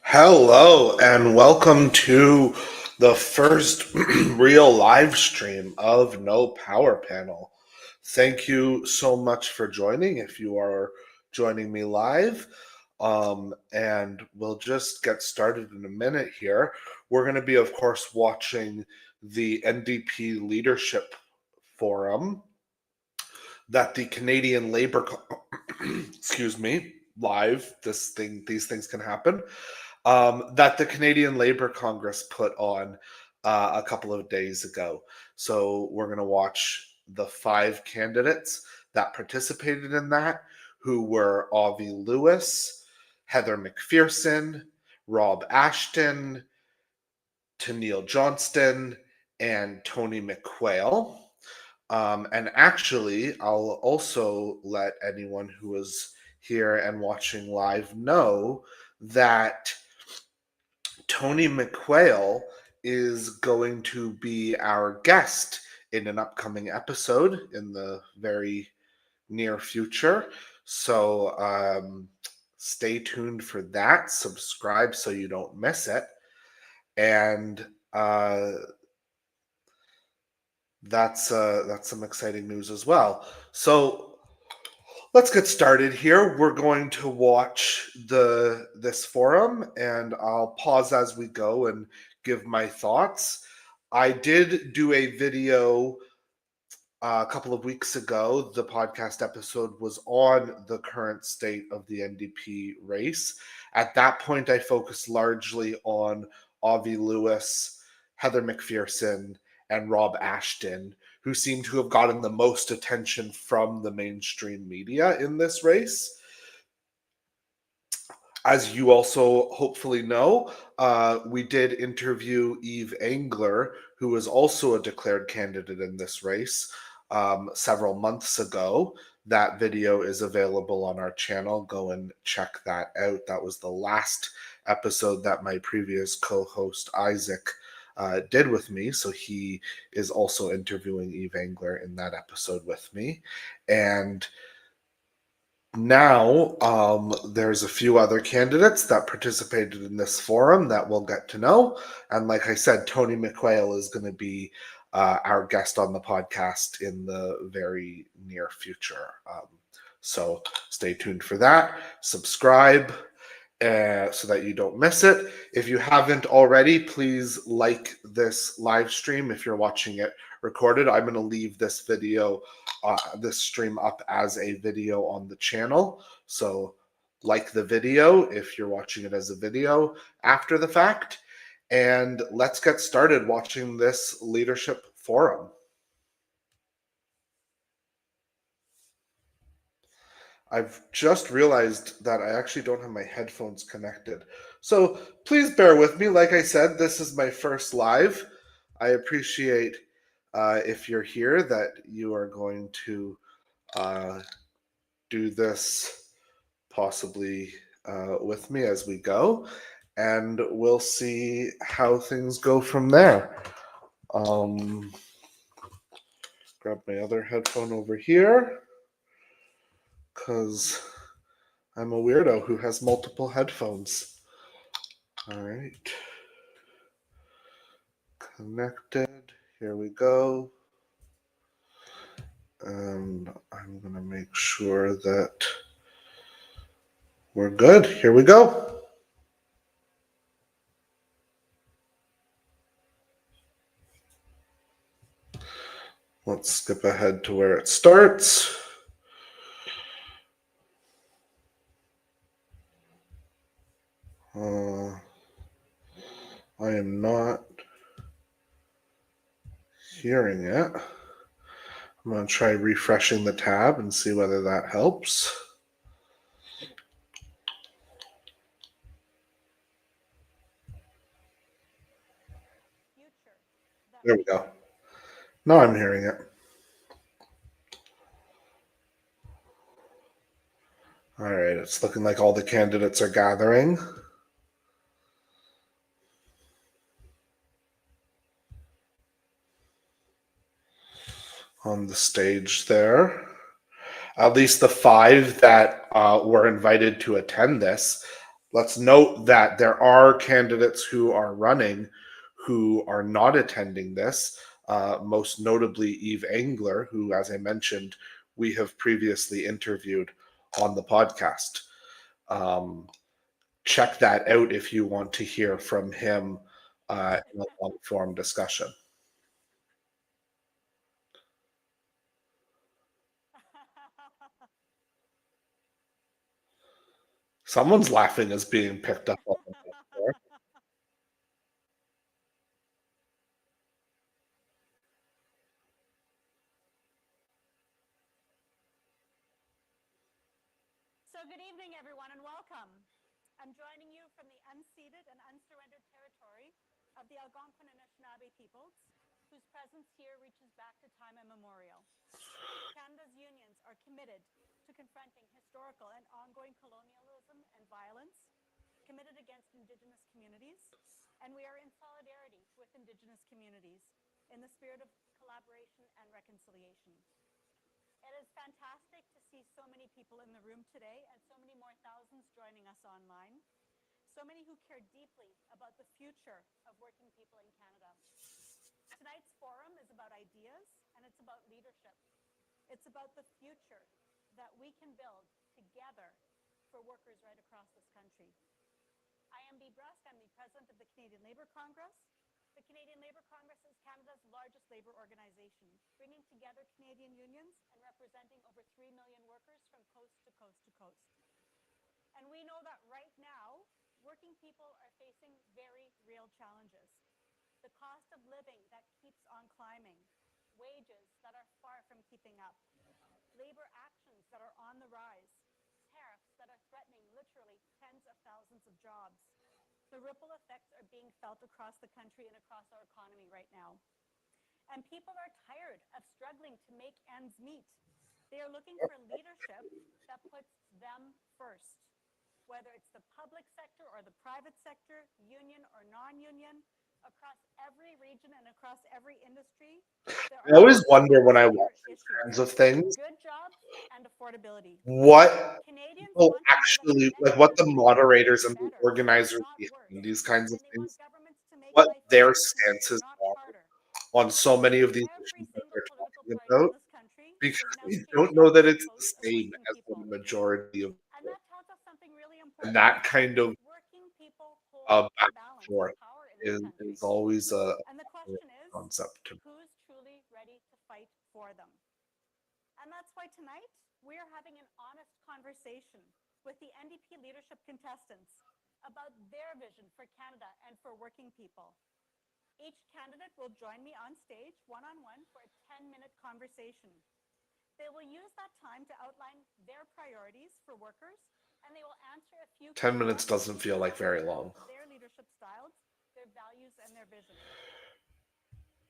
Hello and welcome to the first real live stream of No Power Panel. Thank you so much for joining if you are joining me live. And we'll just get started in a minute here. We're going to be, of course, watching the NDP Leadership Forum that the Canadian Labour, excuse me, live. These things can happen. That the Canadian Labour Congress put on a couple of days ago. So we're going to watch the 5 candidates that participated in that, who were Avi Lewis, Heather McPherson, Rob Ashton, Tennille Johnston, and Tony McQuail. And actually, I'll also let anyone who is here and watching live know that Tony McQuail is going to be our guest in an upcoming episode in the very near future. So stay tuned for that. Subscribe so you don't miss it. And that's some exciting news as well. So let's get started here. We're going to watch this forum, and I'll pause as we go and give my thoughts. I did do a video a couple of weeks ago. The podcast episode was on the current state of the NDP race. At that point, I focused largely on Avi Lewis, Heather McPherson, and Rob Ashton, who seem to have gotten the most attention from the mainstream media in this race. As you also hopefully know, we did interview Eve Engler, who is also a declared candidate in this race, several months ago. That video is available on our channel. Go and check that out. That was the last episode that my previous co-host Isaac did with me. So he is also interviewing Eve Engler in that episode with me. And now there's a few other candidates that participated in this forum that we'll get to know. And like I said, Tony McQuail is going to be our guest on the podcast in the very near future. So stay tuned for that. Subscribe so that you don't miss it. If you haven't already, please like this live stream if you're watching it recorded. I'm going to leave this video, this stream up as a video on the channel. So like the video if you're watching it as a video after the fact. And let's get started watching this leadership forum. I've just realized that I actually don't have my headphones connected. So please bear with me. Like I said, this is my first live. I appreciate if you're here that you are going to do this possibly with me as we go. And we'll see how things go from there. Grab my other headphone over here, because I'm a weirdo who has multiple headphones. All right. Connected. Here we go. And I'm going to make sure that we're good. Here we go. Let's skip ahead to where it starts. I am not hearing it. I'm going to try refreshing the tab and see whether that helps. There we go. Now I'm hearing it. All right, it's looking like all the candidates are gathering on the stage there. At least the 5 that were invited to attend this. Let's note that there are candidates who are running who are not attending this, most notably Eve Engler, who, as I mentioned, we have previously interviewed on the podcast. Um, Check that out if you want to hear from him in a long form discussion. Someone's laughing is being picked up on the floor. So, good evening, everyone, and welcome. I'm joining you from the unceded and unsurrendered territory of the Algonquin and Anishinaabe peoples, whose presence here reaches back to time immemorial. Canada's unions are committed to confronting historical and ongoing colonialism and violence committed against Indigenous communities, and we are in solidarity with Indigenous communities in the spirit of collaboration and reconciliation. It is fantastic to see so many people in the room today and so many more thousands joining us online. So many who care deeply about the future of working people in Canada. Tonight's forum is about ideas and it's about leadership. It's about the future that we can build together for workers right across this country. I am Bea Brusk. I'm the president of the Canadian Labour Congress. The Canadian Labour Congress is Canada's largest labour organization, bringing together Canadian unions and representing over 3 million workers from coast to coast to coast. And we know that right now, working people are facing very real challenges. The cost of living that keeps on climbing, wages that are far from keeping up, labor actions that are on the rise, tariffs that are threatening literally tens of thousands of jobs. The ripple effects are being felt across the country and across our economy right now. And people are tired of struggling to make ends meet. They are looking for leadership that puts them first. Whether it's the public sector or the private sector, union or non-union, across every region and across every industry, there I are always two wonder when I clear watch these issues: kinds of things good jobs and affordability. what Canadians people want to know that actually many like, what the working people are moderators living and the better, organizers not worse, behind these kinds of and they want things, governments to make what life their easier, stances not are harder. on so many of these Every issues that single they're political talking party in about, this country because is now they don't know championing that the it's the voice of same working as what people. the majority of And people, that tells us something really and important. that kind of Working people hold back the and balance of forth power in this is country. always a And the question is, concept to me. who's truly ready to fight for them? And that's why tonight we're having an honest conversation with the NDP leadership contestants about their vision for Canada and for working people. Each candidate will join me on stage one-on-one for a 10-minute conversation. They will use that time to outline their priorities for workers, and they will answer a few 10 key minutes questions doesn't feel like about very long. their leadership styles, their values, and their vision.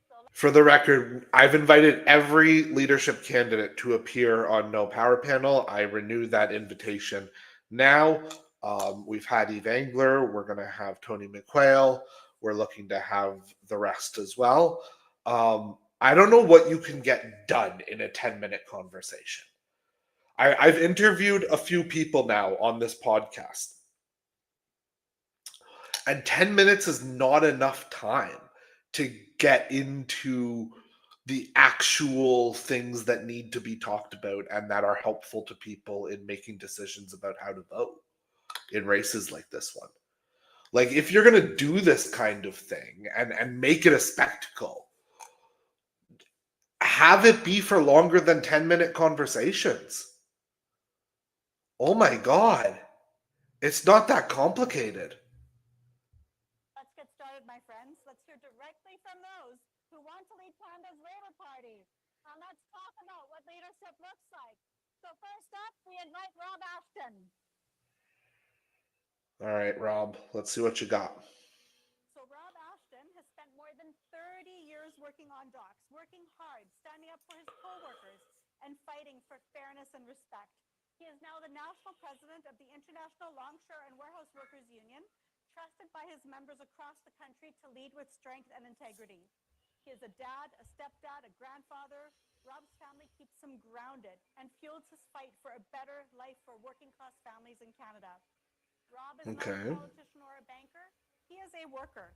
So For the record, I've invited every leadership candidate to appear on No Power Panel. I renew that invitation now. We've had Eve Angler. We're going to have Tony McQuail. We're looking to have the rest as well. I don't know what you can get done in a 10-minute conversation. I've interviewed a few people now on this podcast, and 10 minutes is not enough time to get into the actual things that need to be talked about and that are helpful to people in making decisions about how to vote in races like this one. Like, if you're going to do this kind of thing and make it a spectacle, have it be for longer than 10-minute conversations. Oh my god, it's not that complicated. let's get started, my friends. Let's hear directly from those who want to lead Canada's Labour Party. And let's talk about what leadership looks like. So first up, we invite Rob Ashton. All right, Rob, let's see what you got. So Rob Ashton has spent more than 30 years working on docks, working hard, standing up for his co-workers, and fighting for fairness and respect. He is now the national president of the International Longshore and Warehouse Workers Union, trusted by his members across the country to lead with strength and integrity. He is a dad, a stepdad, a grandfather. Rob's family keeps him grounded and fuels his fight for a better life for working class families in Canada. Rob is not a Okay. politician or a banker. He is a worker.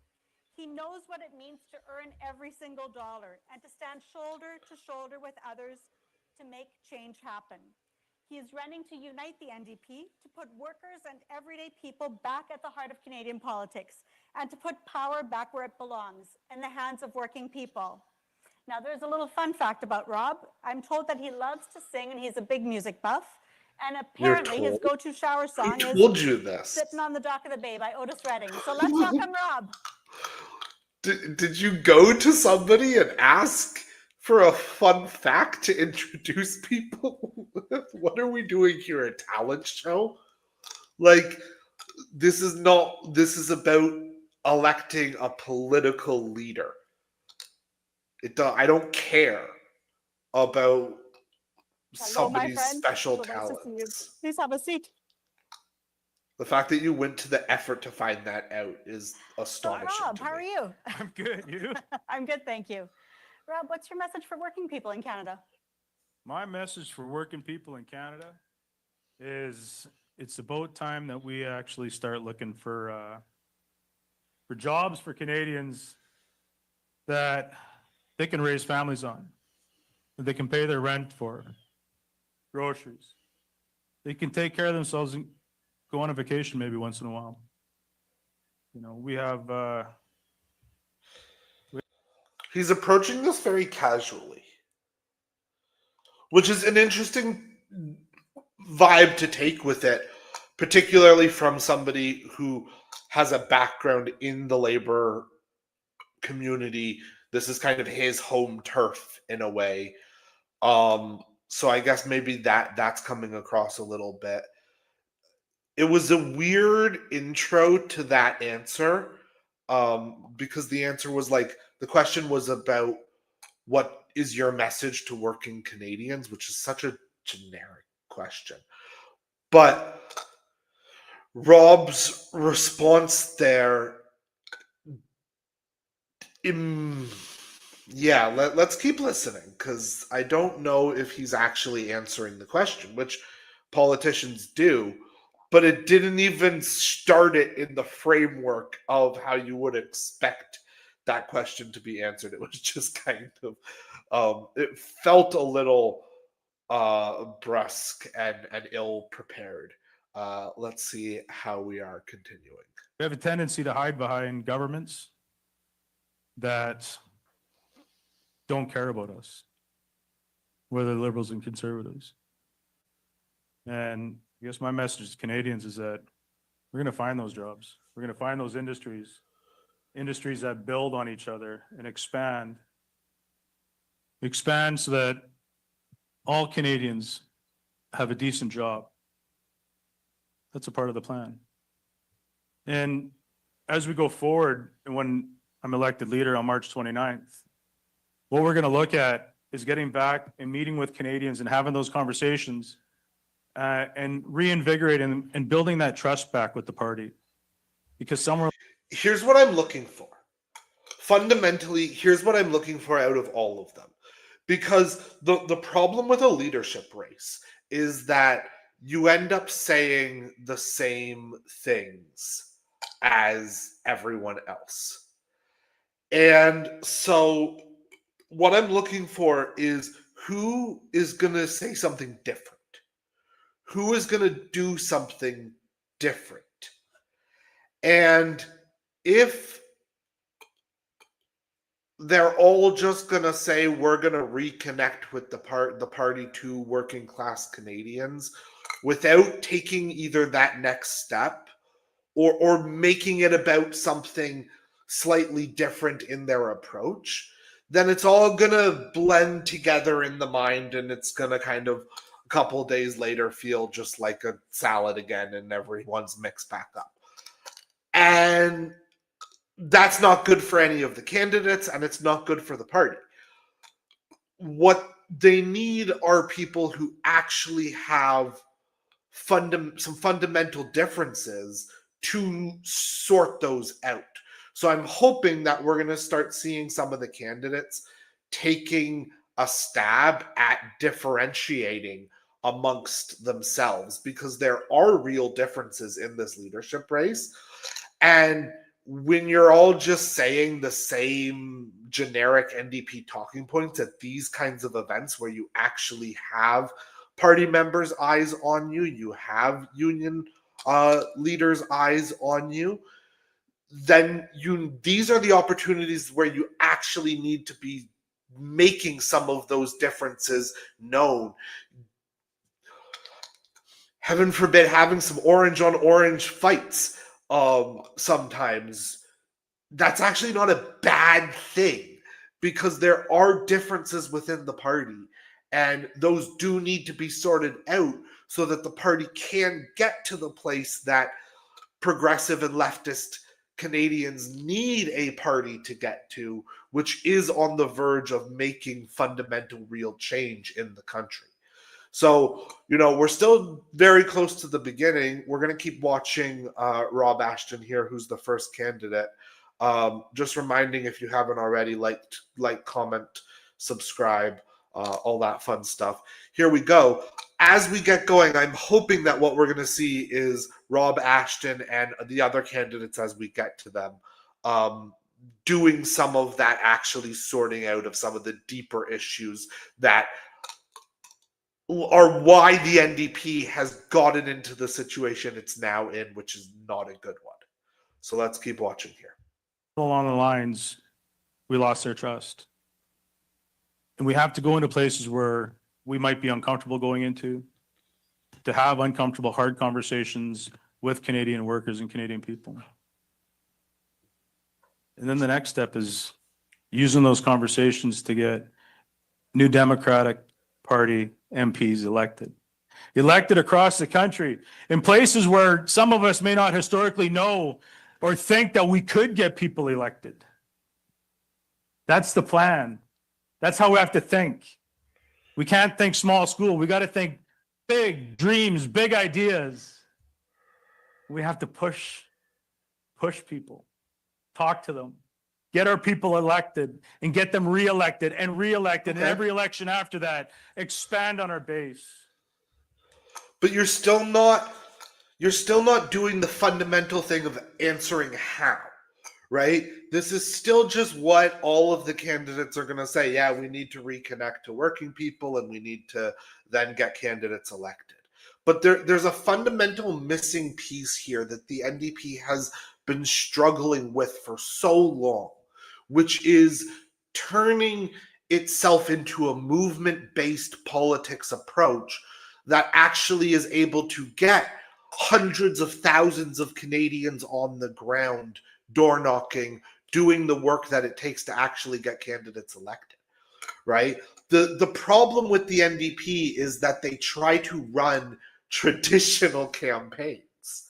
He knows what it means to earn every single dollar and to stand shoulder to shoulder with others to make change happen. He is running to unite the NDP, to put workers and everyday people back at the heart of Canadian politics, and to put power back where it belongs, in the hands of working people. Now, there's a little fun fact about Rob. I'm told that he loves to sing and he's a big music buff. And You're apparently his told. go-to shower Who song is told you this? Sitting on the Dock of the Bay by Otis Redding. So let's welcome Rob. Did you go to somebody and ask for a fun fact to introduce people? What are we doing here? A talent show? Like, this is about electing a political leader. I don't care about Hello, my somebody's friend. special So nice to see you. talents. Please have a seat. The fact that you went to the effort to find that out is So astonishing Rob, to how me. are you? I'm good. You? I'm good, thank you. Rob, what's your message for working people in Canada? My message for working people in Canada is it's about time that we actually start looking for jobs for Canadians that they can raise families on, that they can pay their rent for, groceries. They can take care of themselves and go on a vacation maybe once in a while. You know, we have He's approaching this very casually, which is an interesting vibe to take with it, particularly from somebody who has a background in the labor community. This is kind of his home turf in a way. So I guess maybe that's coming across a little bit. It was a weird intro to that answer, because the answer was like, the question was about what is your message to working Canadians, which is such a generic question. But Rob's response there, yeah, let's keep listening, because I don't know if he's actually answering the question, which politicians do, but it didn't even start it in the framework of how you would expect that question to be answered. It was just kind of, it felt a little brusque and ill prepared. Let's see how we are continuing. we have a tendency to hide behind governments that don't care about us, whether liberals and conservatives. And I guess my message to Canadians is that we're going to find those jobs. We're going to find those industries that build on each other and expand so that all Canadians have a decent job. That's a part of the plan. And as we go forward, and when I'm elected leader on March 29th, what we're going to look at is getting back and meeting with Canadians and having those conversations and reinvigorating and building that trust back with the party. Because here's what I'm looking for. Fundamentally, here's what I'm looking for out of all of them. Because the problem with a leadership race is that you end up saying the same things as everyone else. And so what I'm looking for is who is going to say something different? Who is going to do something different? And if they're all just going to say we're going to reconnect with the party to working class Canadians without taking either that next step or making it about something slightly different in their approach, then it's all going to blend together in the mind, and it's going to kind of a couple days later feel just like a salad again, and everyone's mixed back up. And that's not good for any of the candidates, and it's not good for the party. What they need are people who actually have some fundamental differences to sort those out. So I'm hoping that we're going to start seeing some of the candidates taking a stab at differentiating amongst themselves, because there are real differences in this leadership race. And when you're all just saying the same generic NDP talking points at these kinds of events where you actually have party members' eyes on you, you have union leaders' eyes on you, then these are the opportunities where you actually need to be making some of those differences known. Heaven forbid having some orange on orange fights sometimes. That's actually not a bad thing, because there are differences within the party, and those do need to be sorted out so that the party can get to the place that progressive and leftist Canadians need a party to get to, which is on the verge of making fundamental real change in the country. So, we're still very close to the beginning. We're going to keep watching Rob Ashton here, who's the first candidate. Just reminding, if you haven't already, like, comment, subscribe, all that fun stuff. Here we go. As we get going, I'm hoping that what we're going to see is Rob Ashton and the other candidates, as we get to them, doing some of that actually sorting out of some of the deeper issues that are why the NDP has gotten into the situation it's now in, which is not a good one. So let's keep watching here. Along the lines, we lost their trust. And we have to go into places where we might be uncomfortable going into, to have uncomfortable, hard conversations with Canadian workers and Canadian people. And then the next step is using those conversations to get new Democratic Party MPs elected across the country in places where some of us may not historically know or think that we could get people elected. That's the plan. That's how we have to think. We can't think small school. We got to think big dreams, big ideas. We have to push people, talk to them, get our people elected and get them reelected and reelected. Okay. And every election after that, expand on our base. But you're still not doing the fundamental thing of answering how, right? This is still just what all of the candidates are going to say. Yeah, we need to reconnect to working people and we need to then get candidates elected. But there's a fundamental missing piece here that the NDP has been struggling with for so long, which is turning itself into a movement-based politics approach that actually is able to get hundreds of thousands of Canadians on the ground, door knocking, doing the work that it takes to actually get candidates elected, right? The problem with the NDP is that they try to run traditional campaigns,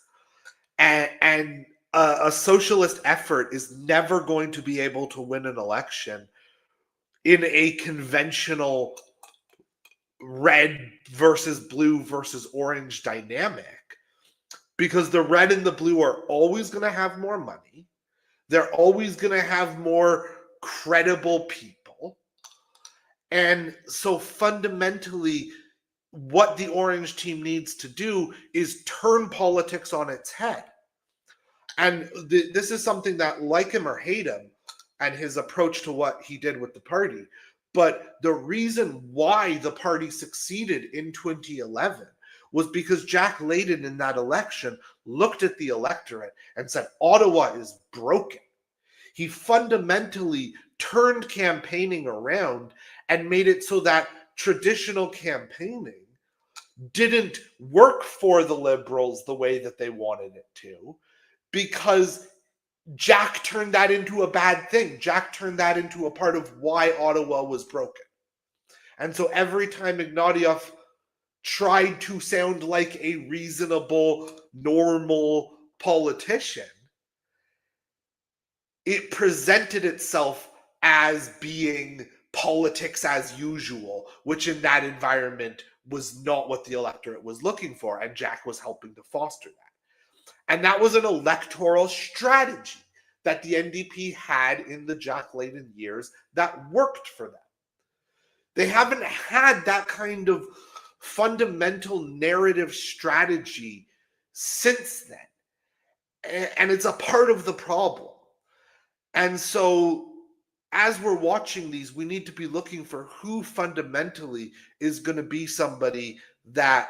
and a socialist effort is never going to be able to win an election in a conventional red versus blue versus orange dynamic, because the red and the blue are always going to have more money. They're always going to have more credible people. And so fundamentally, what the orange team needs to do is turn politics on its head. And this is something that, like him or hate him, and his approach to what he did with the party, but the reason why the party succeeded in 2011 was because Jack Layton in that election looked at the electorate and said, Ottawa is broken. He fundamentally turned campaigning around and made it so that traditional campaigning didn't work for the Liberals the way that they wanted it to, because Jack turned that into a bad thing. Jack turned that into a part of why Ottawa was broken. And so every time Ignatieff tried to sound like a reasonable, normal politician, it presented itself as being politics as usual, which in that environment was not what the electorate was looking for, and Jack was helping to foster that. And that was an electoral strategy that the NDP had in the Jack Layton years that worked for them. They haven't had that kind of fundamental narrative strategy since then. And it's a part of the problem. And so as we're watching these, we need to be looking for who fundamentally is going to be somebody that,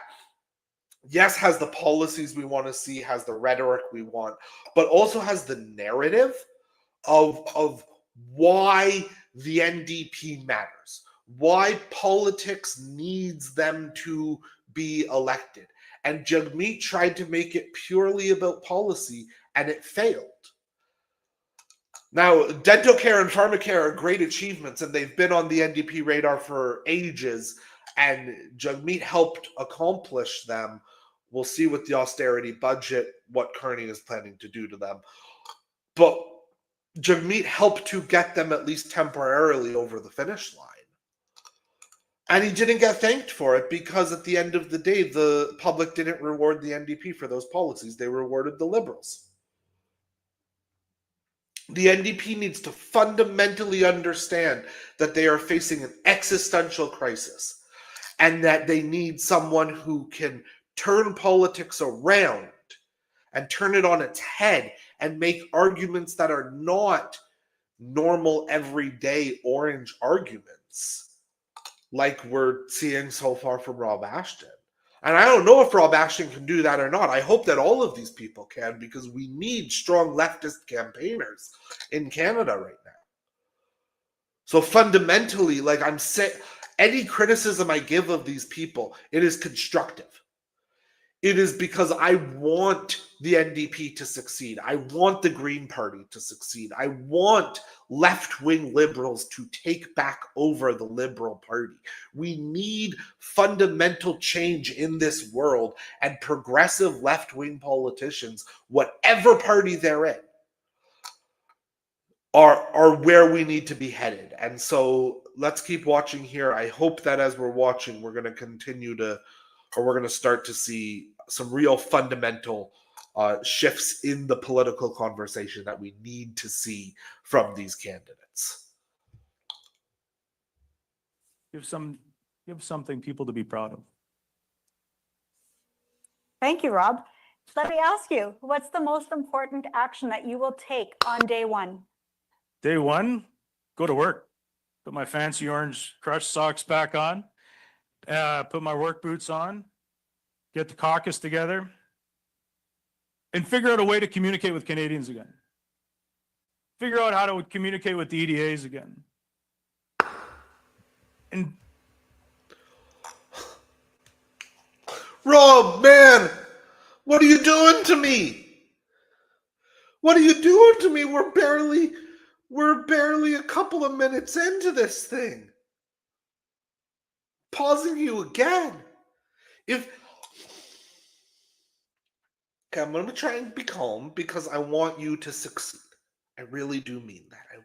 yes, has the policies we want to see, has the rhetoric we want, but also has the narrative of why the NDP matters, why politics needs them to be elected. And Jagmeet tried to make it purely about policy, and it failed. Now, dental care and pharmacare are great achievements, and they've been on the NDP radar for ages, and Jagmeet helped accomplish them. We'll see with the austerity budget what Kearney is planning to do to them. But Jagmeet helped to get them at least temporarily over the finish line. And he didn't get thanked for it because at the end of the day, the public didn't reward the NDP for those policies. They rewarded the Liberals. The NDP needs to fundamentally understand that they are facing an existential crisis and that they need someone who can turn politics around and turn it on its head and make arguments that are not normal, everyday orange arguments like we're seeing so far from Rob Ashton. And I don't know if Rob Ashton can do that or not. I hope that all of these people can, because we need strong leftist campaigners in Canada right now. So fundamentally, like I'm saying, any criticism I give of these people, it is constructive. It is because I want the NDP to succeed. I want the Green Party to succeed. I want left-wing Liberals to take back over the Liberal Party. We need fundamental change in this world, and progressive left-wing politicians, whatever party they're in, are where we need to be headed. And so let's keep watching here. I hope that as we're watching, we're going to continue to, or we're going to start to see some real fundamental shifts in the political conversation that we need to see from these candidates. Give something people to be proud of. Thank you, Rob. Let me ask you, what's the most important action that you will take on day one? Day one, go to work. Put my fancy orange Crush socks back on. Put my work boots on. Get the caucus together. And figure out a way to communicate with Canadians again. Figure out how to communicate with the EDAs again. And Rob, man, what are you doing to me? What are you doing to me? We're barely a couple of minutes into this thing. Pausing you again. Okay, I'm going to try and be calm because I want you to succeed. I really do mean that. I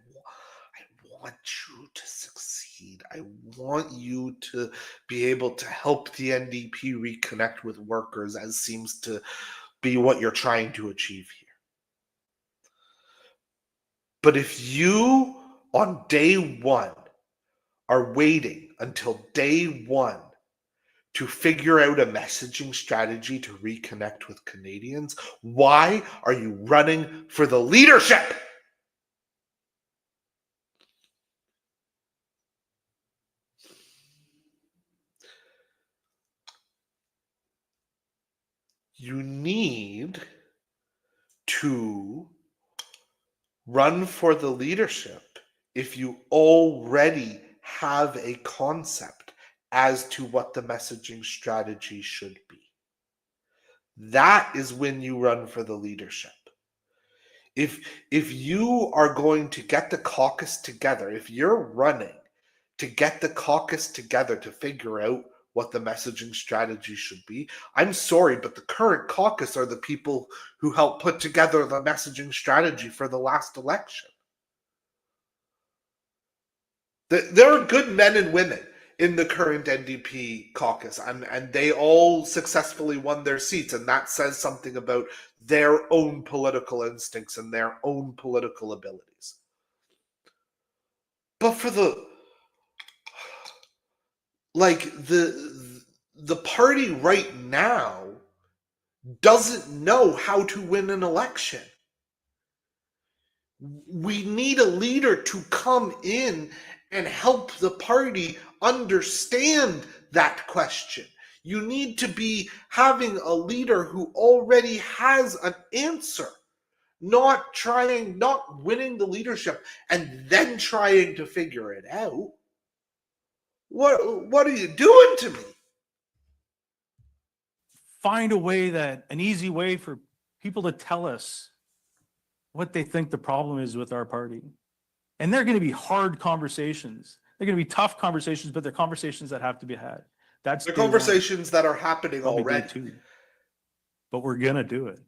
want you to succeed. I want you to be able to help the NDP reconnect with workers, as seems to be what you're trying to achieve here. But if you, on day one, are waiting until day one to figure out a messaging strategy to reconnect with Canadians, why are you running for the leadership? You need to run for the leadership if you already have a concept as to what the messaging strategy should be. That is when you run for the leadership. If you are going to get the caucus together, if you're running to get the caucus together to figure out what the messaging strategy should be, I'm sorry, but the current caucus are the people who helped put together the messaging strategy for the last election. There are good men and women in the current NDP caucus, and they all successfully won their seats, and that says something about their own political instincts and their own political abilities. But for the the party right now doesn't know how to win an election. We need a leader to come in and help the party understand that question. You need to be having a leader who already has an answer, not winning the leadership and then trying to figure it out. What are you doing to me? Find a way an easy way for people to tell us what they think the problem is with our party. And they're going to be hard conversations. They're going to be tough conversations, but they're conversations that have to be had. That's the conversations that are happening already. Day 2. But we're going to do it.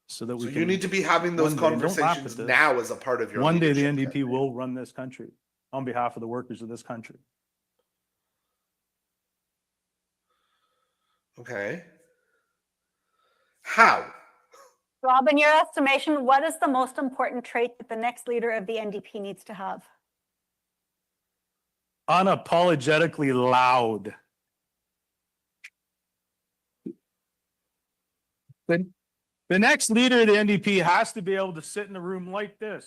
So that you need to be having those conversations now as a part of your One day the NDP campaign. will run this country on behalf of the workers of this country. Okay. How? Rob, in your estimation, what is the most important trait that the next leader of the NDP needs to have? Unapologetically loud. The next leader of the NDP has to be able to sit in a room like this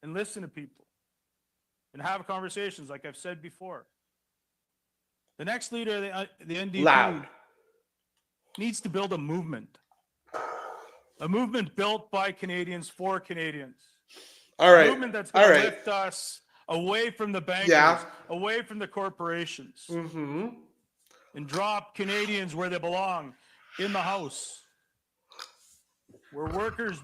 and listen to people and have conversations like I've said before. The next leader of the NDP loud. Needs to build a movement built by Canadians for Canadians. All right. A movement that's going to lift us away from the bankers, away from the corporations, and drop Canadians where they belong, in the house, where workers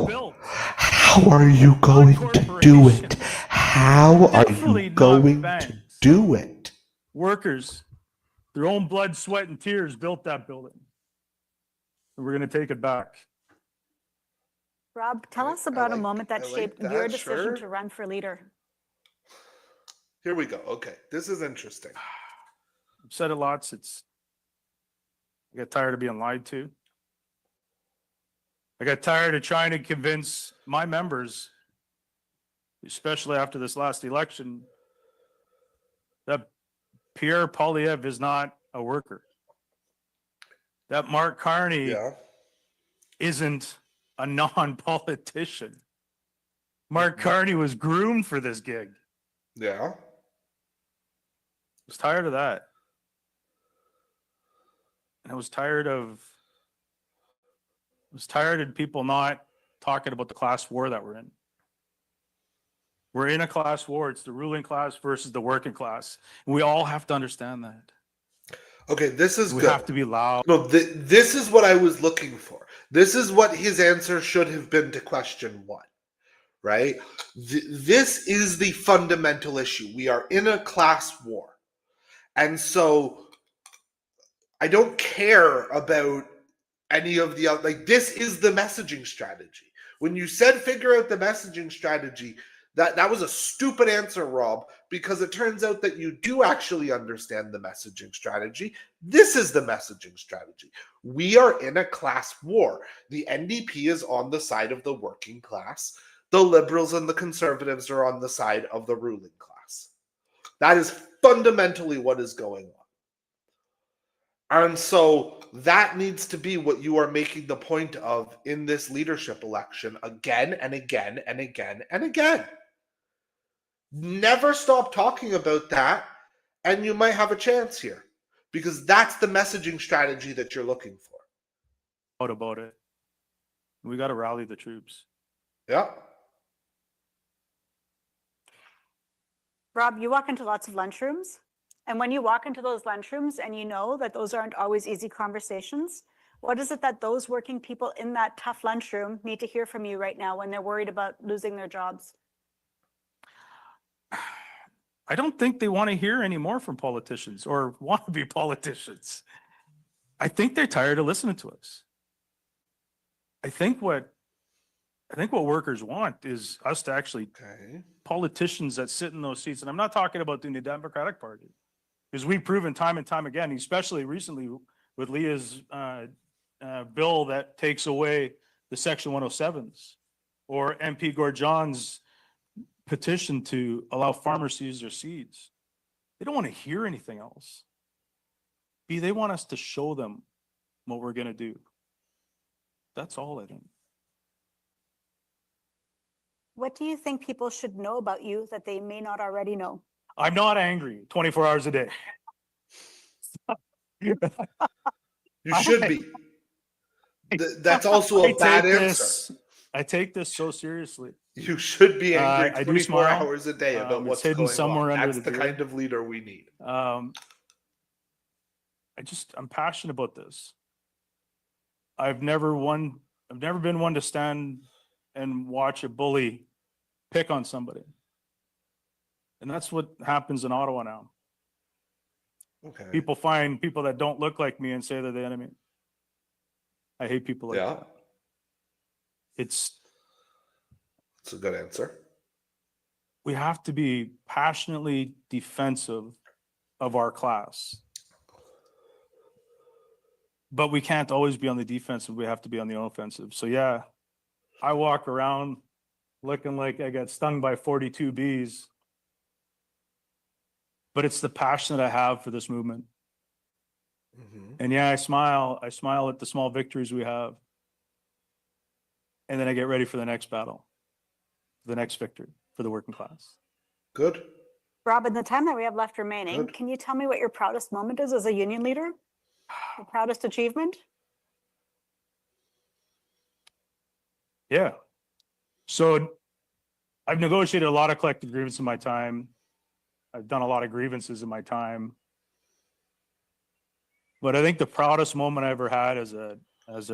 built. How are you going to do it? How are you going to do it? Workers, their own blood, sweat, and tears built that building. And we're going to take it back. Rob, tell us about a moment that shaped your decision to run for leader. Here we go. Okay, this is interesting. I've said it lots. I got tired of being lied to. I got tired of trying to convince my members, especially after this last election, that Pierre Poilievre is not a worker. That Mark Carney isn't a non-politician. Mark Carney was groomed for this gig. Yeah. I was tired of that. And I was tired of people not talking about the class war that we're in. We're in a class war. It's the ruling class versus the working class. And we all have to understand that. Okay, this is good. We have to be loud. No, this is what I was looking for. This is what his answer should have been to question 1, right? This is the fundamental issue. We are in a class war. And so I don't care about any of the other, this is the messaging strategy. When you said figure out the messaging strategy, that was a stupid answer, Rob, because it turns out that you do actually understand the messaging strategy. This is the messaging strategy. We are in a class war. The NDP is on the side of the working class. The Liberals and the Conservatives are on the side of the ruling class. That is fundamentally what is going on. And so that needs to be what you are making the point of in this leadership election again and again and again and again. Never stop talking about that, and you might have a chance here, because that's the messaging strategy that you're looking for. What about it? We got to rally the troops. Yeah. Rob, you walk into lots of lunchrooms, and when you walk into those lunchrooms and you know that those aren't always easy conversations, what is it that those working people in that tough lunchroom need to hear from you right now when they're worried about losing their jobs? I don't think they want to hear any more from politicians or want to be politicians. I think they're tired of listening to us. I think what workers want is us to actually politicians that sit in those seats. And I'm not talking about the Democratic Party, because we've proven time and time again, especially recently with Leah's bill that takes away the Section 107s, or MP Gordjon's petition to allow farmers to use their seeds. They don't want to hear anything else. B, they want us to show them what we're going to do. That's all I think. What do you think people should know about you that they may not already know? I'm not angry 24 hours a day. You should be. That's also a bad answer. I take this so seriously. You should be angry I do 24 smile. hours a day about It's what's hidden going somewhere on. under That's the the beard. kind of leader we need. I'm passionate about this. I've never been one to stand and watch a bully pick on somebody. And that's what happens in Ottawa now. Okay. People find people that don't look like me and say they're the enemy. I hate people like that. It's a good answer. We have to be passionately defensive of our class. But we can't always be on the defensive. We have to be on the offensive. So yeah, I walk around looking like I got stung by 42 bees. But it's the passion that I have for this movement. Mm-hmm. And yeah, I smile at the small victories we have. And then I get ready for the next battle, the next victory for the working class. Good. Rob, in the time that we have left remaining, Good. can you tell me what your proudest moment is as a union leader? Your proudest achievement? Yeah. So I've negotiated a lot of collective grievances in my time. I've done a lot of grievances in my time. But I think the proudest moment I ever had as a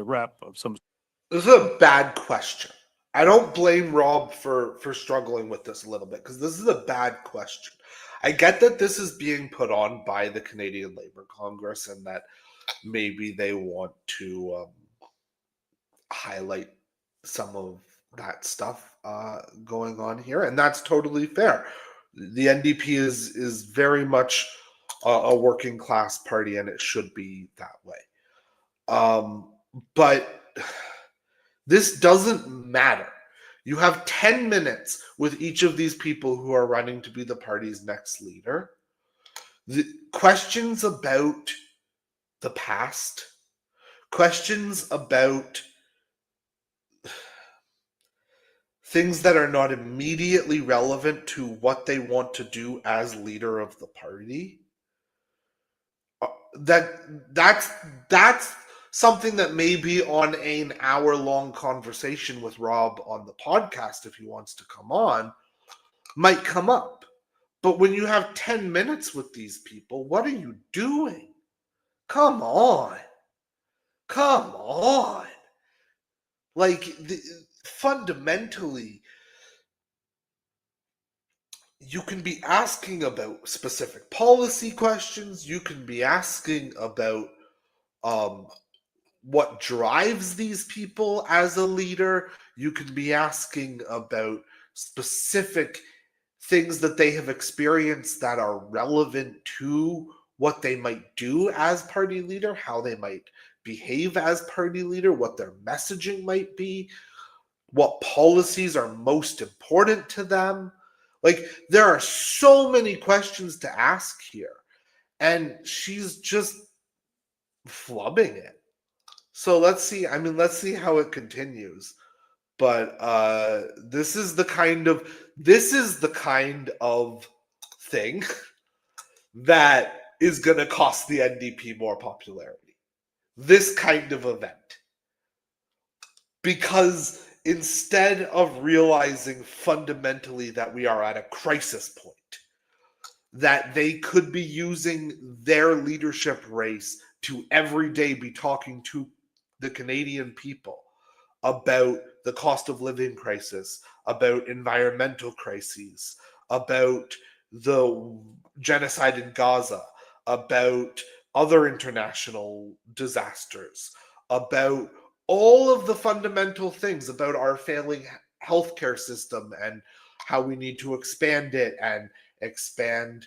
rep of some. This is a bad question. I don't blame Rob for struggling with this a little bit because this is a bad question. I get that this is being put on by the Canadian Labour Congress and that maybe they want to highlight some of that stuff going on here, and that's totally fair. The NDP is very much a working class party, and it should be that way. But this doesn't matter. You have 10 minutes with each of these people who are running to be the party's next leader. The questions about the past, questions about things that are not immediately relevant to what they want to do as leader of the party. That's something that may be on an hour-long conversation with Rob on the podcast, if he wants to come on, might come up. But when you have 10 minutes with these people, what are you doing? Come on. Like, fundamentally, you can be asking about specific policy questions. You can be asking about what drives these people as a leader. You can be asking about specific things that they have experienced that are relevant to what they might do as party leader, how they might behave as party leader, what their messaging might be, what policies are most important to them. Like, there are so many questions to ask here, and she's just flubbing it. So let's see how it continues. But this is the kind of thing that is going to cost the NDP more popularity. This kind of event. Because instead of realizing fundamentally that we are at a crisis point, that they could be using their leadership race to every day be talking to the Canadian people about the cost of living crisis, about environmental crises, about the genocide in Gaza, about other international disasters, about all of the fundamental things about our failing healthcare system and how we need to expand it and expand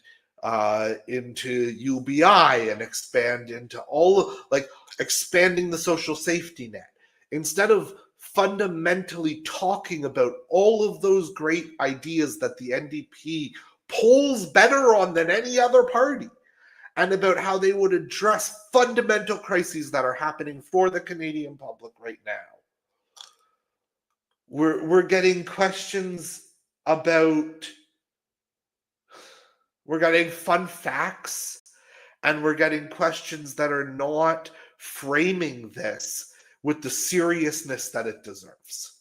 into UBI and expand into expanding the social safety net. Instead of fundamentally talking about all of those great ideas that the NDP polls better on than any other party, and about how they would address fundamental crises that are happening for the Canadian public right now. We're getting questions about, we're getting fun facts, and we're getting questions that are not framing this with the seriousness that it deserves.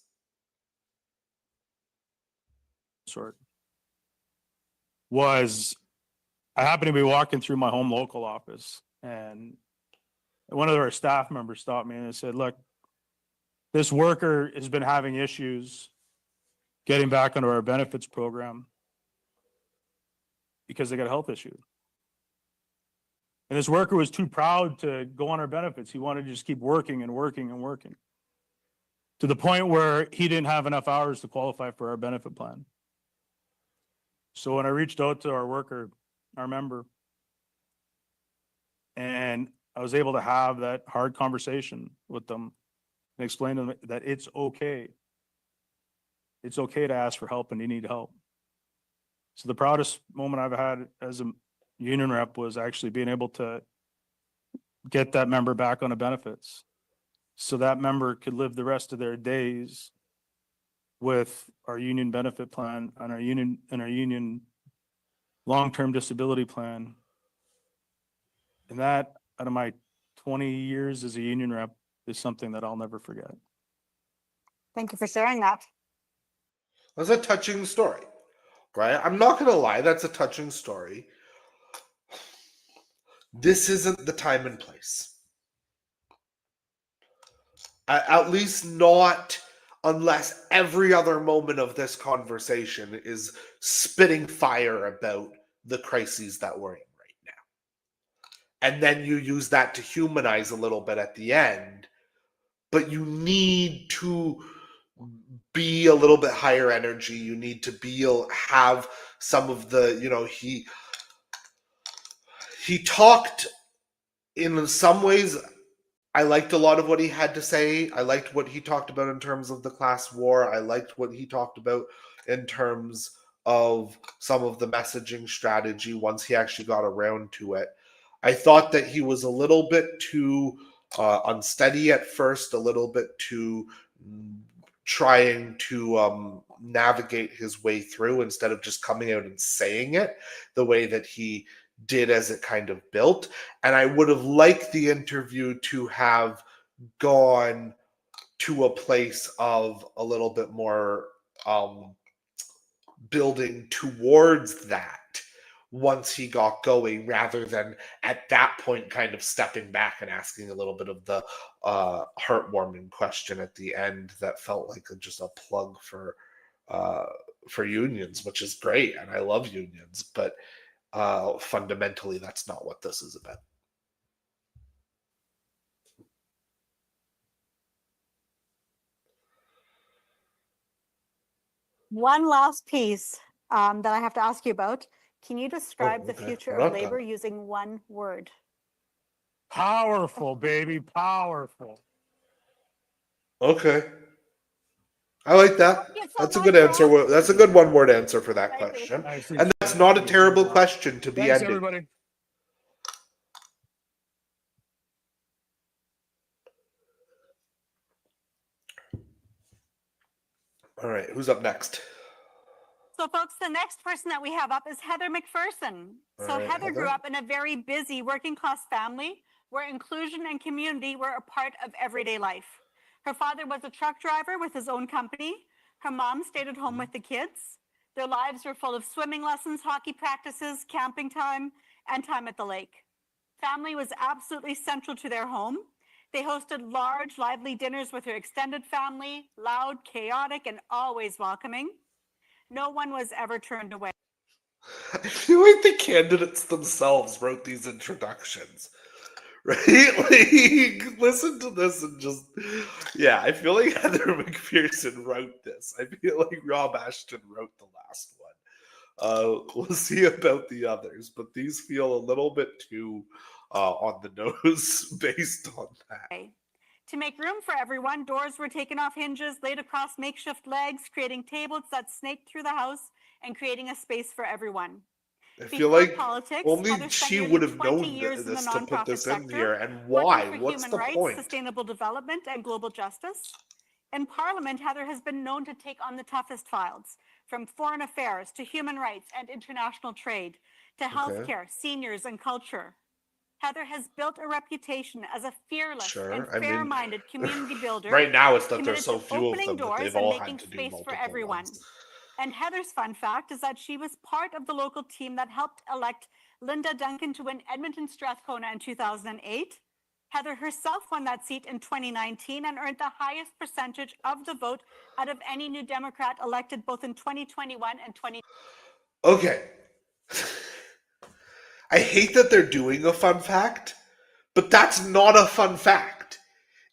Sort was, I happened to be walking through my home local office, and one of our staff members stopped me and they said, look, this worker has been having issues getting back into our benefits program because they got a health issue. And this worker was too proud to go on our benefits. He wanted to just keep working and working and working, to the point where he didn't have enough hours to qualify for our benefit plan. So when I reached out to our worker, our member, and I was able to have that hard conversation with them and explain to them that it's okay. It's okay to ask for help and you need help. So the proudest moment I've had as a union rep was actually being able to get that member back on the benefits, so that member could live the rest of their days with our union benefit plan and our union long-term disability plan. And that, out of my 20 years as a union rep, is something that I'll never forget. Thank you for sharing that. That's a touching story, right? I'm not going to lie, that's a touching story. This isn't the time and place. At least not unless every other moment of this conversation is spitting fire about the crises that we're in right now. And then you use that to humanize a little bit at the end. But you need to be a little bit higher energy. You need to have some of the, he talked in some ways. I liked a lot of what he had to say. I liked what he talked about in terms of the class war. I liked what he talked about in terms of some of the messaging strategy once he actually got around to it. I thought that he was a little bit too unsteady at first, a little bit too trying to navigate his way through instead of just coming out and saying it the way that he did as it kind of built. And I would have liked the interview to have gone to a place of a little bit more building towards that once he got going, rather than at that point kind of stepping back and asking a little bit of the heartwarming question at the end that felt like just a plug for unions, which is great, and I love unions, but fundamentally that's not what this is about. One last piece that I have to ask you about. Can you describe the future of labor using one word? Powerful, baby, powerful. Okay. I like that. That's a good answer. That's a good one-word answer for that question. And that's not a terrible question to be ending. Everybody. All right, who's up next? So folks, the next person that we have up is Heather McPherson. So Heather grew up in a very busy working class family where inclusion and community were a part of everyday life. Her father was a truck driver with his own company. Her mom stayed at home with the kids. Their lives were full of swimming lessons, hockey practices, camping time, and time at the lake. Family was absolutely central to their home. They hosted large, lively dinners with her extended family, loud, chaotic, and always welcoming. No one was ever turned away. I feel like the candidates themselves wrote these introductions, right? Like, listen to this and just, yeah, I feel like Heather McPherson wrote this. I feel like Rob Ashton wrote the last one. We'll see about the others, but these feel a little bit too on the nose based on that. To make room for everyone, doors were taken off hinges, laid across makeshift legs, creating tables that snaked through the house and creating a space for everyone. I feel Before like politics, only Heather spent she nearly would have 20 known years in the this to put nonprofit this in sector, here. And working why? for What's human the rights, point? sustainable development, and global justice. In Parliament, Heather has been known to take on the toughest files, from foreign affairs to human rights and international trade, to healthcare, seniors, and culture. Heather has built a reputation as a fearless and Sure. I mean, fair-minded community builder, right now it's that there's committed so to few of opening them that doors they've and all making had to do space for multiple everyone. ones. And Heather's fun fact is that she was part of the local team that helped elect Linda Duncan to win Edmonton Strathcona in 2008. Heather herself won that seat in 2019 and earned the highest percentage of the vote out of any New Democrat elected both in 2021 and 2020. Okay. I hate that they're doing a fun fact, but that's not a fun fact.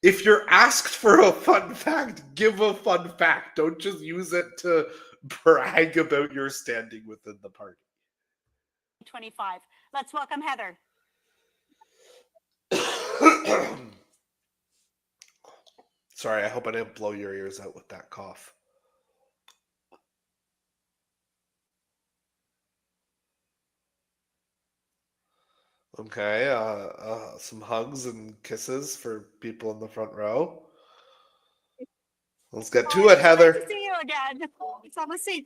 If you're asked for a fun fact, give a fun fact. Don't just use it to brag about your standing within the party. 25. Let's welcome Heather. Sorry, I hope I didn't blow your ears out with that cough. Okay, some hugs and kisses for people in the front row. Let's get to it, It's great Heather. to see you again. It's on the seat.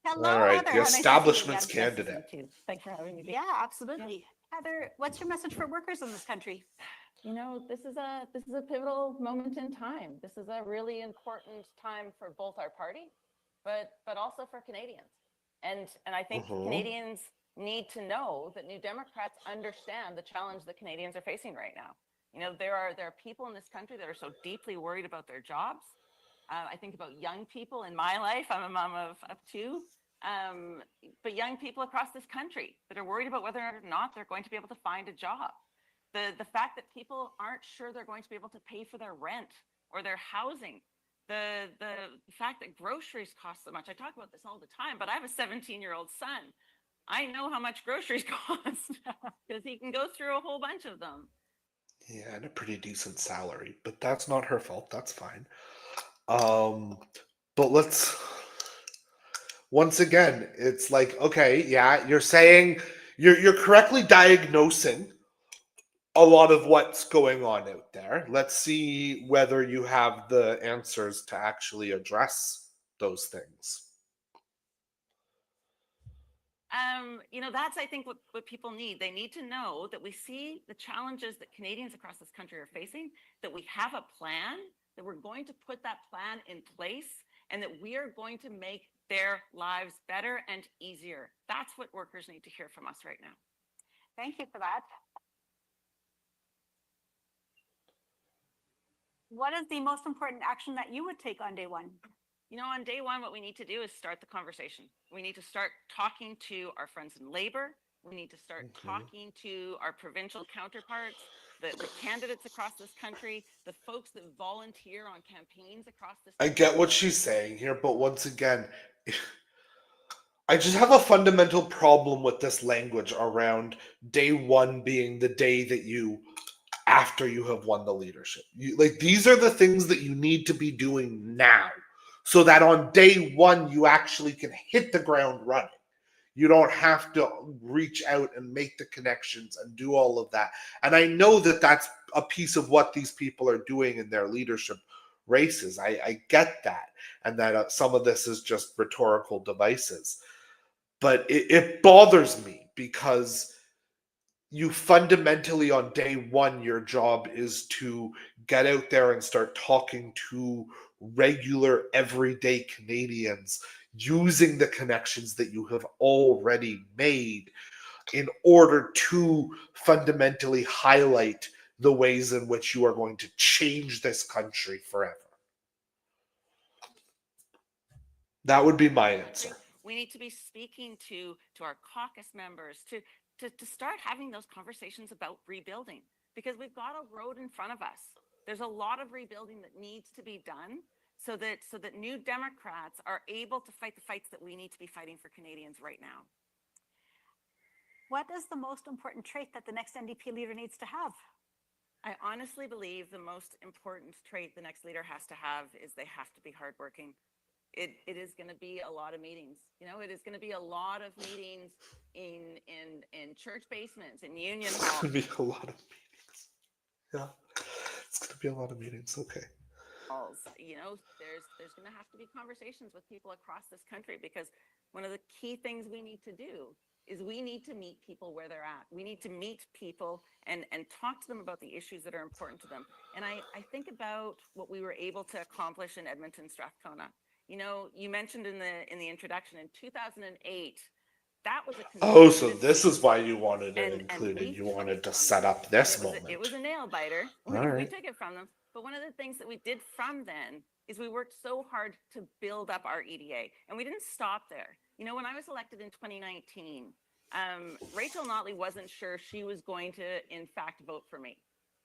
Hello, All right, Heather. the Nice to see you establishment's again. candidate. Too. Thanks for having me. Yeah, absolutely. Heather, what's your message for workers in this country? You know, this is a pivotal moment in time. This is a really important time for both our party, but also for Canadians. And I think Canadians need to know that New Democrats understand the challenge that Canadians are facing right now. You know, there are people in this country that are so deeply worried about their jobs. I think about young people in my life. I'm a mom of two. But young people across this country that are worried about whether or not they're going to be able to find a job. The fact that people aren't sure they're going to be able to pay for their rent or their housing. The fact that groceries cost so much. I talk about this all the time, but I have a 17-year-old son. I know how much groceries cost because he can go through a whole bunch of them. Yeah, and a pretty decent salary, but that's not her fault. That's fine. But let's once again, it's like, okay, yeah, you're saying you're correctly diagnosing a lot of what's going on out there. Let's see whether you have the answers to actually address those things. You know, that's, I think, what people need. They need to know that we see the challenges that Canadians across this country are facing, that we have a plan, that we're going to put that plan in place, and that we are going to make their lives better and easier. That's what workers need to hear from us right now. Thank you for that. What is the most important action that you would take on day one? You know, on day one, what we need to do is start the conversation. We need to start talking to our friends in labor. We need to start talking to our provincial counterparts, the candidates across this country, the folks that volunteer on campaigns across this country. I get what she's saying here, but once again, I just have a fundamental problem with this language around day one being the day that after you have won the leadership. Like, these are the things that you need to be doing now so that on day one you actually can hit the ground running. You don't have to reach out and make the connections and do all of that. And I know that that's a piece of what these people are doing in their leadership races. I get that. And that some of this is just rhetorical devices. But it bothers me because you fundamentally on day one, your job is to get out there and start talking to regular everyday Canadians using the connections that you have already made in order to fundamentally highlight the ways in which you are going to change this country forever. That would be my answer. We need to be speaking to our caucus members to start having those conversations about rebuilding, because we've got a road in front of us. There's a lot of rebuilding that needs to be done so that New Democrats are able to fight the fights that we need to be fighting for Canadians right now. What is the most important trait that the next NDP leader needs to have? I honestly believe the most important trait the next leader has to have is they have to be hardworking. it is going to be a lot of meetings. You know, it is going to be a lot of meetings in church basements, in union It's halls. going to be a lot of meetings. Yeah, it's going to be a lot of meetings. Okay. You know, there's going to have to be conversations with people across this country, because one of the key things we need to do is we need to meet people where they're at. We need to meet people and talk to them about the issues that are important to them. And I think about what we were able to accomplish in Edmonton, Strathcona. You know, you mentioned in the introduction in 2008, that was a Oh, so conservative this is seat, why you wanted it and included. we You took wanted it to from set them. up this And moment. it was a nail biter. All We right. took it from them. But one of the things that we did from then is we worked so hard to build up our EDA, and we didn't stop there. You know, when I was elected in 2019, Rachel Notley wasn't sure she was going to, in fact, vote for me.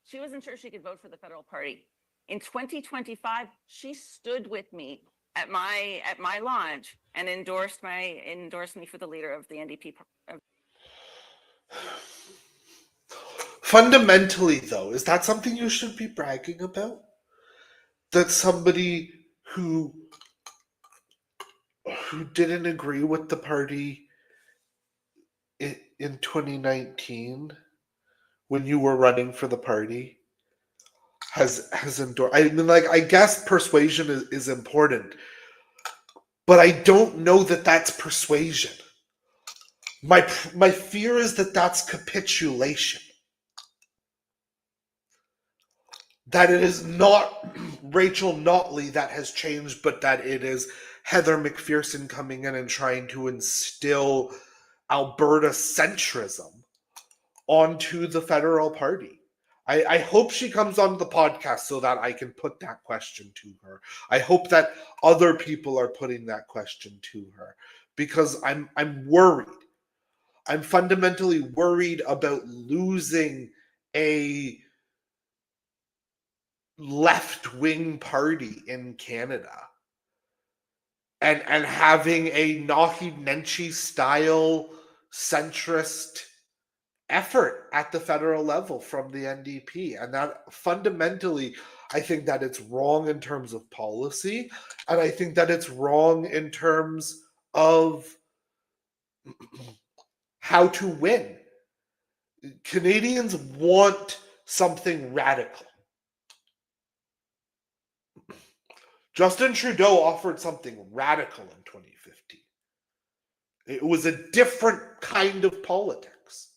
She wasn't sure she could vote for the federal party. In 2025, she stood with me at my lodge and endorsed me for the leader of the NDP. Fundamentally, though, is that something you should be bragging about? That somebody who didn't agree with the party in 2019, when you were running for the party, has endorsed. I mean, like, I guess persuasion is important, but I don't know that that's persuasion. My fear is that that's capitulation. That it is not Rachel Notley that has changed, but that it is Heather McPherson coming in and trying to instill Alberta centrism onto the federal party. I hope she comes on the podcast so that I can put that question to her. I hope that other people are putting that question to her, because I'm worried. I'm fundamentally worried about losing a left-wing party in Canada and having a Nahi Nenchi style centrist effort at the federal level from the NDP. And that fundamentally, I think that it's wrong in terms of policy, and I think that it's wrong in terms of how to win. Canadians want something radical. Justin Trudeau offered something radical in 2015. It was a different kind of politics.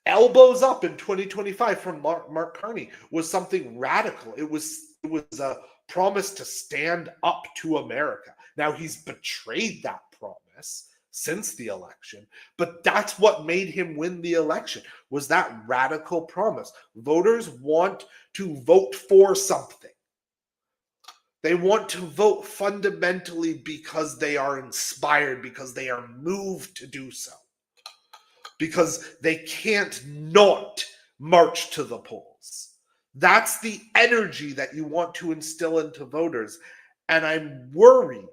Elbows up in 2025 from Mark Carney was something radical. It was a promise to stand up to America. Now he's betrayed that promise since the election, but that's what made him win the election, was that radical promise. Voters want to vote for something. They want to vote fundamentally because they are inspired, because they are moved to do so, because they can't not march to the polls. That's the energy that you want to instill into voters. And I'm worried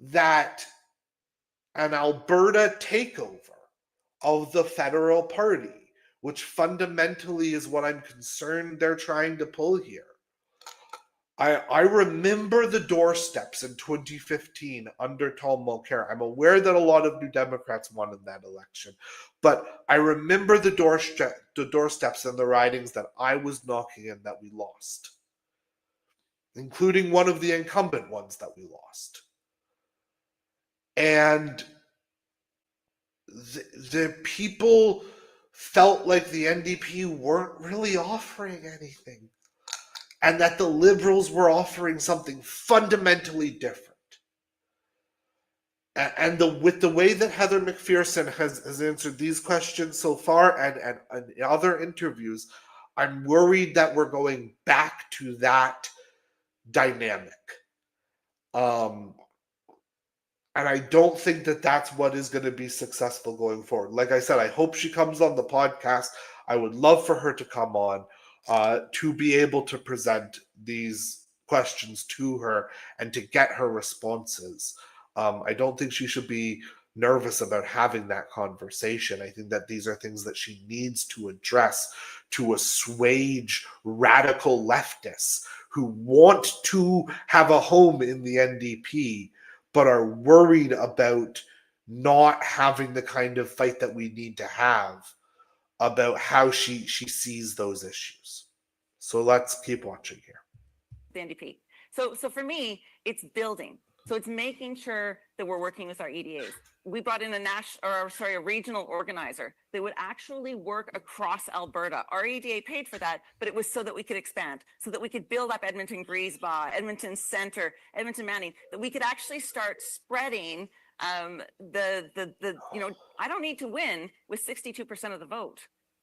that an Alberta takeover of the federal party, which fundamentally is what I'm concerned they're trying to pull here. I remember the doorsteps in 2015 under Tom Mulcair. I'm aware that a lot of New Democrats won in that election, but I remember the doorsteps and the ridings that I was knocking in that we lost, including one of the incumbent ones that we lost. And the people felt like the NDP weren't really offering anything, and that the Liberals were offering something fundamentally different. And with the way that Heather McPherson has answered these questions so far, and in other interviews, I'm worried that we're going back to that dynamic. And I don't think that that's what is going to be successful going forward. Like I said, I hope she comes on the podcast. I would love for her to come on to be able to present these questions to her and to get her responses. I don't think she should be nervous about having that conversation. I think that these are things that she needs to address to assuage radical leftists who want to have a home in the NDP but are worried about not having the kind of fight that we need to have about how she sees those issues. So let's keep watching here. The NDP. So for me, it's building. So it's making sure that we're working with our EDAs. We brought in a regional organizer that would actually work across Alberta. Our EDA paid for that, but it was so that we could expand, so that we could build up Edmonton Griesbach, Edmonton Centre, Edmonton Manning, that we could actually start spreading I don't need to win with 62% of the vote.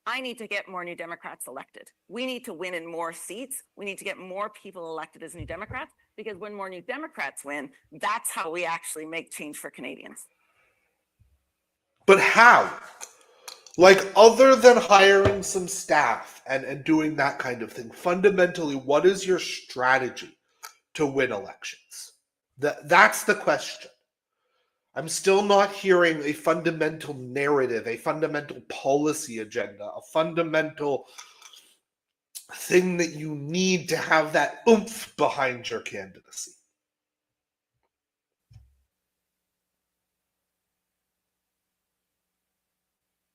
I need to get more New Democrats elected. We need to win in more seats. We need to get more people elected as New Democrats, because when more New Democrats win, that's how we actually make change for Canadians. But how? Like, other than hiring some staff and doing that kind of thing, fundamentally, what is your strategy to win elections? That's the question. I'm still not hearing a fundamental narrative, a fundamental policy agenda, a fundamental thing that you need to have that oomph behind your candidacy.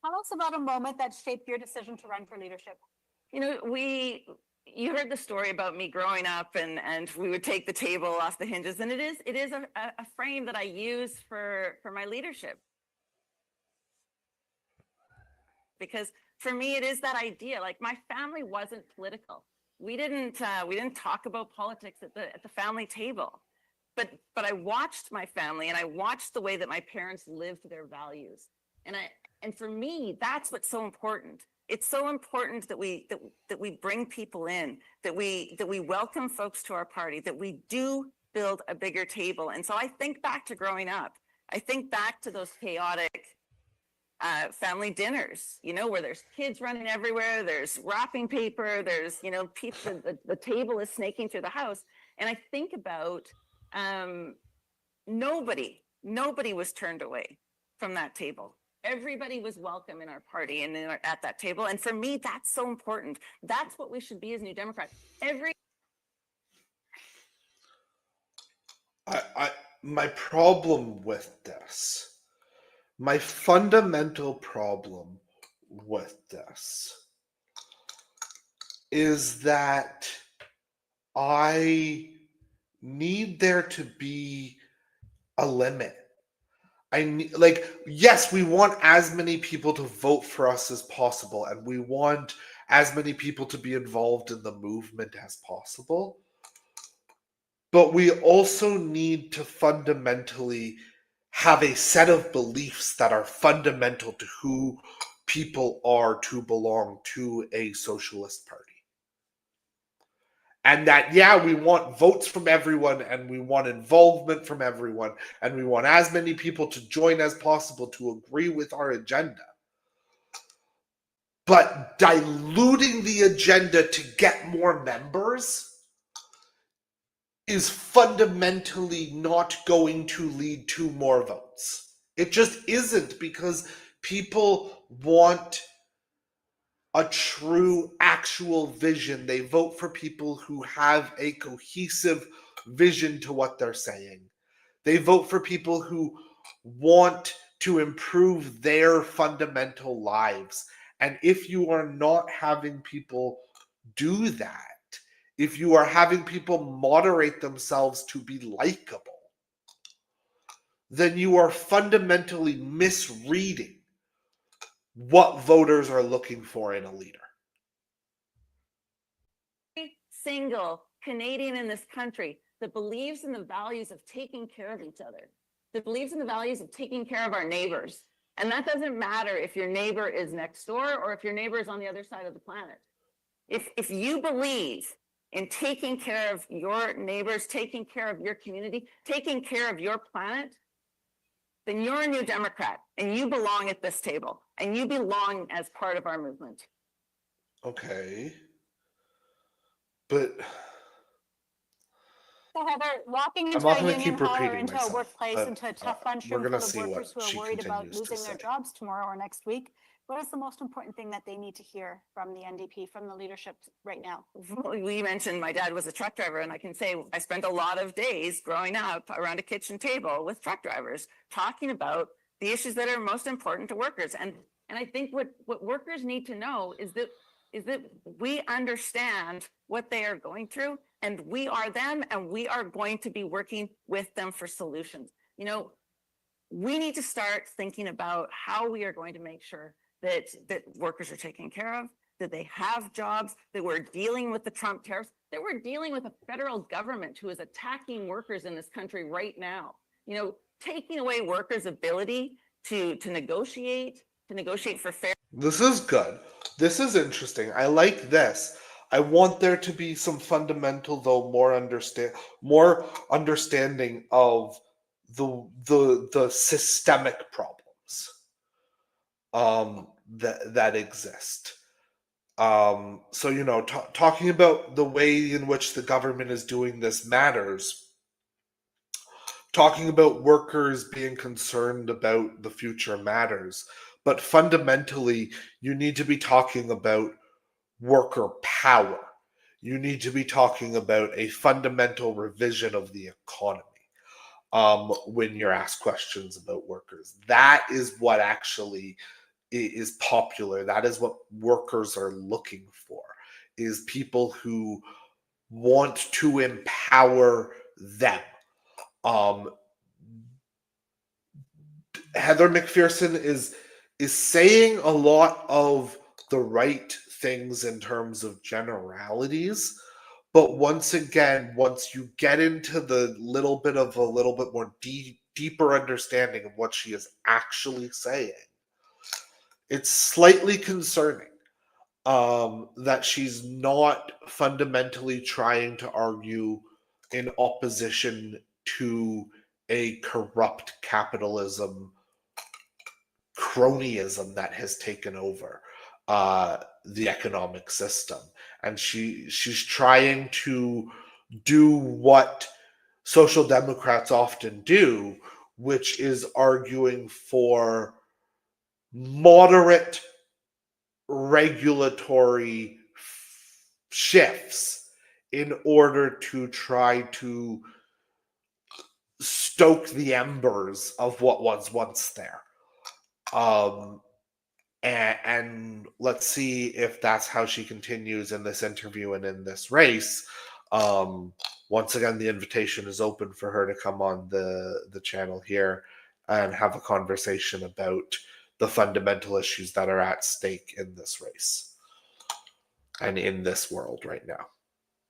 Tell us about a moment that shaped your decision to run for leadership. You heard the story about me growing up, and we would take the table off the hinges, and it is a frame that I use for my leadership. Because for me, it is that idea. Like, my family wasn't political. We didn't talk about politics at the family table. But I watched my family, and I watched the way that my parents lived their values. And for me, that's what's so important. It's so important that we bring people in, that we welcome folks to our party, that we do build a bigger table. And so I think back to growing up. I think back to those chaotic family dinners, where there's kids running everywhere, there's wrapping paper, there's, people, the table is snaking through the house. And I think about nobody was turned away from that table. Everybody was welcome in our party and at that table. And for me, that's so important. That's what we should be as New Democrats. My problem with this, my fundamental problem with this is that I need there to be a limit. Yes, we want as many people to vote for us as possible, and we want as many people to be involved in the movement as possible. But we also need to fundamentally have a set of beliefs that are fundamental to who people are to belong to a socialist party. And that, yeah, we want votes from everyone, and we want involvement from everyone, and we want as many people to join as possible to agree with our agenda. But diluting the agenda to get more members is fundamentally not going to lead to more votes. It just isn't, because people want a true, actual vision. They vote for people who have a cohesive vision to what they're saying. They vote for people who want to improve their fundamental lives. And if you are not having people do that, if you are having people moderate themselves to be likable, then you are fundamentally misreading what voters are looking for in a leader. Every single Canadian in this country that believes in the values of taking care of each other, that believes in the values of taking care of our neighbors. And that doesn't matter if your neighbor is next door or if your neighbor is on the other side of the planet. If you believe in taking care of your neighbors, taking care of your community, taking care of your planet, then you're a New Democrat and you belong at this table and you belong as part of our movement. Okay. But So Heather, walking I'm into not a going to union keep hall or repeating into a myself, workplace, but into a tough we're lunchroom going to full of see what workers who are she worried about continues to losing their say. jobs tomorrow or next week, what is the most important thing that they need to hear from the NDP, from the leadership right now? Well, you mentioned my dad was a truck driver, and I can say I spent a lot of days growing up around a kitchen table with truck drivers talking about the issues that are most important to workers. And I think what workers need to know is that we understand what they are going through, and we are them, and we are going to be working with them for solutions. You know, we need to start thinking about how we are going to make sure that workers are taken care of, that they have jobs, that we're dealing with the Trump tariffs, that we're dealing with a federal government who is attacking workers in this country right now. You know, taking away workers' ability to negotiate for fair. This is good. This is interesting. I like this. I want there to be some fundamental, though, more understanding of the systemic problems that exist. So talking about the way in which the government is doing this matters. Talking about workers being concerned about the future matters, but fundamentally, you need to be talking about worker power. You need to be talking about a fundamental revision of the economy when you're asked questions about workers. That is what actually is popular. That is what workers are looking for, is people who want to empower them. Heather McPherson is saying a lot of the right things in terms of generalities, but once again, once you get into the little bit more deeper understanding of what she is actually saying, it's slightly concerning that she's not fundamentally trying to argue in opposition to a corrupt capitalism cronyism that has taken over the economic system, and she's trying to do what social democrats often do, which is arguing for moderate regulatory shifts in order to try to stoke the embers of what was once there. And let's see if that's how she continues in this interview and in this race. Once again, the invitation is open for her to come on the channel here and have a conversation about the fundamental issues that are at stake in this race and in this world right now.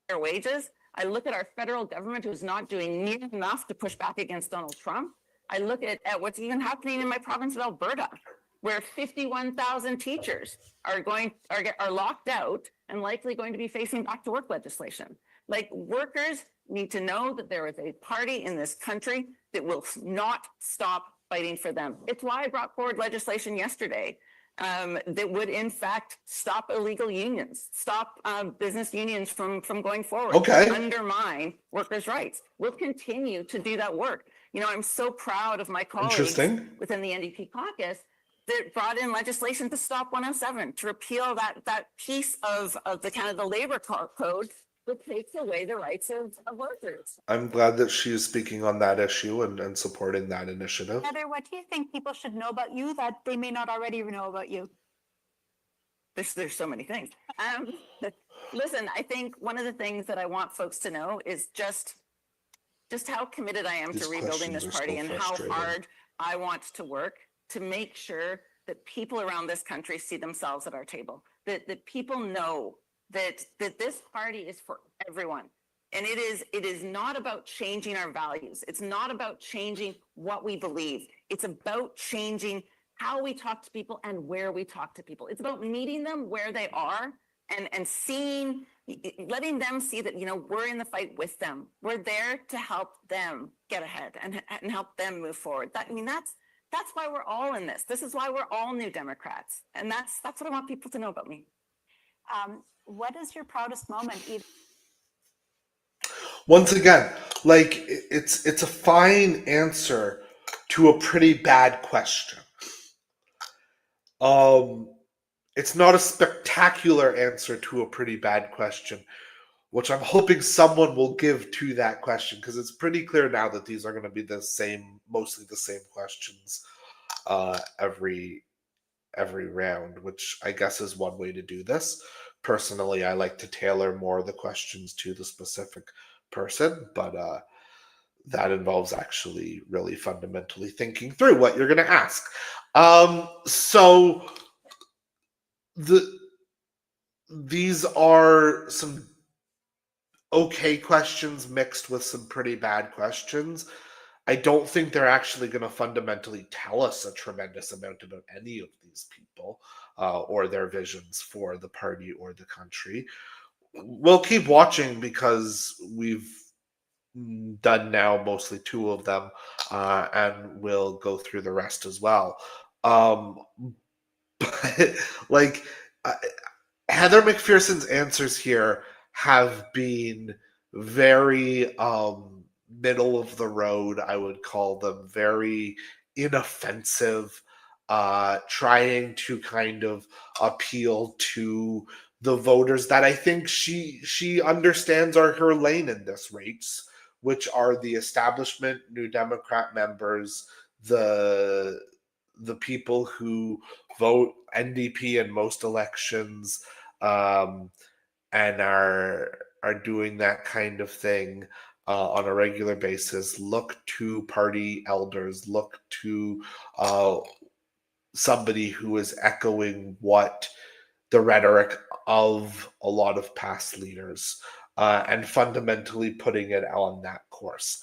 Their wages. I look at our federal government who's not doing near enough to push back against Donald Trump. I look at what's even happening in my province of Alberta, where 51,000 teachers are locked out and likely going to be facing back to work legislation. Like, workers need to know that there is a party in this country that will not stop fighting for them. It's why I brought forward legislation yesterday that would in fact stop illegal unions, stop business unions from going forward, undermine workers' rights. We'll continue to do that work. You know, I'm so proud of my colleagues within the NDP caucus that brought in legislation to stop 107, to repeal that piece of the kind of the labor code that takes away the rights of workers. I'm glad that she is speaking on that issue and supporting that initiative. Heather, what do you think people should know about you that they may not already know about you? There's so many things. Listen, I think one of the things that I want folks to know is just how committed I am to rebuilding this party, and how hard I want to work to make sure that people around this country see themselves at our table, that people know that this party is for everyone. And it is not about changing our values. It's not about changing what we believe. It's about changing how we talk to people and where we talk to people. It's about meeting them where they are and seeing, letting them see that, you know, we're in the fight with them. We're there to help them get ahead and help them move forward. That's why we're all in this. This is why we're all New Democrats. And that's what I want people to know about me. What is your proudest moment? Once again, like it's a fine answer to a pretty bad question. It's not a spectacular answer to a pretty bad question, which I'm hoping someone will give to that question, because it's pretty clear now that these are going to be mostly the same questions every round, which I guess is one way to do this. Personally, I like to tailor more of the questions to the specific person, but that involves actually really fundamentally thinking through what you're going to ask. So these are some okay questions mixed with some pretty bad questions. I don't think they're actually going to fundamentally tell us a tremendous amount about any of these people or their visions for the party or the country. We'll keep watching, because we've done now mostly two of them, and we'll go through the rest as well. But like, Heather McPherson's answers here have been very middle of the road, I would call them, very inoffensive, trying to kind of appeal to the voters that I think she understands are her lane in this race, which are the establishment, New Democrat members, the people who vote NDP in most elections, and are doing that kind of thing on a regular basis. Look to party elders. Look to somebody who is echoing what the rhetoric of a lot of past leaders, and fundamentally putting it on that course.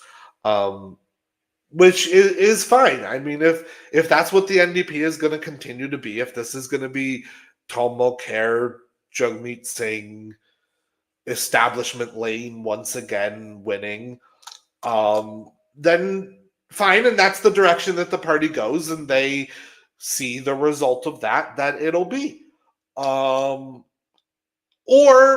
Which is fine. I mean, if that's what the NDP is going to continue to be, if this is going to be Tom Mulcair, Jagmeet Singh, establishment lane once again winning, then fine, and that's the direction that the party goes, and they see the result of that it'll be. Or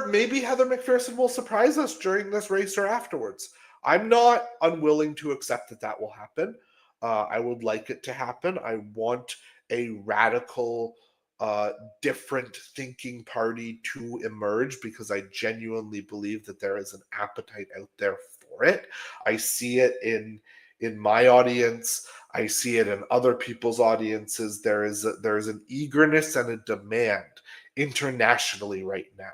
maybe Heather McPherson will surprise us during this race or afterwards. I'm not unwilling to accept that will happen. I would like it to happen. I want a radical, different thinking party to emerge, because I genuinely believe that there is an appetite out there for it. I see it in my audience. I see it in other people's audiences. There is an eagerness and a demand internationally right now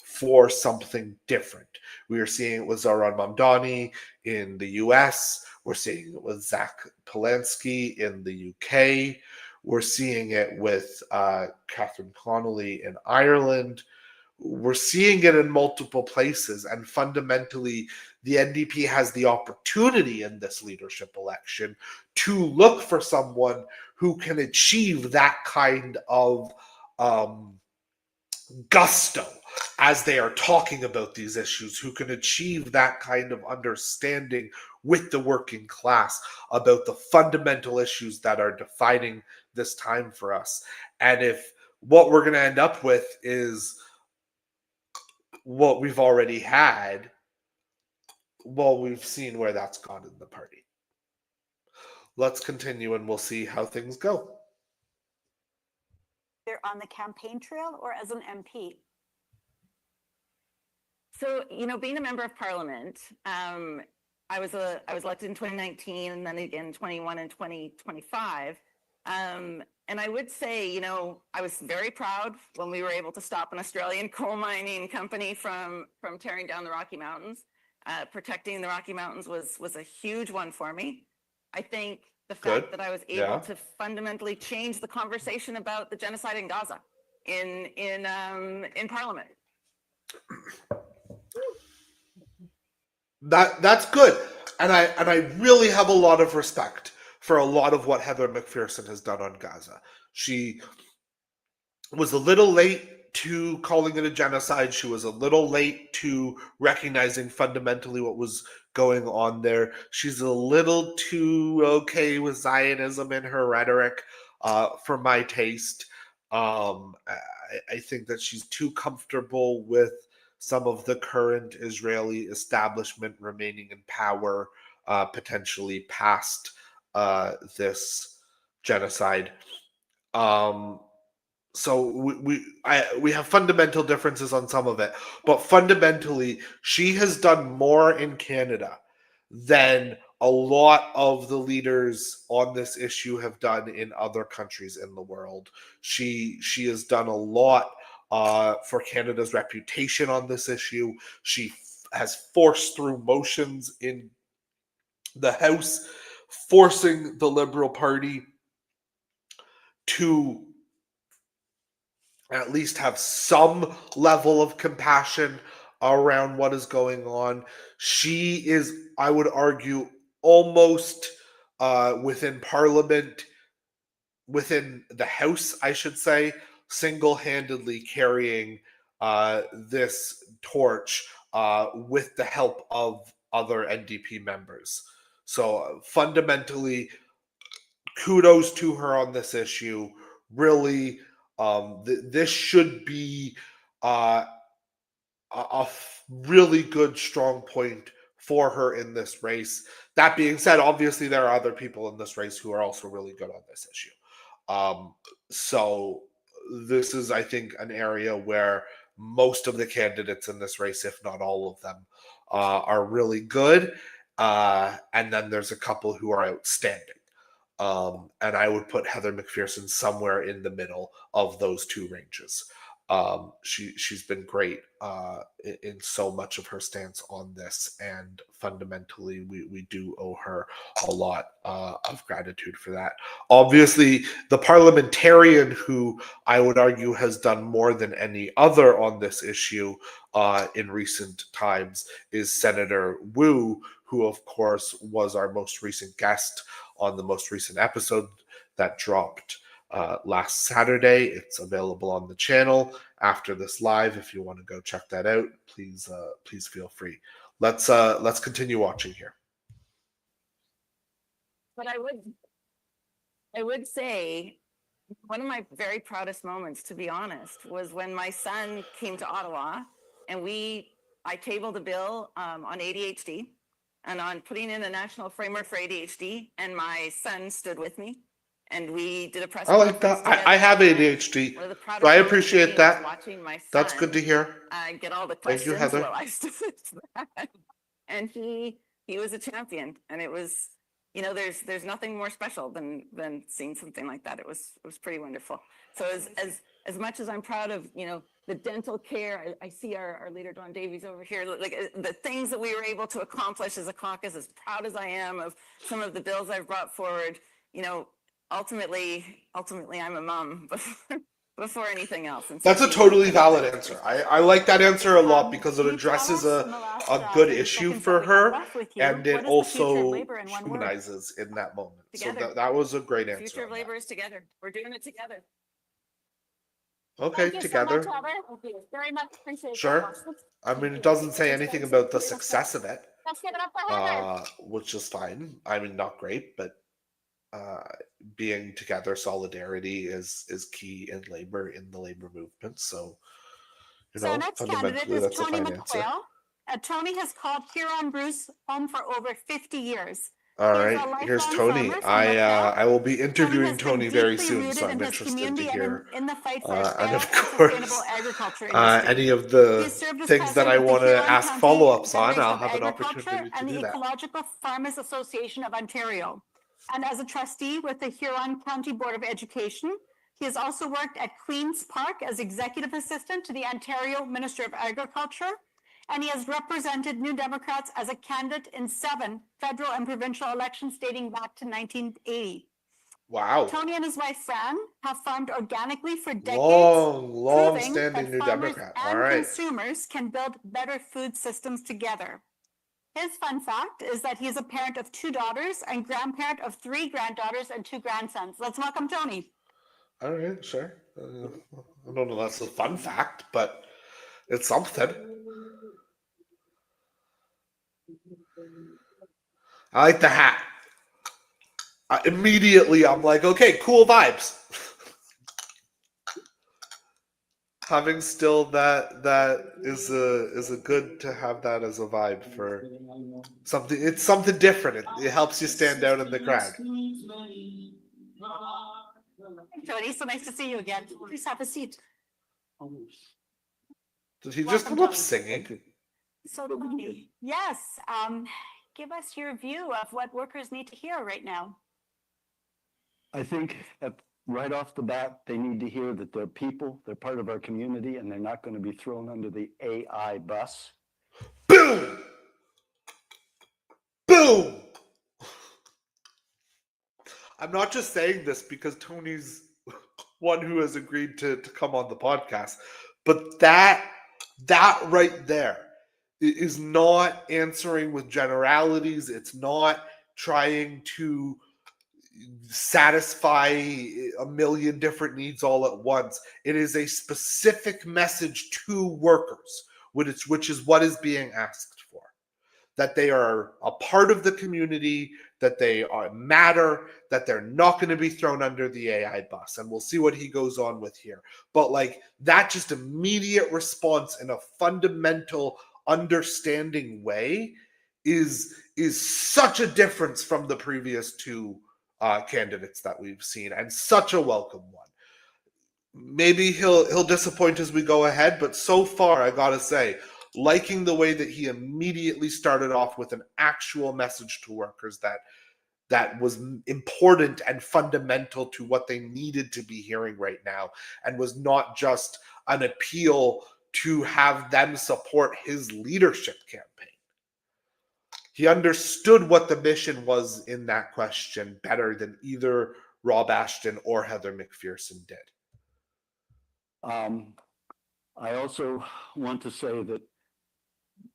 for something different. We are seeing it with Zoran Mamdani in the US. We're seeing it with Zach Polanski in the UK. We're seeing it with Catherine Connolly in Ireland. We're seeing it in multiple places. And fundamentally, the NDP has the opportunity in this leadership election to look for someone who can achieve that kind of gusto as they are talking about these issues, who can achieve that kind of understanding with the working class about the fundamental issues that are defining this time for us. And if what we're going to end up with is what we've already had, well, we've seen where that's gone in the party. Let's continue and we'll see how things go. They're on the campaign trail or as an MP? So, being a member of parliament, I was elected in 2019 and then again 21 and 2025. And I would say, I was very proud when we were able to stop an Australian coal mining company from tearing down the Rocky Mountains. Protecting the Rocky Mountains was a huge one for me. I think the fact that I was able to fundamentally change the conversation about the genocide in Gaza in Parliament. That's good, and I really have a lot of respect for a lot of what Heather McPherson has done on Gaza. She was a little late to calling it a genocide. She was a little late to recognizing fundamentally what was going on there. She's a little too okay with Zionism in her rhetoric, for my taste. I think that she's too comfortable with some of the current Israeli establishment remaining in power, potentially past this genocide. So we have fundamental differences on some of it, but fundamentally, she has done more in Canada than a lot of the leaders on this issue have done in other countries in the world. She has done a lot for Canada's reputation on this issue. She has forced through motions in the House, forcing the Liberal Party to at least have some level of compassion around what is going on. She is, I would argue, almost within Parliament, within the House, I should say, single-handedly carrying this torch with the help of other NDP members. So fundamentally, kudos to her on this issue. Really, this should be a really good, strong point for her in this race. That being said, obviously there are other people in this race who are also really good on this issue. So this is, I think, an area where most of the candidates in this race, if not all of them, are really good. And then there's a couple who are outstanding. And I would put Heather McPherson somewhere in the middle of those two ranges. She's been great in so much of her stance on this, and fundamentally we do owe her a lot of gratitude for that. Obviously, the parliamentarian who I would argue has done more than any other on this issue in recent times is Senator Wu, who of course was our most recent guest on the most recent episode that dropped last Saturday. It's available on the channel after this live. If you want to go check that out, please feel free. Let's continue watching here. But I would say one of my very proudest moments, to be honest, was when my son came to Ottawa and I tabled a bill on ADHD and on putting in a national framework for ADHD, and my son stood with me. And we did a press I like that. I have ADHD, so I appreciate that. Watching my son, that's good to hear. Get all the questions. Thank you, Heather. While I stood that. And he was a champion, and it was, there's nothing more special than seeing something like that. It was pretty wonderful. So as much as I'm proud of the dental care, I see our leader Don Davies over here. Like the things that we were able to accomplish as a caucus, as proud as I am of some of the bills I've brought forward, ultimately I'm a mom before anything else. And that's a totally valid answer. I like that answer a lot because it addresses a good issue for her, and it also humanizes in that moment. Together. So that was a great answer. Future of labor is together. We're doing it together. Okay, Thank you together. So much, Heather. Very much appreciate Sure. I mean, it doesn't say anything about the success of it, Let's give it up for Heather. which is fine. I mean, not great, but being together, solidarity is key in the labor movement. So, So next candidate is that's Tony a fine answer. McQuail. Tony has called Huron-Bruce home for over 50 years. All right, here's Tony. I will be interviewing Tony very soon, so I'm interested to hear. In the fight for And of sustainable course, agriculture any of the things that I want to ask follow-ups on, I'll have an opportunity to and do the that. Ecological Farmers Association of Ontario. And as a trustee with the Huron County Board of Education, he has also worked at Queen's Park as executive assistant to the Ontario Minister of Agriculture, and he has represented New Democrats as a candidate in 7 federal and provincial elections dating back to 1980. Wow. Tony and his wife Fran have farmed organically for decades, long-standing New Democrat. And all right. consumers can build better food systems together. His fun fact is that he is a parent of 2 daughters and grandparent of 3 granddaughters and 2 grandsons. Let's welcome Tony. All right, sure. I don't know if that's a fun fact, but it's something. I like the hat. Immediately, I'm like, okay, cool vibes. Having still that is a good to have that as a vibe for something. It's something different. It helps you stand out in the crowd. Tony, so nice to see you again. Please have a seat. Did he just Welcome, come up Tony. singing? So, Tony, yes, give us your view of what workers need to hear right now. I think right off the bat, they need to hear that they're people, they're part of our community, and they're not going to be thrown under the AI bus. Boom! Boom! I'm not just saying this because Tony's one who has agreed to come on the podcast, but that right there is not answering with generalities. It's not trying to satisfy a million different needs all at once. It is a specific message to workers, which is what is being asked for. That they are a part of the community, that they matter, that they're not going to be thrown under the AI bus. And we'll see what he goes on with here. But like that just immediate response in a fundamental understanding way is such a difference from the previous two candidates that we've seen, and such a welcome one. Maybe he'll disappoint as we go ahead, but so far I gotta say, liking the way that he immediately started off with an actual message to workers that was important and fundamental to what they needed to be hearing right now, and was not just an appeal to have them support his leadership campaign. He understood what the mission was in that question better than either Rob Ashton or Heather McPherson did. I also want to say that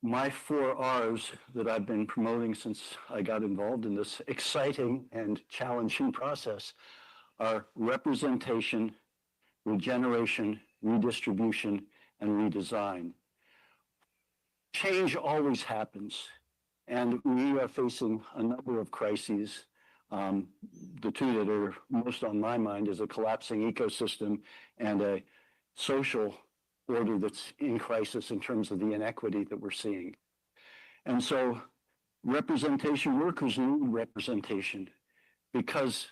my 4 R's that I've been promoting since I got involved in this exciting and challenging process are representation, regeneration, redistribution, and redesign. Change always happens, and we are facing a number of crises. The two that are most on my mind is a collapsing ecosystem and a social order that's in crisis in terms of the inequity that we're seeing. And so representation, workers need representation, because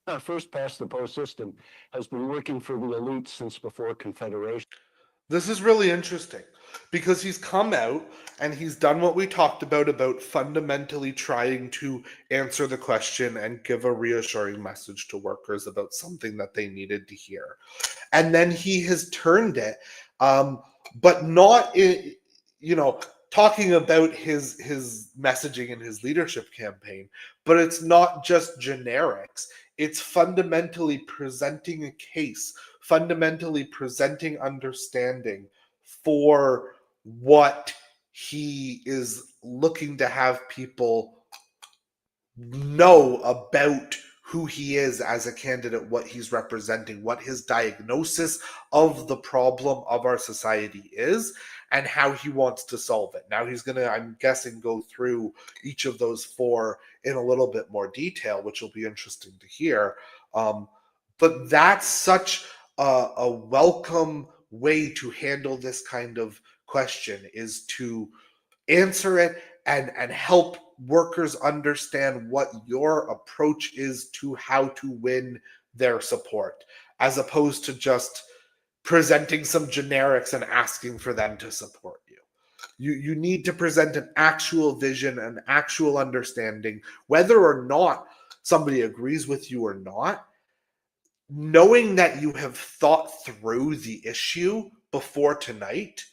our first past the post system has been working for the elite since before Confederation. This is really interesting because he's come out and he's done what we talked about fundamentally trying to answer the question and give a reassuring message to workers about something that they needed to hear. And then he has turned it, but not in, talking about his messaging in his leadership campaign, but it's not just generics. It's fundamentally presenting a case, fundamentally presenting understanding for what he is looking to have people know about who he is as a candidate, what he's representing, what his diagnosis of the problem of our society is, and how he wants to solve it. Now he's going to, I'm guessing, go through each of those 4 in a little bit more detail, which will be interesting to hear. But that's such a welcome way to handle this kind of question, is to answer it and help workers understand what your approach is to how to win their support, as opposed to just presenting some generics and asking for them to support you. You need to present an actual vision, an actual understanding, whether or not somebody agrees with you or not. Knowing that you have thought through the issue before tonight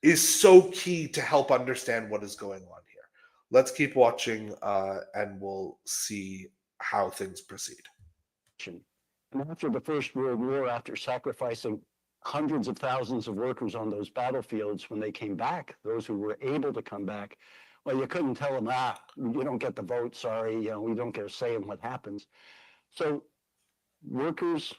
is so key to help understand what is going on here. Let's keep watching and we'll see how things proceed. And after the First World War, after sacrificing hundreds of thousands of workers on those battlefields, when they came back, those who were able to come back, well, you couldn't tell them, you don't get the vote, sorry, we don't get a say in what happens. So workers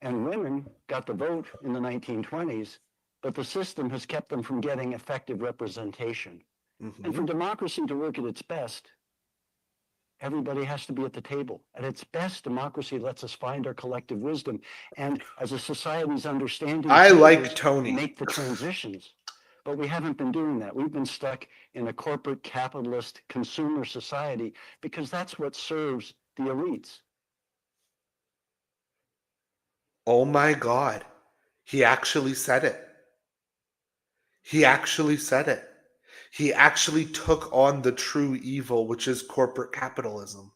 and women got the vote in the 1920s, but the system has kept them from getting effective representation. Mm-hmm. And for democracy to work at its best, Everybody has to be at the table. At its best, democracy lets us find our collective wisdom. And as a society's understanding I like changes, Tony. make the transitions. But we haven't been doing that. We've been stuck in a corporate capitalist consumer society because that's what serves the elites. Oh my God. He actually said it. He actually said it. He actually took on the true evil, which is corporate capitalism.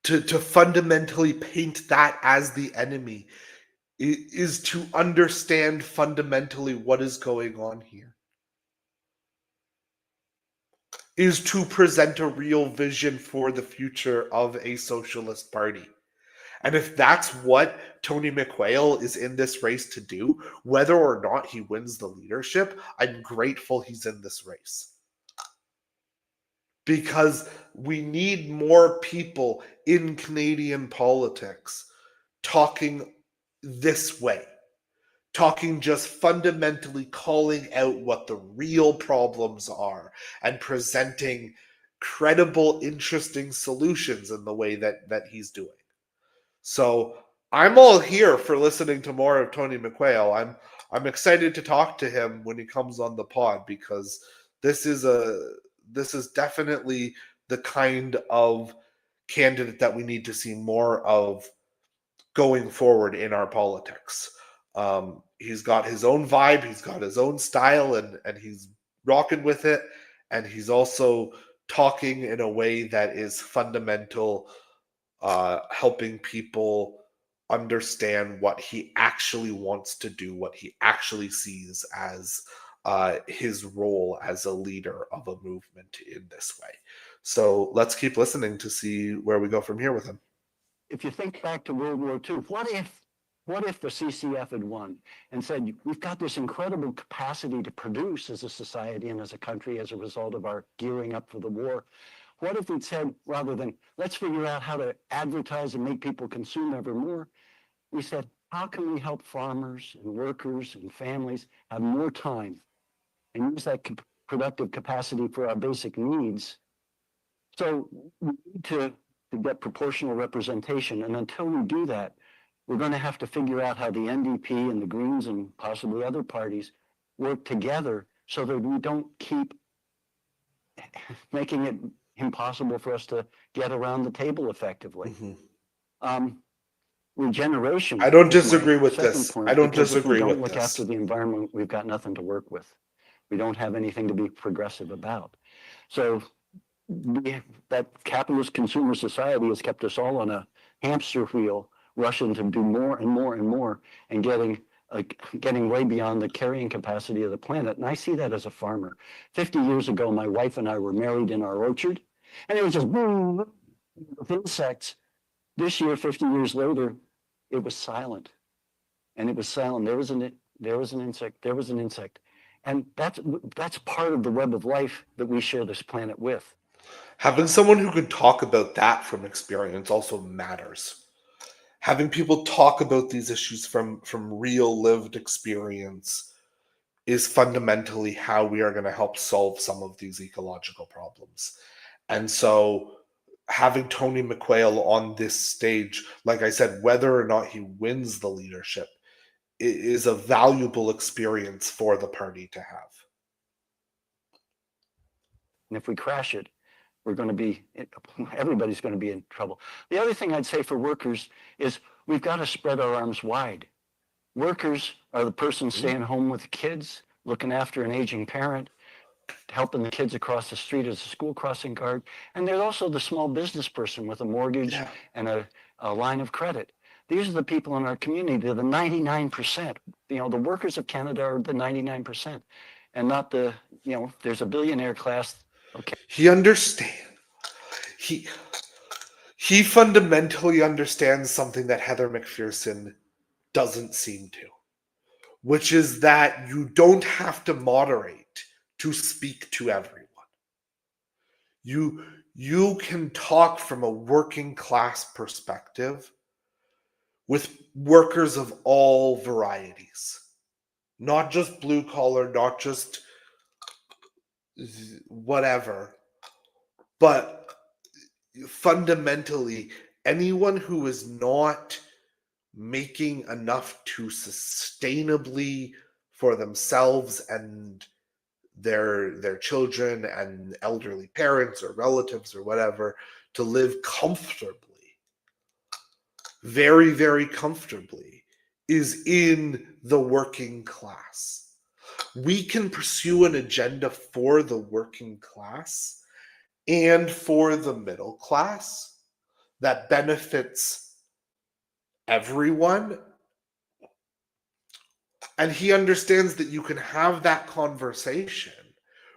To fundamentally paint that as the enemy is to understand fundamentally what is going on here. Is to present a real vision for the future of a socialist party. And if that's what Tony McQuail is in this race to do, whether or not he wins the leadership, I'm grateful he's in this race. Because we need more people in Canadian politics talking this way, talking just fundamentally calling out what the real problems are and presenting credible, interesting solutions in the way that he's doing. So I'm all here for listening to more of Tony McQuail. I'm excited to talk to him when he comes on the pod because this is definitely the kind of candidate that we need to see more of going forward in our politics. He's got his own vibe, he's got his own style, and he's rocking with it. And he's also talking in a way that is fundamental, helping people understand what he actually wants to do, what he actually sees as his role as a leader of a movement in this way. So let's keep listening to see where we go from here with him. If you think back to World War II, what if the CCF had won and said, we've got this incredible capacity to produce as a society and as a country as a result of our gearing up for the war? What if we'd said, rather than let's figure out how to advertise and make people consume ever more, we said, how can we help farmers and workers and families have more time and use that productive capacity for our basic needs? So we need to get proportional representation. And until we do that, we're going to have to figure out how the NDP and the Greens and possibly other parties work together so that we don't keep making it impossible for us to get around the table effectively. Regeneration. I don't is my disagree with second this. point, I don't because if we disagree don't with look this. after the environment, we've got nothing to work with. We don't have anything to be progressive about. So that capitalist consumer society has kept us all on a hamster wheel, rushing to do more and more and more, and getting way beyond the carrying capacity of the planet. And I see that as a farmer. 50 years ago, my wife and I were married in our orchard, and it was just boom with insects. This year, 50 years later, it was silent. And it was silent. There was an insect, there was an insect. And that's part of the web of life that we share this planet with. Having someone who can talk about that from experience also matters. Having people talk about these issues from real lived experience is fundamentally how we are going to help solve some of these ecological problems. And so having Tony McQuail on this stage, like I said, whether or not he wins the leadership, is a valuable experience for the party to have. And if we crash it, everybody's going to be in trouble. The other thing I'd say for workers is we've got to spread our arms wide. Workers are the person staying home with kids, looking after an aging parent, helping the kids across the street as a school crossing guard. And they're also the small business person with a mortgage and a line of credit. These are the people in our community. They're the 99%. The workers of Canada are the 99%, and not there's a billionaire class. Okay. He understands. He fundamentally understands something that Heather McPherson doesn't seem to, which is that you don't have to moderate to speak to everyone. You can talk from a working class perspective with workers of all varieties, not just blue collar, not just whatever, But fundamentally, anyone who is not making enough to sustainably for themselves and their children and elderly parents or relatives or whatever to live comfortably, very, very comfortably, is in the working class. We can pursue an agenda for the working class and for the middle class that benefits everyone. And he understands that you can have that conversation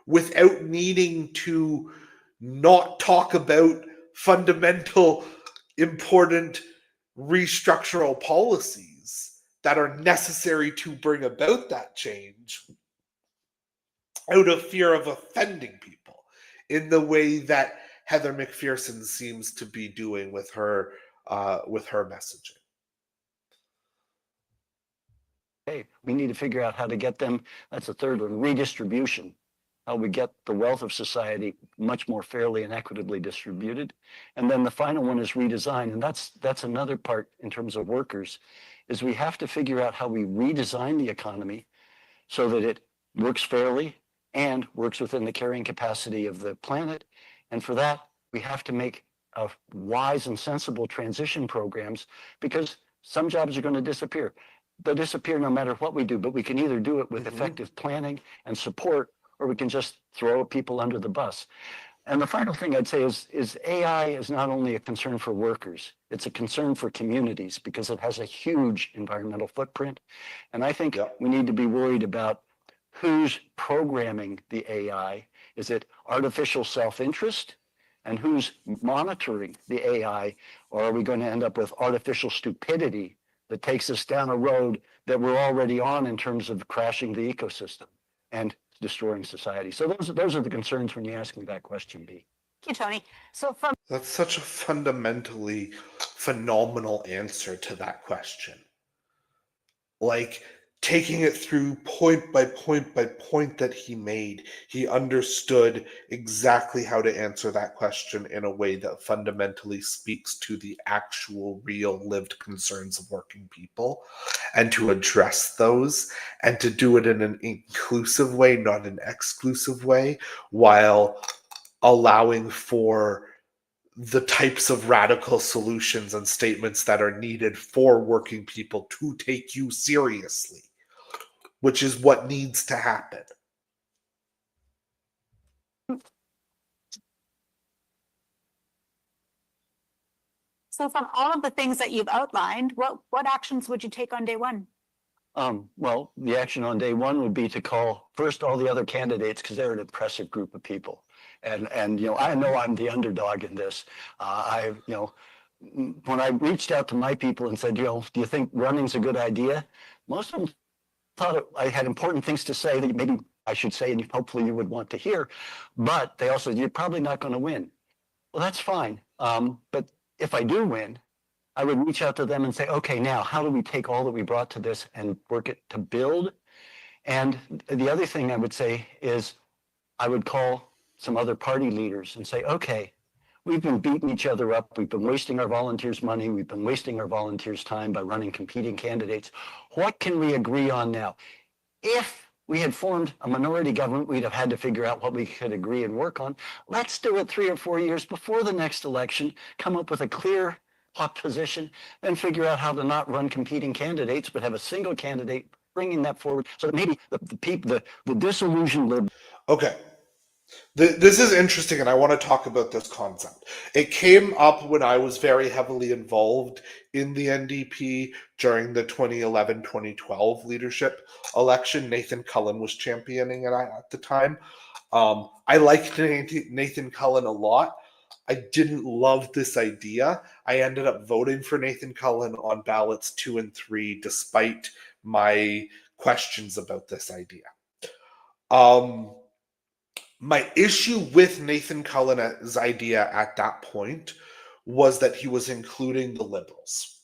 without needing to not talk about fundamental, important restructural policies that are necessary to bring about that change out of fear of offending people in the way that Heather McPherson seems to be doing with her messaging. Hey, we need to figure out how to get them. That's the third one, redistribution. How we get the wealth of society much more fairly and equitably distributed. And then the final one is redesign. And that's another part in terms of workers, is we have to figure out how we redesign the economy so that it works fairly and works within the carrying capacity of the planet. And for that, we have to make wise and sensible transition programs, because some jobs are going to disappear. They'll disappear no matter what we do, but we can either do it with effective planning and support, or we can just throw people under the bus. And the final thing I'd say is AI is not only a concern for workers, it's a concern for communities because it has a huge environmental footprint. And I think we need to be worried about who's programming the AI. Is it artificial self-interest? And who's monitoring the AI? Or are we going to end up with artificial stupidity that takes us down a road that we're already on in terms of crashing the ecosystem and destroying society? So those are the concerns when you ask me that question, B. Thank you, Tony. That's such a fundamentally phenomenal answer to that question. Like, taking it through point by point by point that he made, he understood exactly how to answer that question in a way that fundamentally speaks to the actual real lived concerns of working people, and to address those, and to do it in an inclusive way, not an exclusive way, while allowing for the types of radical solutions and statements that are needed for working people to take you seriously, which is what needs to happen. So from all of the things that you've outlined, what actions would you take on day one? Well, the action on day one would be to call first all the other candidates, because they're an impressive group of people. And I know I'm the underdog in this. When I reached out to my people and said, do you think running's a good idea? Most of them thought I had important things to say that maybe I should say, and hopefully you would want to hear. But they also said, you're probably not going to win. Well, that's fine. But if I do win, I would reach out to them and say, okay, now how do we take all that we brought to this and work it to build? And the other thing I would say is I would call some other party leaders and say, okay, we've been beating each other up. We've been wasting our volunteers' money. We've been wasting our volunteers' time by running competing candidates. What can we agree on now? If we had formed a minority government, we'd have had to figure out what we could agree and work on. Let's do it 3 or 4 years before the next election, come up with a clear position, then figure out how to not run competing candidates, but have a single candidate bringing that forward so that maybe the disillusioned liberals. Okay. This is interesting, and I want to talk about this concept. It came up when I was very heavily involved in the NDP during the 2011-2012 leadership election. Nathan Cullen was championing it at the time. I liked Nathan Cullen a lot. I didn't love this idea. I ended up voting for Nathan Cullen on ballots 2 and 3, despite my questions about this idea. My issue with Nathan Cullen's idea at that point was that he was including the Liberals.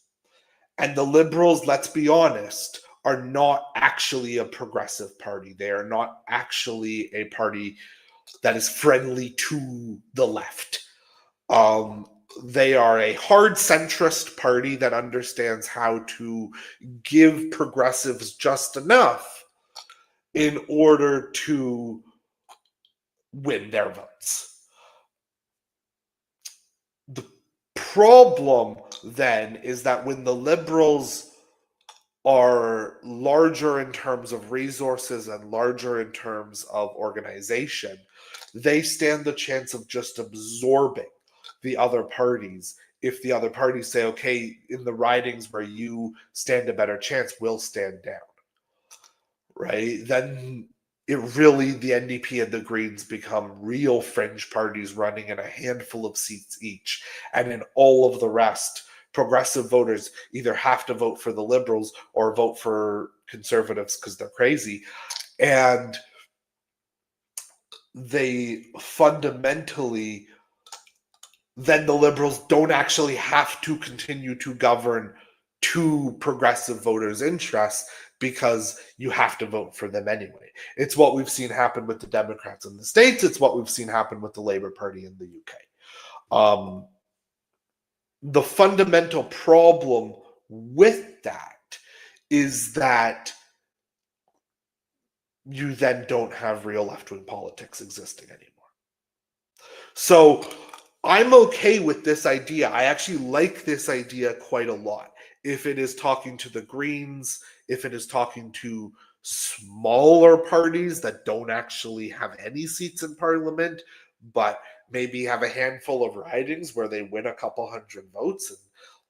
And the Liberals, let's be honest, are not actually a progressive party. They are not actually a party that is friendly to the left. They are a hard centrist party that understands how to give progressives just enough in order to win their votes. The problem then is that when the Liberals are larger in terms of resources and larger in terms of organization, they stand the chance of just absorbing the other parties. If the other parties say, okay, in the ridings where you stand a better chance, we'll stand down, right? Then it really, the NDP and the Greens become real fringe parties running in a handful of seats each. And in all of the rest, progressive voters either have to vote for the Liberals or vote for Conservatives because they're crazy. And they fundamentally, then the Liberals don't actually have to continue to govern to progressive voters' interests because you have to vote for them anyway. It's what we've seen happen with the Democrats in the States. It's what we've seen happen with the Labour Party in the UK. The fundamental problem with that is that you then don't have real left-wing politics existing anymore. So I'm okay with this idea. I actually like this idea quite a lot. If it is talking to the Greens, if it is talking to smaller parties that don't actually have any seats in Parliament, but maybe have a handful of ridings where they win a couple hundred votes, and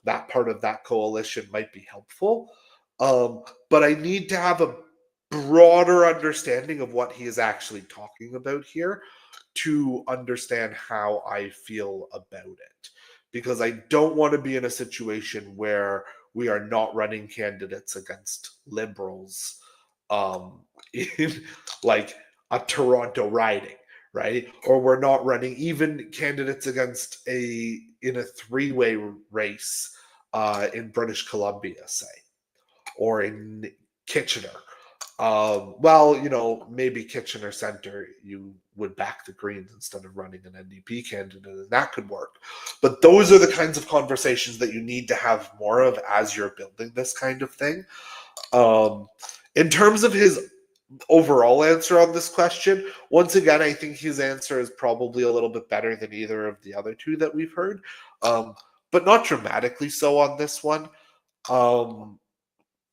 that part of that coalition might be helpful. But I need to have a broader understanding of what he is actually talking about here to understand how I feel about it. Because I don't want to be in a situation where we are not running candidates against Liberals in like a Toronto riding, right? Or we're not running even candidates against in a three-way race in British Columbia, say, or in Kitchener. Well, maybe Kitchener Center, you would back the Greens instead of running an NDP candidate, and that could work. But those are the kinds of conversations that you need to have more of as you're building this kind of thing. In terms of his overall answer on this question, once again, I think his answer is probably a little bit better than either of the other two that we've heard, but not dramatically so on this one.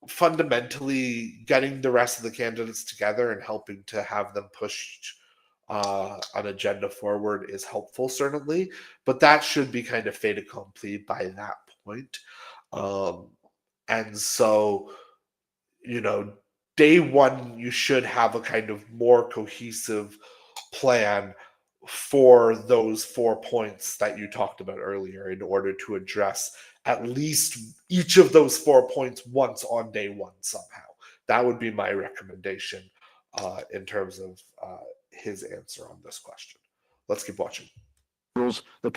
Fundamentally, getting the rest of the candidates together and helping to have them push an agenda forward is helpful, certainly, but that should be kind of fait accompli by that point. And so, day one, you should have a kind of more cohesive plan for those 4 points that you talked about earlier in order to address at least each of those 4 points once on day one somehow. That would be my recommendation in terms of his answer on this question. Let's keep watching. The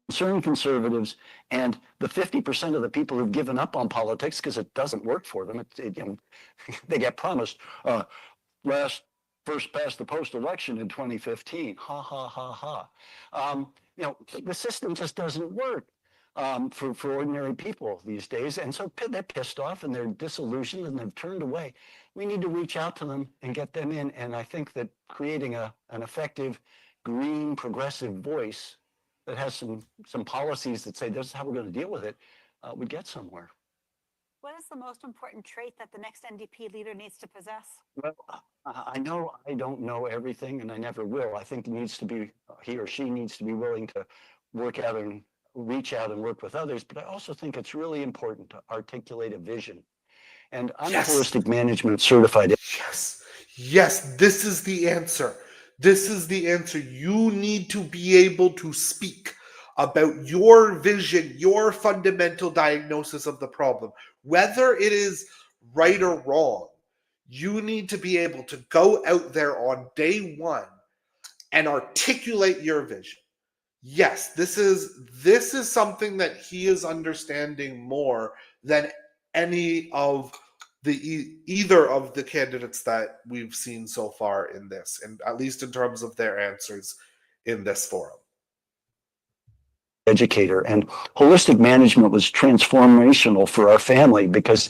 concerned conservatives and the 50% of the people who've given up on politics because it doesn't work for them. They get promised first past the post election in 2015. Ha ha ha ha. The system just doesn't work for ordinary people these days, and so they're pissed off and they're disillusioned and they've turned away. We need to reach out to them and get them in, and I think that creating an effective green progressive voice that has some policies that say this is how we're going to deal with it would get somewhere. What is the most important trait that the next NDP leader needs to possess? Well, I know I don't know everything, and I never will. I think he or she needs to be willing to work out and reach out and work with others, but I also think it's really important to articulate a vision. And I'm a holistic management certified. Yes, this is the answer. This is the answer. You need to be able to speak about your vision, your fundamental diagnosis of the problem. Whether it is right or wrong, you need to be able to go out there on day one and articulate your vision. Yes, this is something that he is understanding more than any of either of the candidates that we've seen so far in this, and at least in terms of their answers in this forum. Educator, and holistic management was transformational for our family because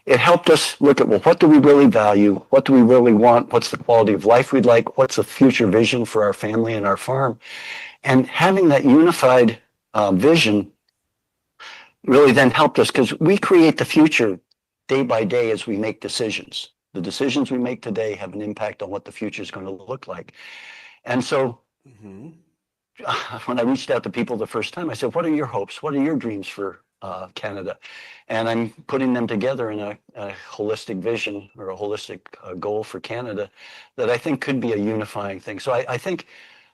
it helped us look at, well, what do we really value? What do we really want? What's the quality of life we'd like? What's the future vision for our family and our farm? And having that unified vision really then helped us, because we create the future day by day as we make decisions. The decisions we make today have an impact on what the future is going to look like. And so when I reached out to people the first time, I said, what are your hopes? What are your dreams for Canada? And I'm putting them together in a holistic vision or a holistic goal for Canada that I think could be a unifying thing. So I think,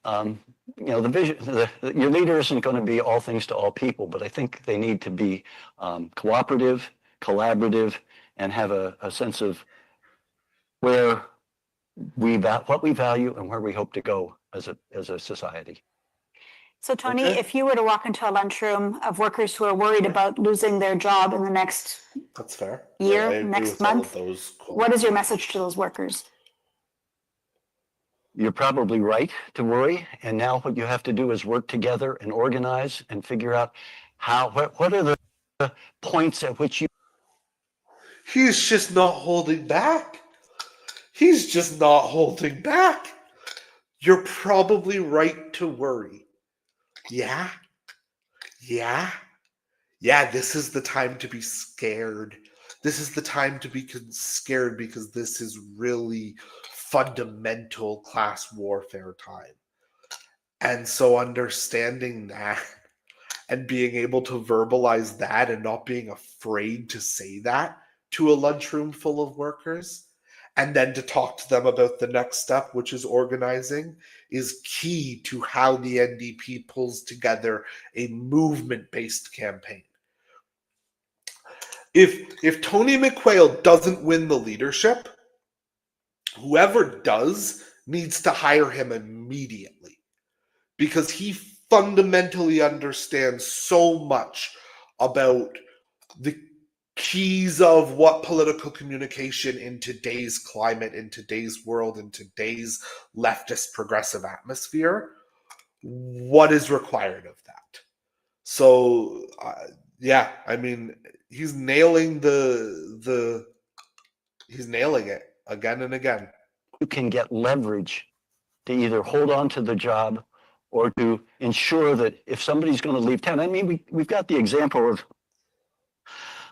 the vision, your leader isn't going to be all things to all people, but I think they need to be cooperative, collaborative, and have a sense of where what we value and where we hope to go as a society. So Tony, if you were to walk into a lunchroom of workers who are worried about losing their job in the next That's fair. year, next month, what is your message to those workers? You're probably right to worry. And now what you have to do is work together and organize and figure out what are the points at which you. He's just not holding back. He's just not holding back. You're probably right to worry. Yeah. This is the time to be scared. This is the time to be scared because this is really fundamental class warfare time. And so understanding that and being able to verbalize that and not being afraid to say that to a lunchroom full of workers, and then to talk to them about the next step, which is organizing, is key to how the NDP pulls together a movement-based campaign. If Tony McQuail doesn't win the leadership, whoever does needs to hire him immediately, because he fundamentally understands so much about the keys of what political communication in today's climate, in today's world, in today's leftist progressive atmosphere, what is required of that. So he's nailing he's nailing it again and again. You can get leverage to either hold on to the job or to ensure that if somebody's going to leave town. I mean, we've got the example of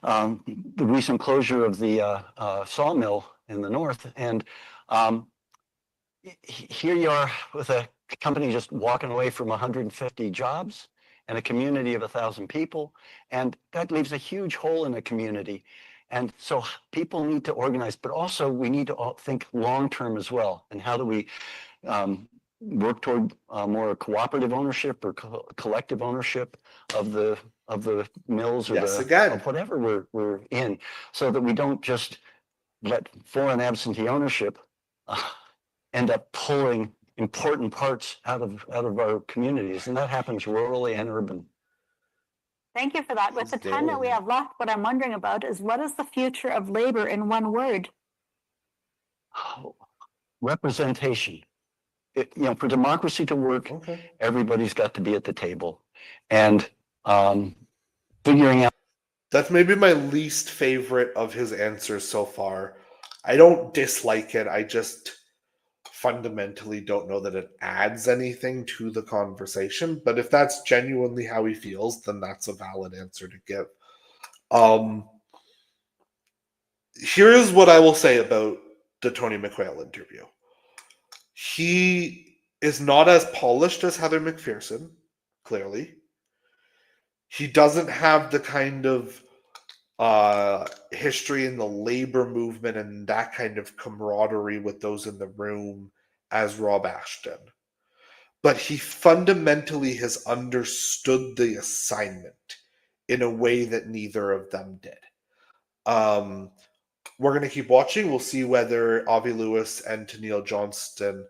the recent closure of the sawmill in the north. And here you are with a company just walking away from 150 jobs and a community of 1,000 people. And that leaves a huge hole in the community. And so people need to organize, but also we need to think long-term as well. And how do we work toward more cooperative ownership or collective ownership of the mills or of whatever we're in, so that we don't just let foreign absentee ownership end up pulling important parts out of our communities, and that happens rurally and urban. Thank you for that. With the time that we have left, what I'm wondering about is, what is the future of labor in one word? Representation. For democracy to work, everybody's got to be at the table, and figuring out. That's maybe my least favorite of his answers so far. I don't dislike it. I just fundamentally don't know that it adds anything to the conversation. But if that's genuinely how he feels, then that's a valid answer to give. Here's what I will say about the Tony McQuail interview. He is not as polished as Heather McPherson, clearly. He doesn't have the kind of history in the labor movement and that kind of camaraderie with those in the room as Rob Ashton. But he fundamentally has understood the assignment in a way that neither of them did. We're going to keep watching. We'll see whether Avi Lewis and Tennille Johnston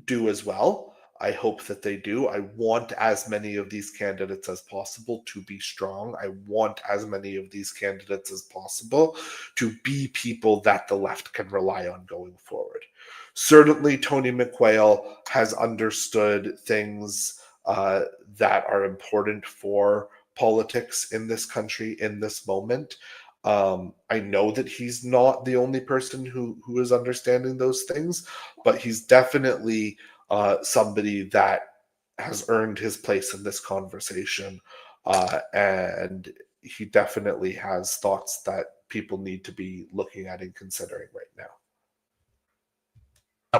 do as well. I hope that they do. I want as many of these candidates as possible to be strong. I want as many of these candidates as possible to be people that the left can rely on going forward. Certainly, Tony McQuail has understood things that are important for politics in this country in this moment. I know that he's not the only person who is understanding those things, but he's definitely somebody that has earned his place in this conversation, and he definitely has thoughts that people need to be looking at and considering right now.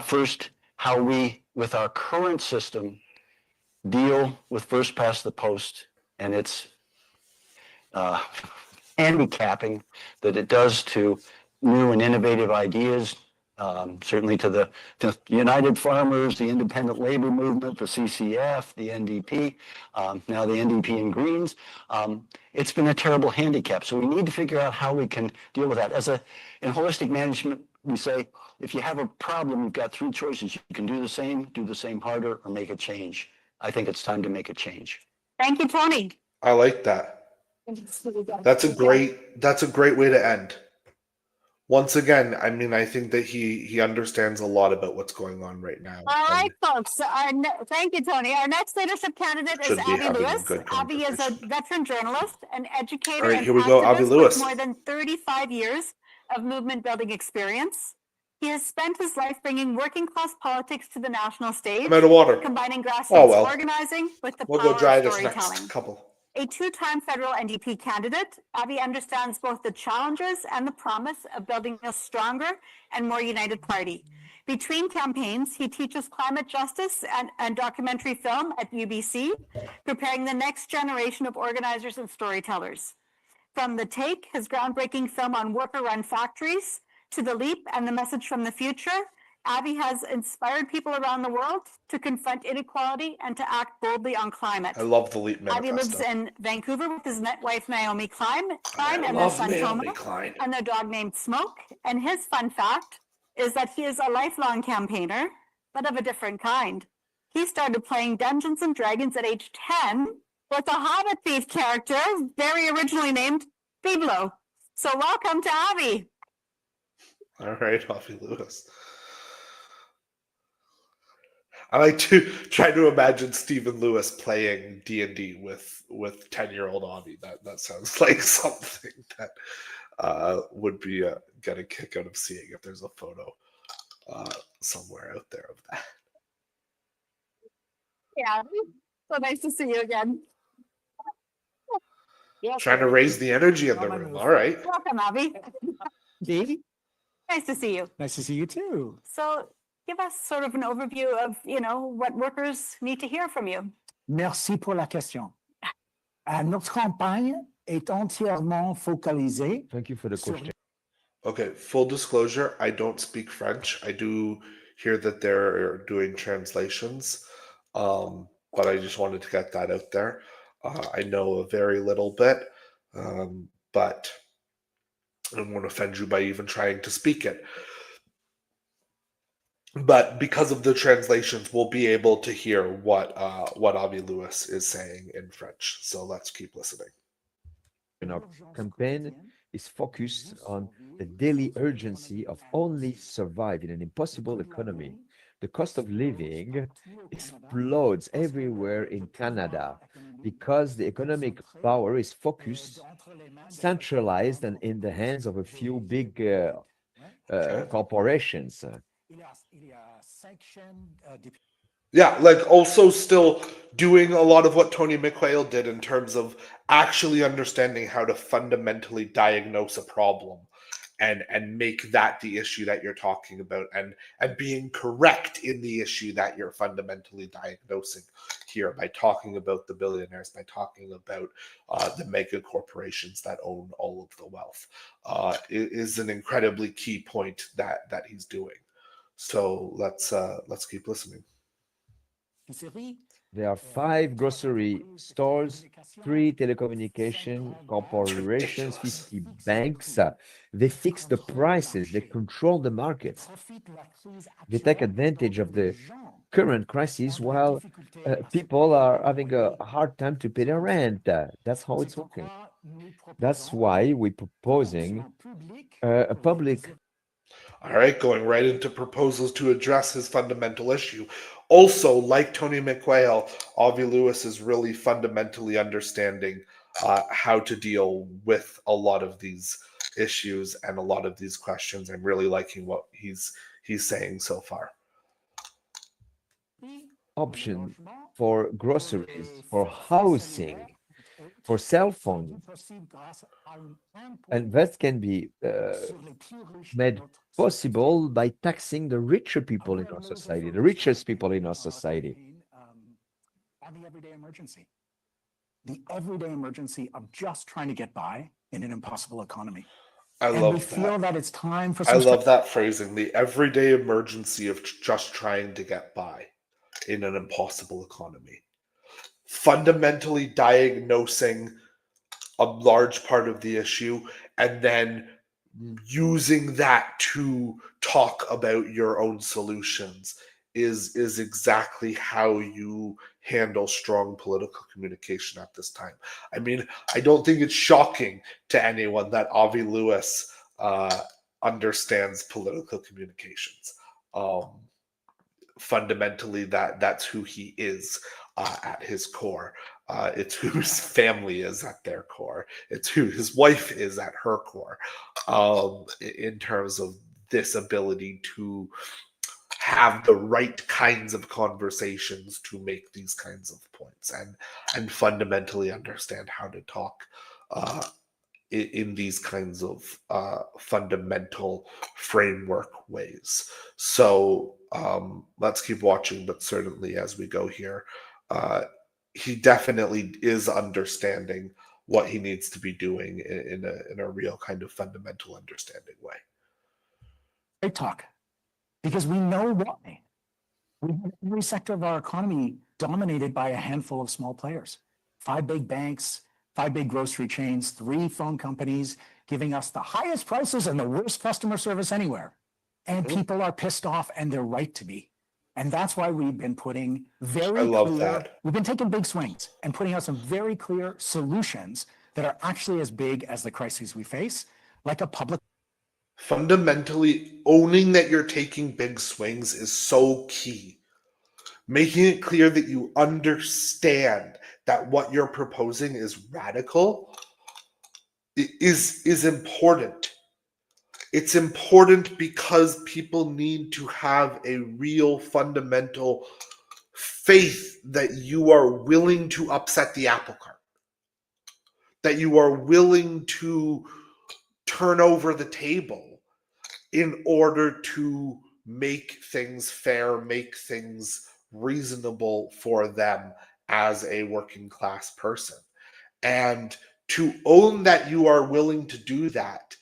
First, how we, with our current system, deal with first past the post and its handicapping that it does to new and innovative ideas, certainly to the United Farmers, the Independent Labor Movement, the CCF, the NDP, now the NDP and Greens. It's been a terrible handicap. So we need to figure out how we can deal with that. In holistic management, we say, if you have a problem, you've got three choices. You can do the same harder, or make a change. I think it's time to make a change. Thank you, Tony. I like that. That's a great way to end. Once again, I mean, I think that he understands a lot about what's going on right now. All right, folks. Thank you, Tony. Our next leadership candidate is Should be Abby having a Lewis. good Abby is a conversation. veteran journalist, an educator, All right, and here we go, Abby activist Lewis. with more than 35 years of movement building experience. He has spent his life bringing working class politics to the national stage, I'm out of water. combining grassroots Oh, well. organizing with the We'll power go dry of this storytelling. next couple. A two-time federal NDP candidate, Abby understands both the challenges and the promise of building a stronger and more united party. Between campaigns, he teaches climate justice and documentary film at UBC, preparing the next generation of organizers and storytellers. From The Take, his groundbreaking film on worker-run factories, to The Leap and The Message from the Future, Abby has inspired people around the world to confront inequality and to act boldly on climate. I love the Leap Abby Manifesto. lives in Vancouver with his wife Naomi Klein I and their love son Naomi Toma Klein. and their dog named Smoke. And his fun fact is that he is a lifelong campaigner, but of a different kind. He started playing Dungeons and Dragons at age 10 with a Hobbit thief character, very originally named Biblo. So welcome to Abby. All right, Abby Lewis. I like to try to imagine Stephen Lewis playing D&D with 10-year-old Avi. That sounds like something that would be get a kick out of seeing if there's a photo somewhere out there of that. Yeah, so nice to see you again. Yes, Trying to raise the energy in the room. All right. welcome, Abby. Dee, Nice to see you. nice to see you too. So give us sort of an overview of, what workers need to hear from you. Merci pour la question. Notre campagne est entièrement focalisée. Thank you for the sur- question. Okay, full disclosure, I don't speak French. I do hear that they're doing translations, but I just wanted to get that out there. I know a very little bit, but I don't want to offend you by even trying to speak it. But because of the translations, we'll be able to hear what Avi Lewis is saying in French. So let's keep listening. Our campaign is focused on the daily urgency of only survive in an impossible economy. The cost of living explodes everywhere in Canada because the economic power is focused, centralized, and in the hands of a few big corporations. Yeah, like also still doing a lot of what Tony McQuail did in terms of actually understanding how to fundamentally diagnose a problem and make that the issue that you're talking about and being correct in the issue that you're fundamentally diagnosing here by talking about the billionaires, by talking about the mega corporations that own all of the wealth is an incredibly key point that he's doing. So let's keep listening. There are 5 grocery stores, 3 telecommunication corporations, 50 banks. They fix the prices, they control the markets. They take advantage of the current crisis while people are having a hard time to pay their rent. That's how it's working. That's why we're proposing a public. All right, going right into proposals to address his fundamental issue. Also, like Tony McQuail, Avi Lewis is really fundamentally understanding how to deal with a lot of these issues and a lot of these questions. I'm really liking what he's saying so far. Option for groceries, for housing, for cell phone, and that can be made possible by taxing the richer people in our society, the richest people in our society. On the everyday emergency of just trying to get by in an impossible economy. I And love we that. feel that it's time for I some love that phrasing, the everyday emergency of just trying to get by in an impossible economy. Fundamentally diagnosing a large part of the issue and then using that to talk about your own solutions is exactly how you handle strong political communication at this time. I mean, I don't think it's shocking to anyone that Avi Lewis understands political communications. Fundamentally, that's who he is at his core. It's who his family is at their core. It's who his wife is at her core. In terms of this ability to have the right kinds of conversations to make these kinds of points and fundamentally understand how to talk in these kinds of fundamental framework ways. So let's keep watching, but certainly as we go here, he definitely is understanding what he needs to be doing in a real kind of fundamental understanding way. great talk, because we know why. We have every sector of our economy dominated by a handful of small players. 5 big banks, 5 big grocery chains, 3 phone companies giving us the highest prices and the worst customer service anywhere. And people are pissed off, and they're right to be. And that's why we've been putting we've been taking big swings and putting out some very clear solutions that are actually as big as the crises we face, like a public. Fundamentally, owning that you're taking big swings is so key. Making it clear that you understand that what you're proposing is radical is important. It's important because people need to have a real fundamental faith that you are willing to upset the apple cart, that you are willing to turn over the table in order to make things fair, make things reasonable for them as a working class person. And to own that you are willing to do that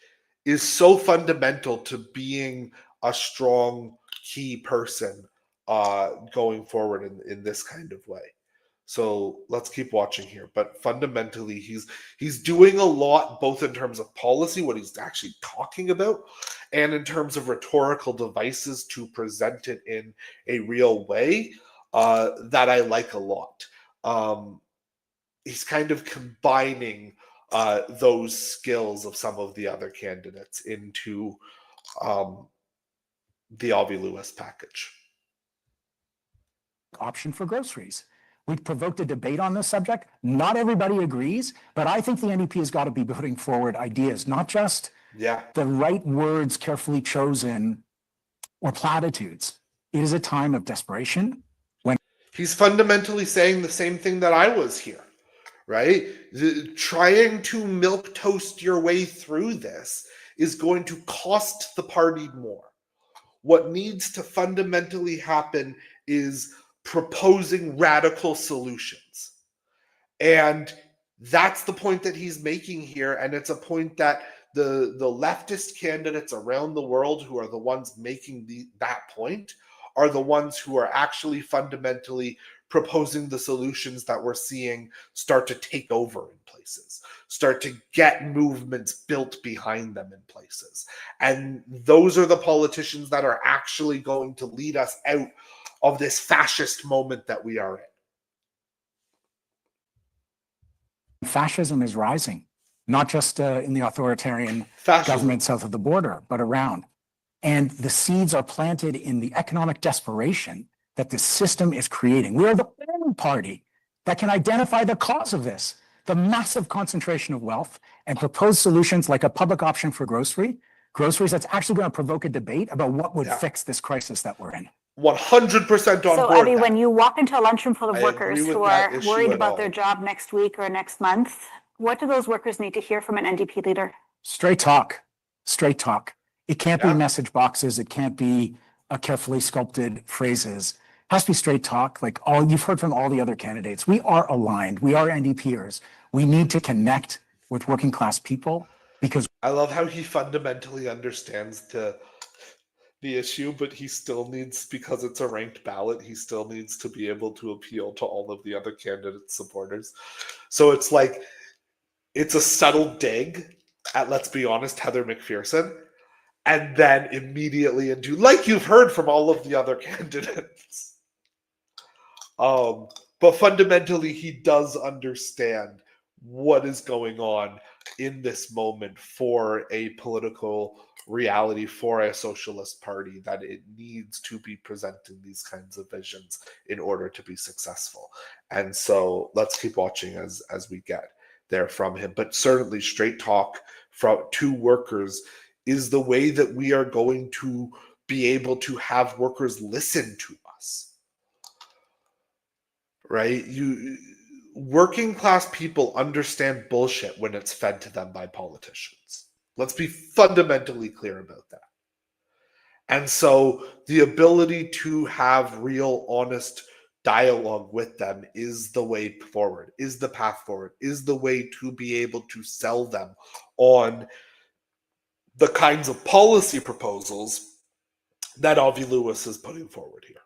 is so fundamental to being a strong key person going forward in this kind of way. So let's keep watching here. But fundamentally, he's doing a lot, both in terms of policy, what he's actually talking about, and in terms of rhetorical devices to present it in a real way that I like a lot. He's kind of combining those skills of some of the other candidates into the Avi Lewis package. Option for groceries. We've provoked a debate on this subject. Not everybody agrees, but I think the NDP has got to be putting forward ideas, not just the right words carefully chosen or platitudes. It is a time of desperation. When he's fundamentally saying the same thing that I was here, right? Trying to milquetoast your way through this is going to cost the party more. What needs to fundamentally happen is proposing radical solutions. And that's the point that he's making here. And it's a point that the leftist candidates around the world who are the ones making that point are the ones who are actually fundamentally proposing the solutions that we're seeing start to take over in places, start to get movements built behind them in places. And those are the politicians that are actually going to lead us out of this fascist moment that we are in. Fascism is rising, not just in the authoritarian Fascism. government south of the border, but around. And the seeds are planted in the economic desperation that the system is creating. We are the only party that can identify the cause of this, the massive concentration of wealth, and propose solutions like a public option for groceries that's actually going to provoke a debate about what would fix this crisis that we're in. 100% on So, board. Abby, when you walk into a lunchroom full of I workers agree with who that are issue worried at about all. their job next week or next month, what do those workers need to hear from an NDP leader? Straight talk, straight talk. It can't be Yeah. message boxes. It can't be carefully sculpted phrases. It has to be straight talk, like all you've heard from all the other candidates. We are aligned. We are NDPers. We need to connect with working class people because I love how he fundamentally understands the issue, but he still needs, because it's a ranked ballot, he still needs to be able to appeal to all of the other candidates' supporters. So it's like, it's a subtle dig at, let's be honest, Heather McPherson, and then immediately into, like you've heard from all of the other candidates. But fundamentally, he does understand what is going on in this moment for a political reality, for a socialist party, that it needs to be presenting these kinds of visions in order to be successful. And so let's keep watching as we get there from him. But certainly straight talk to workers is the way that we are going to be able to have workers listen to us. Right? Working class people understand bullshit when it's fed to them by politicians. Let's be fundamentally clear about that. And so the ability to have real, honest dialogue with them is the way forward, is the path forward, is the way to be able to sell them on the kinds of policy proposals that Avi Lewis is putting forward here.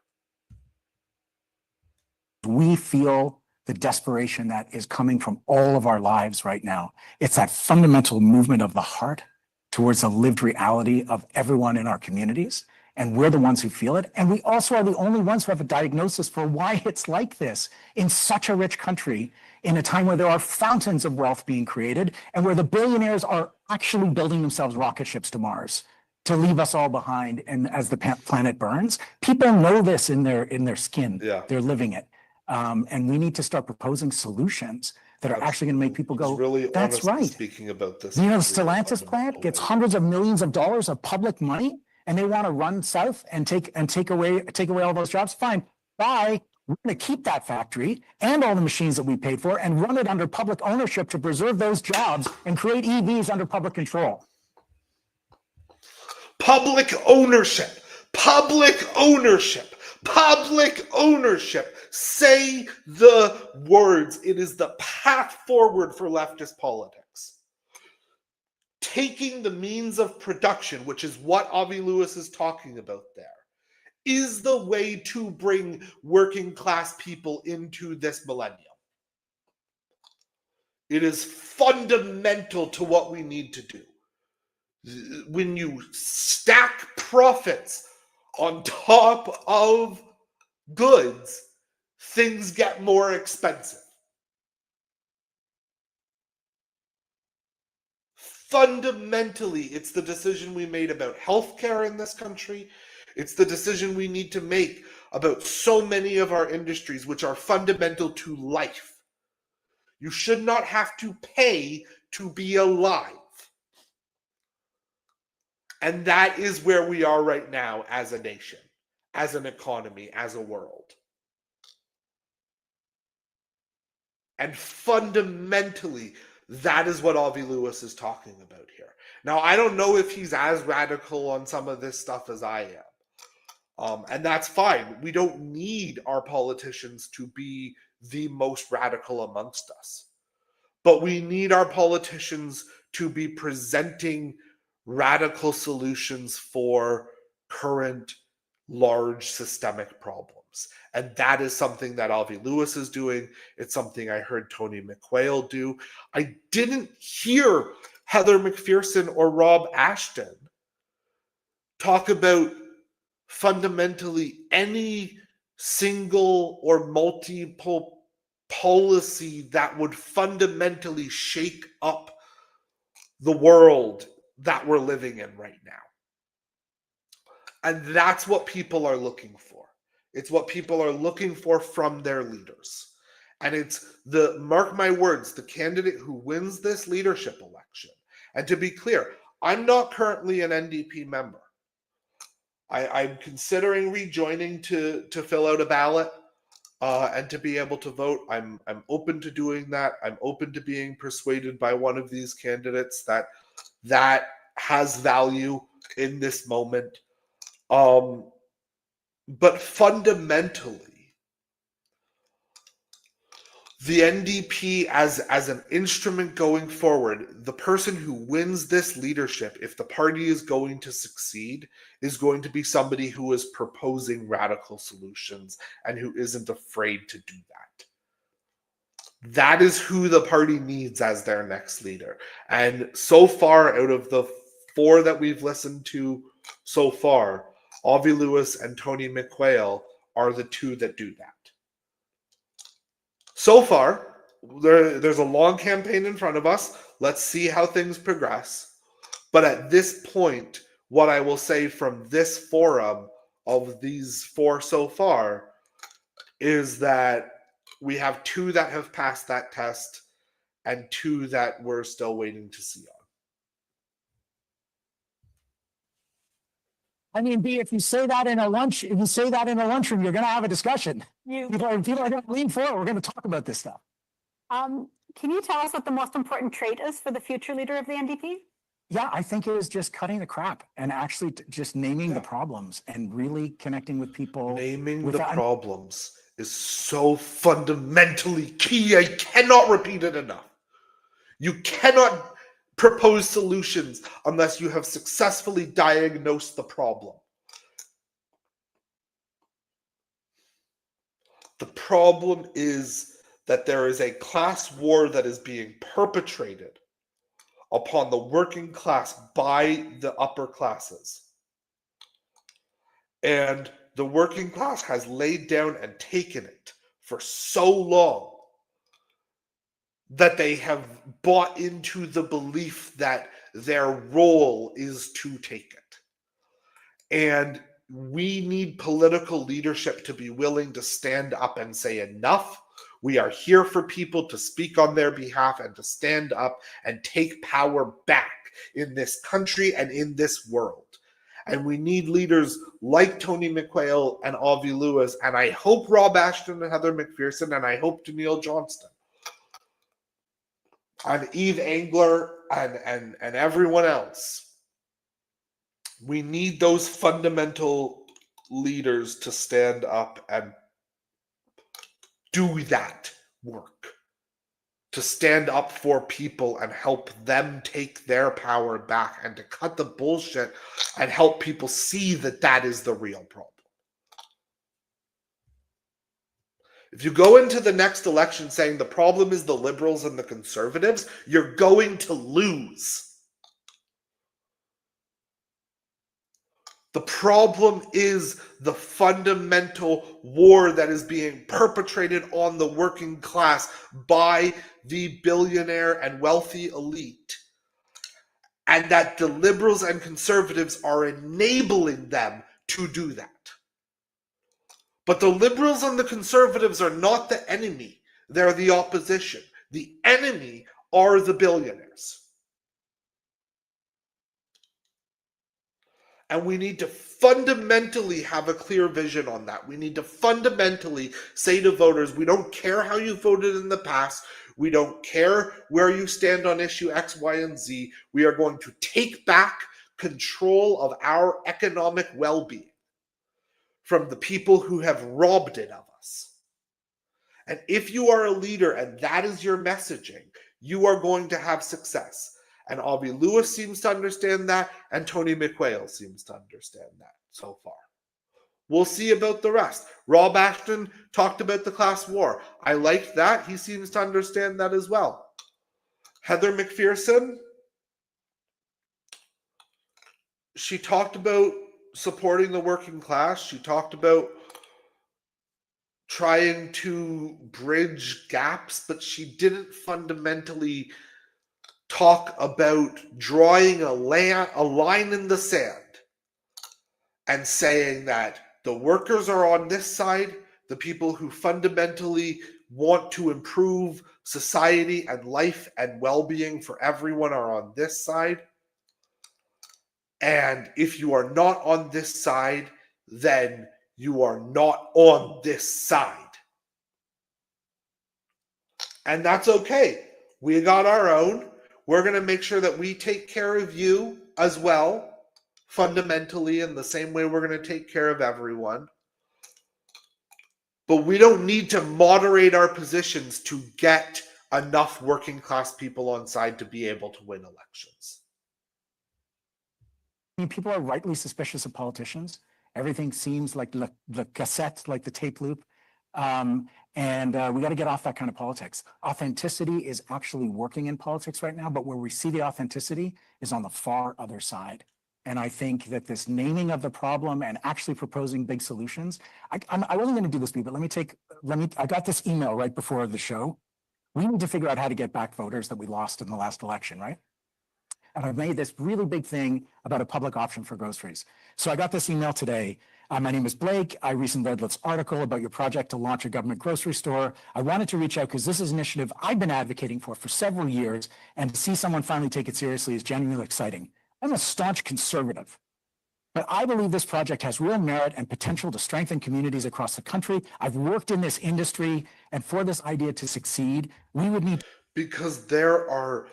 we feel the desperation that is coming from all of our lives right now. It's that fundamental movement of the heart towards a lived reality of everyone in our communities. And we're the ones who feel it. And we also are the only ones who have a diagnosis for why it's like this in such a rich country, in a time where there are fountains of wealth being created and where the billionaires are actually building themselves rocket ships to Mars to leave us all behind. And as the planet burns, people know this in their skin. Yeah. They're living it. And we need to start proposing solutions that are actually going to make people go, really that's honestly right. speaking about this. You know, the in a Stellantis fundamental plant gets way. hundreds of millions of dollars of public money, and they want to run south and take away all those jobs. Fine. Bye. We're going to keep that factory and all the machines that we paid for and run it under public ownership to preserve those jobs and create EVs under public control. Public ownership. Public ownership. Public ownership. Say the words. It is the path forward for leftist politics. Taking the means of production, which is what Avi Lewis is talking about there, is the way to bring working class people into this millennium. It is fundamental to what we need to do. When you stack profits on top of goods, things get more expensive. Fundamentally, it's the decision we made about healthcare in this country. It's the decision we need to make about so many of our industries, which are fundamental to life. You should not have to pay to be alive. And that is where we are right now as a nation, as an economy, as a world. And fundamentally, that is what Avi Lewis is talking about here. Now, I don't know if he's as radical on some of this stuff as I am. And that's fine. We don't need our politicians to be the most radical amongst us. But we need our politicians to be presenting radical solutions for current large systemic problems. And that is something that Avi Lewis is doing. It's something I heard Tony McQuail do. I didn't hear Heather McPherson or Rob Ashton talk about fundamentally any single or multiple policy that would fundamentally shake up the world that we're living in right now. And that's what people are looking for. It's what people are looking for from their leaders. And it's mark my words, the candidate who wins this leadership election. And to be clear, I'm not currently an NDP member. I'm considering rejoining to fill out a ballot and to be able to vote. I'm open to doing that. I'm open to being persuaded by one of these candidates that has value in this moment. But fundamentally, the NDP as an instrument going forward, the person who wins this leadership, if the party is going to succeed, is going to be somebody who is proposing radical solutions and who isn't afraid to do that. That is who the party needs as their next leader. And so far, out of the 4 that we've listened to so far, Avi Lewis and Tony McQuail are the 2 that do that. So far, there's a long campaign in front of us. Let's see how things progress. But at this point, what I will say from this forum of these 4 so far is that we have 2 that have passed that test and 2 that we're still waiting to see on. I mean, B, if you say that in a lunchroom, you're going to have a discussion. People are going to lean forward. We're going to talk about this stuff. Can you tell us what the most important trait is for the future leader of the NDP? Yeah, I think it is just cutting the crap and actually just naming the problems and really connecting with people. Naming the problems is so fundamentally key. I cannot repeat it enough. You cannot propose solutions unless you have successfully diagnosed the problem. The problem is that there is a class war that is being perpetrated upon the working class by the upper classes. And the working class has laid down and taken it for so long that they have bought into the belief that their role is to take it. And we need political leadership to be willing to stand up and say enough. We are here for people to speak on their behalf and to stand up and take power back in this country and in this world. And we need leaders like Tony McQuail and Avi Lewis, and I hope Rob Ashton and Heather McPherson, and I hope Daniil Johnston, and Eve Engler and everyone else. We need those fundamental leaders to stand up and do that work, to stand up for people and help them take their power back and to cut the bullshit and help people see that that is the real problem. If you go into the next election saying the problem is the liberals and the conservatives, you're going to lose. The problem is the fundamental war that is being perpetrated on the working class by the billionaire and wealthy elite, and that the liberals and conservatives are enabling them to do that. But the liberals and the conservatives are not the enemy. They're the opposition. The enemy are the billionaires. And we need to fundamentally have a clear vision on that. We need to fundamentally say to voters, we don't care how you voted in the past. We don't care where you stand on issue X, Y, and Z. We are going to take back control of our economic well-being from the people who have robbed it of us. And if you are a leader and that is your messaging, you are going to have success. And Avi Lewis seems to understand that, and Tony McQuail seems to understand that so far. We'll see about the rest. Rob Ashton talked about the class war. I liked that. He seems to understand that as well. Heather McPherson, she talked about supporting the working class. She talked about trying to bridge gaps, but she didn't fundamentally talk about drawing a line in the sand and saying that the workers are on this side, the people who fundamentally want to improve society and life and well-being for everyone are on this side. And if you are not on this side, then you are not on this side. And that's okay. We got our own. We're going to make sure that we take care of you as well, fundamentally, in the same way we're going to take care of everyone. But we don't need to moderate our positions to get enough working class people on side to be able to win elections. I mean, people are rightly suspicious of politicians. Everything seems like the cassette, like the tape loop. And we got to get off that kind of politics. Authenticity is actually working in politics right now, but where we see the authenticity is on the far other side. And I think that this naming of the problem and actually proposing big solutions, I wasn't going to do this, but I got this email right before the show. We need to figure out how to get back voters that we lost in the last election, right? And I've made this really big thing about a public option for groceries. So I got this email today. My name is Blake. I recently read this article about your project to launch a government grocery store. I wanted to reach out because this is an initiative I've been advocating for several years, and to see someone finally take it seriously is genuinely exciting. I'm a staunch conservative, but I believe this project has real merit and potential to strengthen communities across the country. I've worked in this industry, and for this idea to succeed, we would need because there are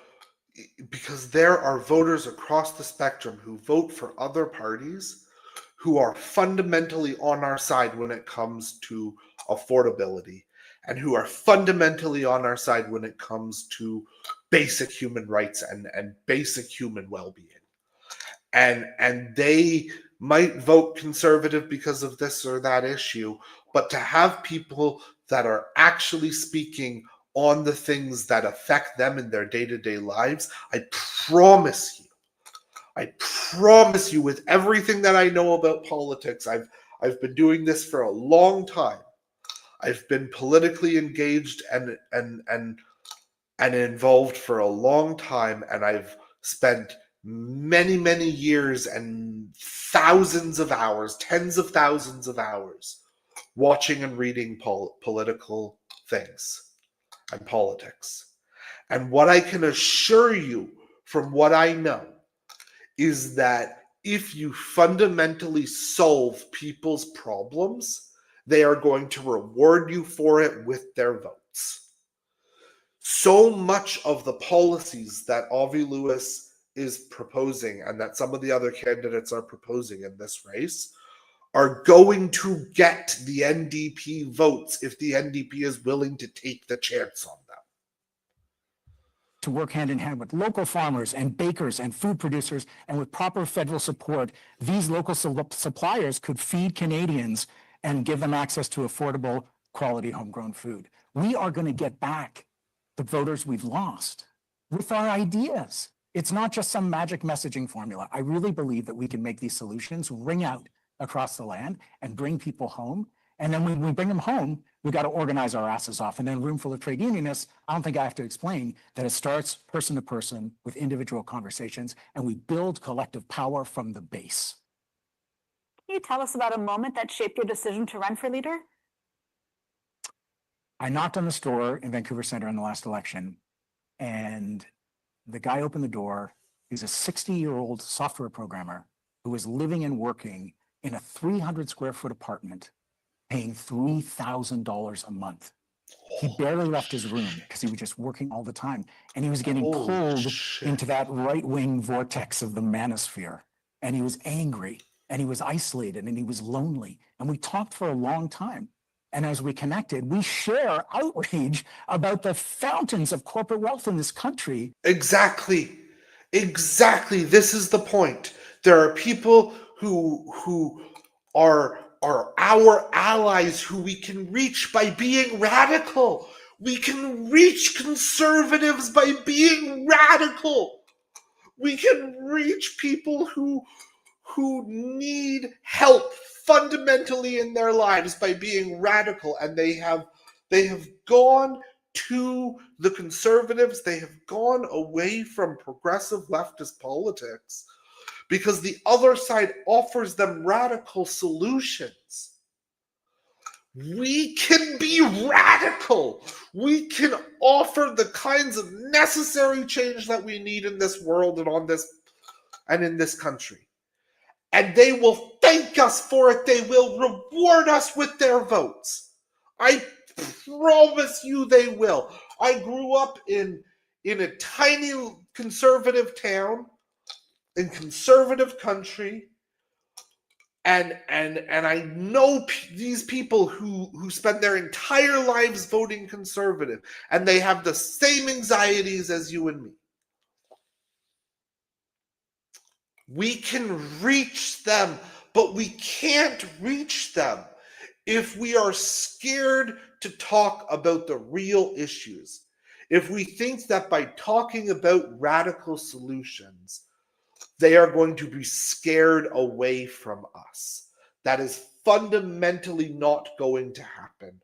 voters across the spectrum who vote for other parties who are fundamentally on our side when it comes to affordability, and who are fundamentally on our side when it comes to basic human rights and basic human well-being. And they might vote conservative because of this or that issue, but to have people that are actually speaking on the things that affect them in their day-to-day lives, I promise you with everything that I know about politics, I've been doing this for a long time. I've been politically engaged and involved for a long time, and I've spent many years and thousands of hours, tens of thousands of hours watching and reading political things and politics. And what I can assure you from what I know is that if you fundamentally solve people's problems, they are going to reward you for it with their votes. So much of the policies that Avi Lewis is proposing and that some of the other candidates are proposing in this race are going to get the NDP votes if the NDP is willing to take the chance on them. to work hand in hand with local farmers and bakers and food producers, and with proper federal support, these local suppliers could feed Canadians and give them access to affordable, quality homegrown food. We are going to get back the voters we've lost with our ideas. It's not just some magic messaging formula. I really believe that we can make these solutions ring out across the land and bring people home. And then when we bring them home, we got to organize our asses off. And in a room full of trade unionists, I don't think I have to explain that it starts person to person with individual conversations, and we build collective power from the base. Can you tell us about a moment that shaped your decision to run for leader? I knocked on the store in Vancouver Centre in the last election, and the guy opened the door. He's a 60-year-old software programmer who was living and working in a 300 square foot apartment, paying $3,000 a month. He barely left his room because he was just working all the time. And he was getting pulled into that right-wing vortex of the manosphere. And he was angry, and he was isolated, and he was lonely. And we talked for a long time. And as we connected, we share outrage about the fountains of corporate wealth in this country. Exactly. This is the point. There are people who are our allies who we can reach by being radical. We can reach conservatives by being radical. We can reach people who need help fundamentally in their lives by being radical, and they have gone to the conservatives, they have gone away from progressive leftist politics because the other side offers them radical solutions. We can be radical. We can offer the kinds of necessary change that we need in this world and on this and in this country. And they will thank us for it. They will reward us with their votes. I promise you they will. I grew up in a tiny conservative town, in conservative country, and I know these people who spend their entire lives voting conservative, and they have the same anxieties as you and me. We can reach them, but we can't reach them if we are scared to talk about the real issues. If we think that by talking about radical solutions, they are going to be scared away from us. That is fundamentally not going to happen.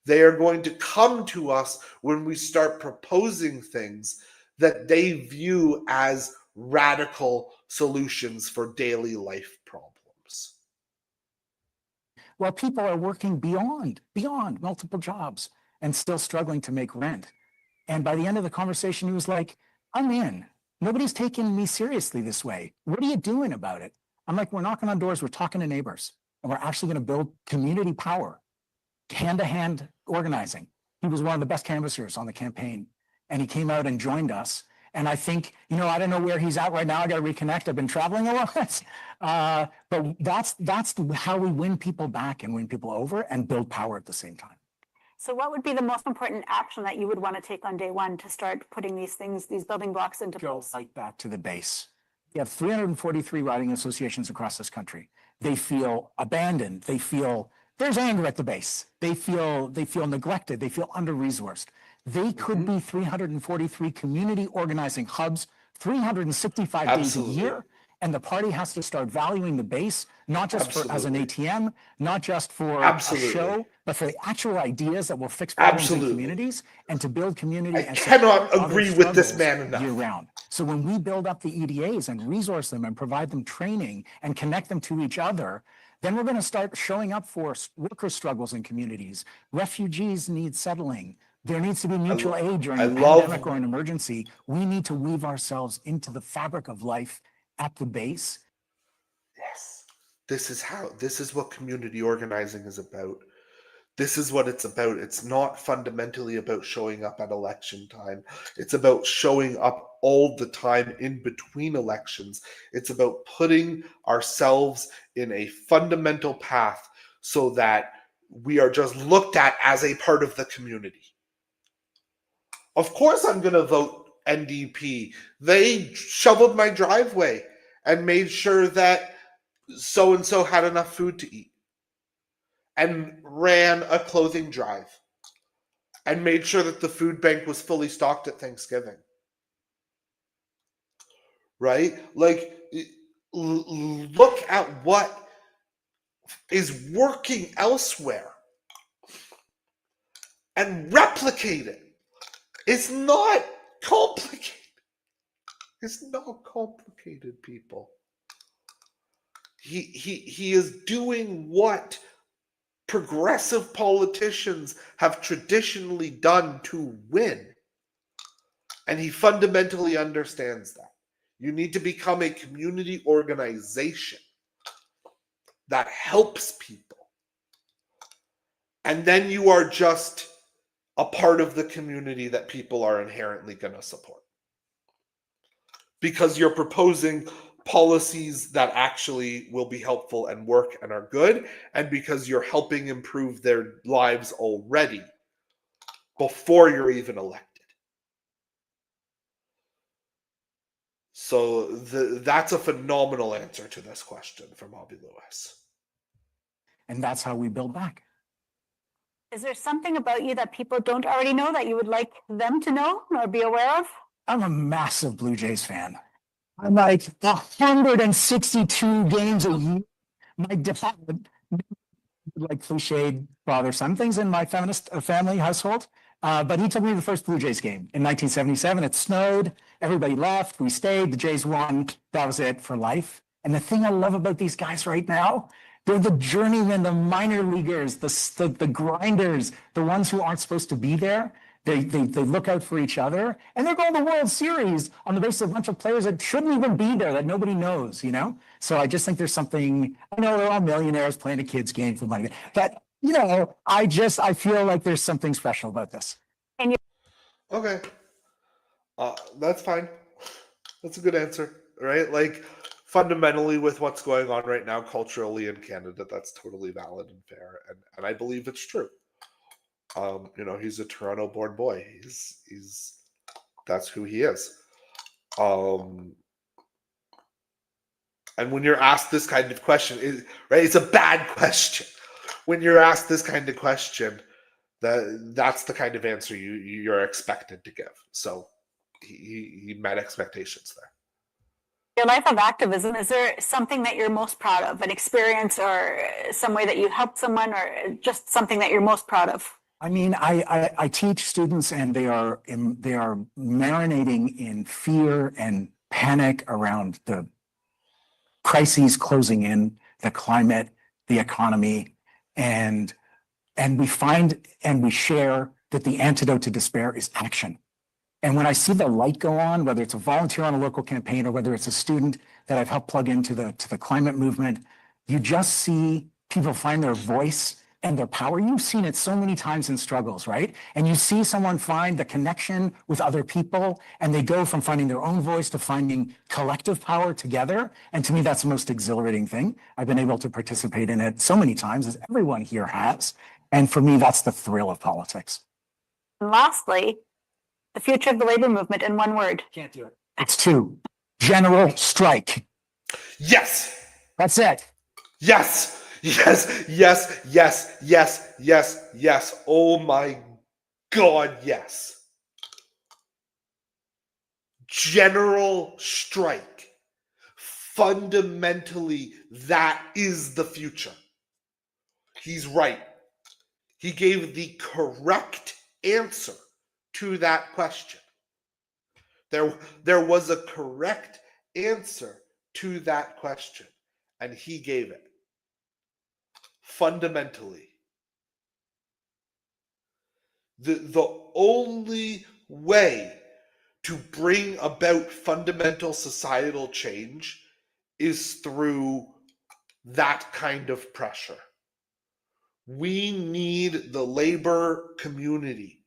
They are going to come to us when we start proposing things that they view as radical solutions for daily life problems. Well, people are working beyond multiple jobs and still struggling to make rent. And by the end of the conversation, he was like, I'm in. Nobody's taking me seriously this way. What are you doing about it? I'm like, we're knocking on doors, we're talking to neighbors, and we're actually going to build community power, hand-to-hand organizing. He was one of the best canvassers on the campaign, and he came out and joined us. And I think, I don't know where he's at right now. I got to reconnect. I've been traveling a lot. But that's how we win people back and win people over and build power at the same time. So what would be the most important action that you would want to take on day one to start putting these building blocks into place? Go right back to the base. You have 343 riding associations across this country. They feel abandoned. They feel there's anger at the base. They feel neglected. They feel under-resourced. They could be 343 community organizing hubs, 365 Absolutely. days a year. And the party has to start valuing the base, not just as an ATM, not just for Absolutely. a show, but for the actual ideas that will fix problems Absolutely. in communities and to build community. I and cannot support agree other with this struggles man enough. year round. So when we build up the EDAs and resource them and provide them training and connect them to each other, then we're going to start showing up for worker struggles in communities. Refugees need settling. There needs to be mutual aid during a pandemic or an emergency. We need to weave ourselves into the fabric of life at the base. Yes. This is what community organizing is about. This is what it's about. It's not fundamentally about showing up at election time. It's about showing up all the time in between elections. It's about putting ourselves in a fundamental path so that we are just looked at as a part of the community. Of course I'm going to vote NDP. They shoveled my driveway and made sure that so-and-so had enough food to eat, and ran a clothing drive, and made sure that the food bank was fully stocked at Thanksgiving. Right? Like, look at what is working elsewhere and replicate it. It's not complicated. It's not complicated, people. He is doing what progressive politicians have traditionally done to win. And he fundamentally understands that. You need to become a community organization that helps people. And then you are just a part of the community that people are inherently going to support. Because you're proposing policies that actually will be helpful and work and are good, and because you're helping improve their lives already before you're even elected. So that's a phenomenal answer to this question from Bobby Lewis. And that's how we build back. Is there something about you that people don't already know that you would like them to know or be aware of? I'm a massive Blue Jays fan. I'm like 162 games a year. My dad, like cliched father-son things in my feminist family household. But he took me to the first Blue Jays game in 1977. It snowed. Everybody left. We stayed. The Jays won. That was it for life. And the thing I love about these guys right now, they're the journeymen, the minor leaguers, the grinders, the ones who aren't supposed to be there. They look out for each other, and they're going to the World Series on the basis of a bunch of players that shouldn't even be there, that nobody knows, you know? So I just think there's something, I know they're all millionaires playing a kid's game for money, but, you know, I feel like there's something special about this. Okay. That's fine. That's a good answer, right? Like, fundamentally, with what's going on right now culturally in Canada, that's totally valid and fair, and I believe it's true. You know, he's a Toronto-born boy. He's that's who he is. And when you're asked this kind of question, right, it's a bad question. When you're asked this kind of question, that's the kind of answer you're expected to give. So he met expectations there. Your life of activism, is there something that you're most proud of, an experience or some way that you helped someone, or just something that you're most proud of? I mean, I teach students, and they are marinating in fear and panic around the crises closing in, the climate, the economy, and we find and we share that the antidote to despair is action. And when I see the light go on, whether it's a volunteer on a local campaign or whether it's a student that I've helped plug into the climate movement, you just see people find their voice and their power. You've seen it so many times in struggles, right? And you see someone find the connection with other people, and they go from finding their own voice to finding collective power together. And to me, that's the most exhilarating thing. I've been able to participate in it so many times, as everyone here has. And for me, that's the thrill of politics. And lastly, the future of the labor movement in one word. Can't do it. It's two. General strike. Yes. That's it. Yes. Yes, yes, yes, yes, yes, yes. Oh my God, yes. General strike. Fundamentally, that is the future. He's right. He gave the correct answer to that question. There was a correct answer to that question, and he gave it. Fundamentally, the only way to bring about fundamental societal change is through that kind of pressure. We need the labor community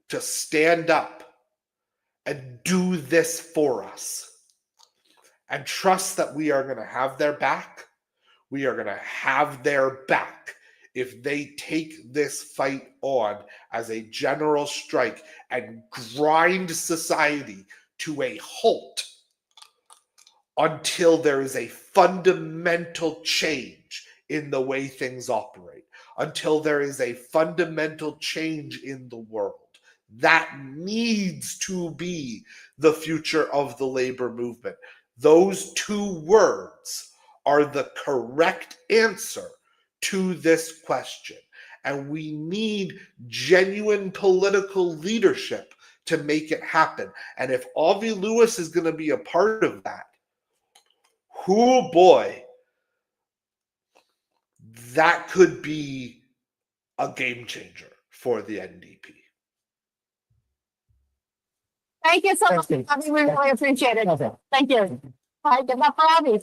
to stand up and do this for us, and trust that we are going to have their back. We are going to have their back if they take this fight on as a general strike and grind society to a halt until there is a fundamental change in the way things operate, until there is a fundamental change in the world. That needs to be the future of the labor movement. Those two words are the correct answer to this question. And we need genuine political leadership to make it happen. And if Avi Lewis is going to be a part of that, oh boy, that could be a game changer for the NDP. Thank you so much. Thank you. We really appreciate it. Okay. Thank you. All right, give up for Abby.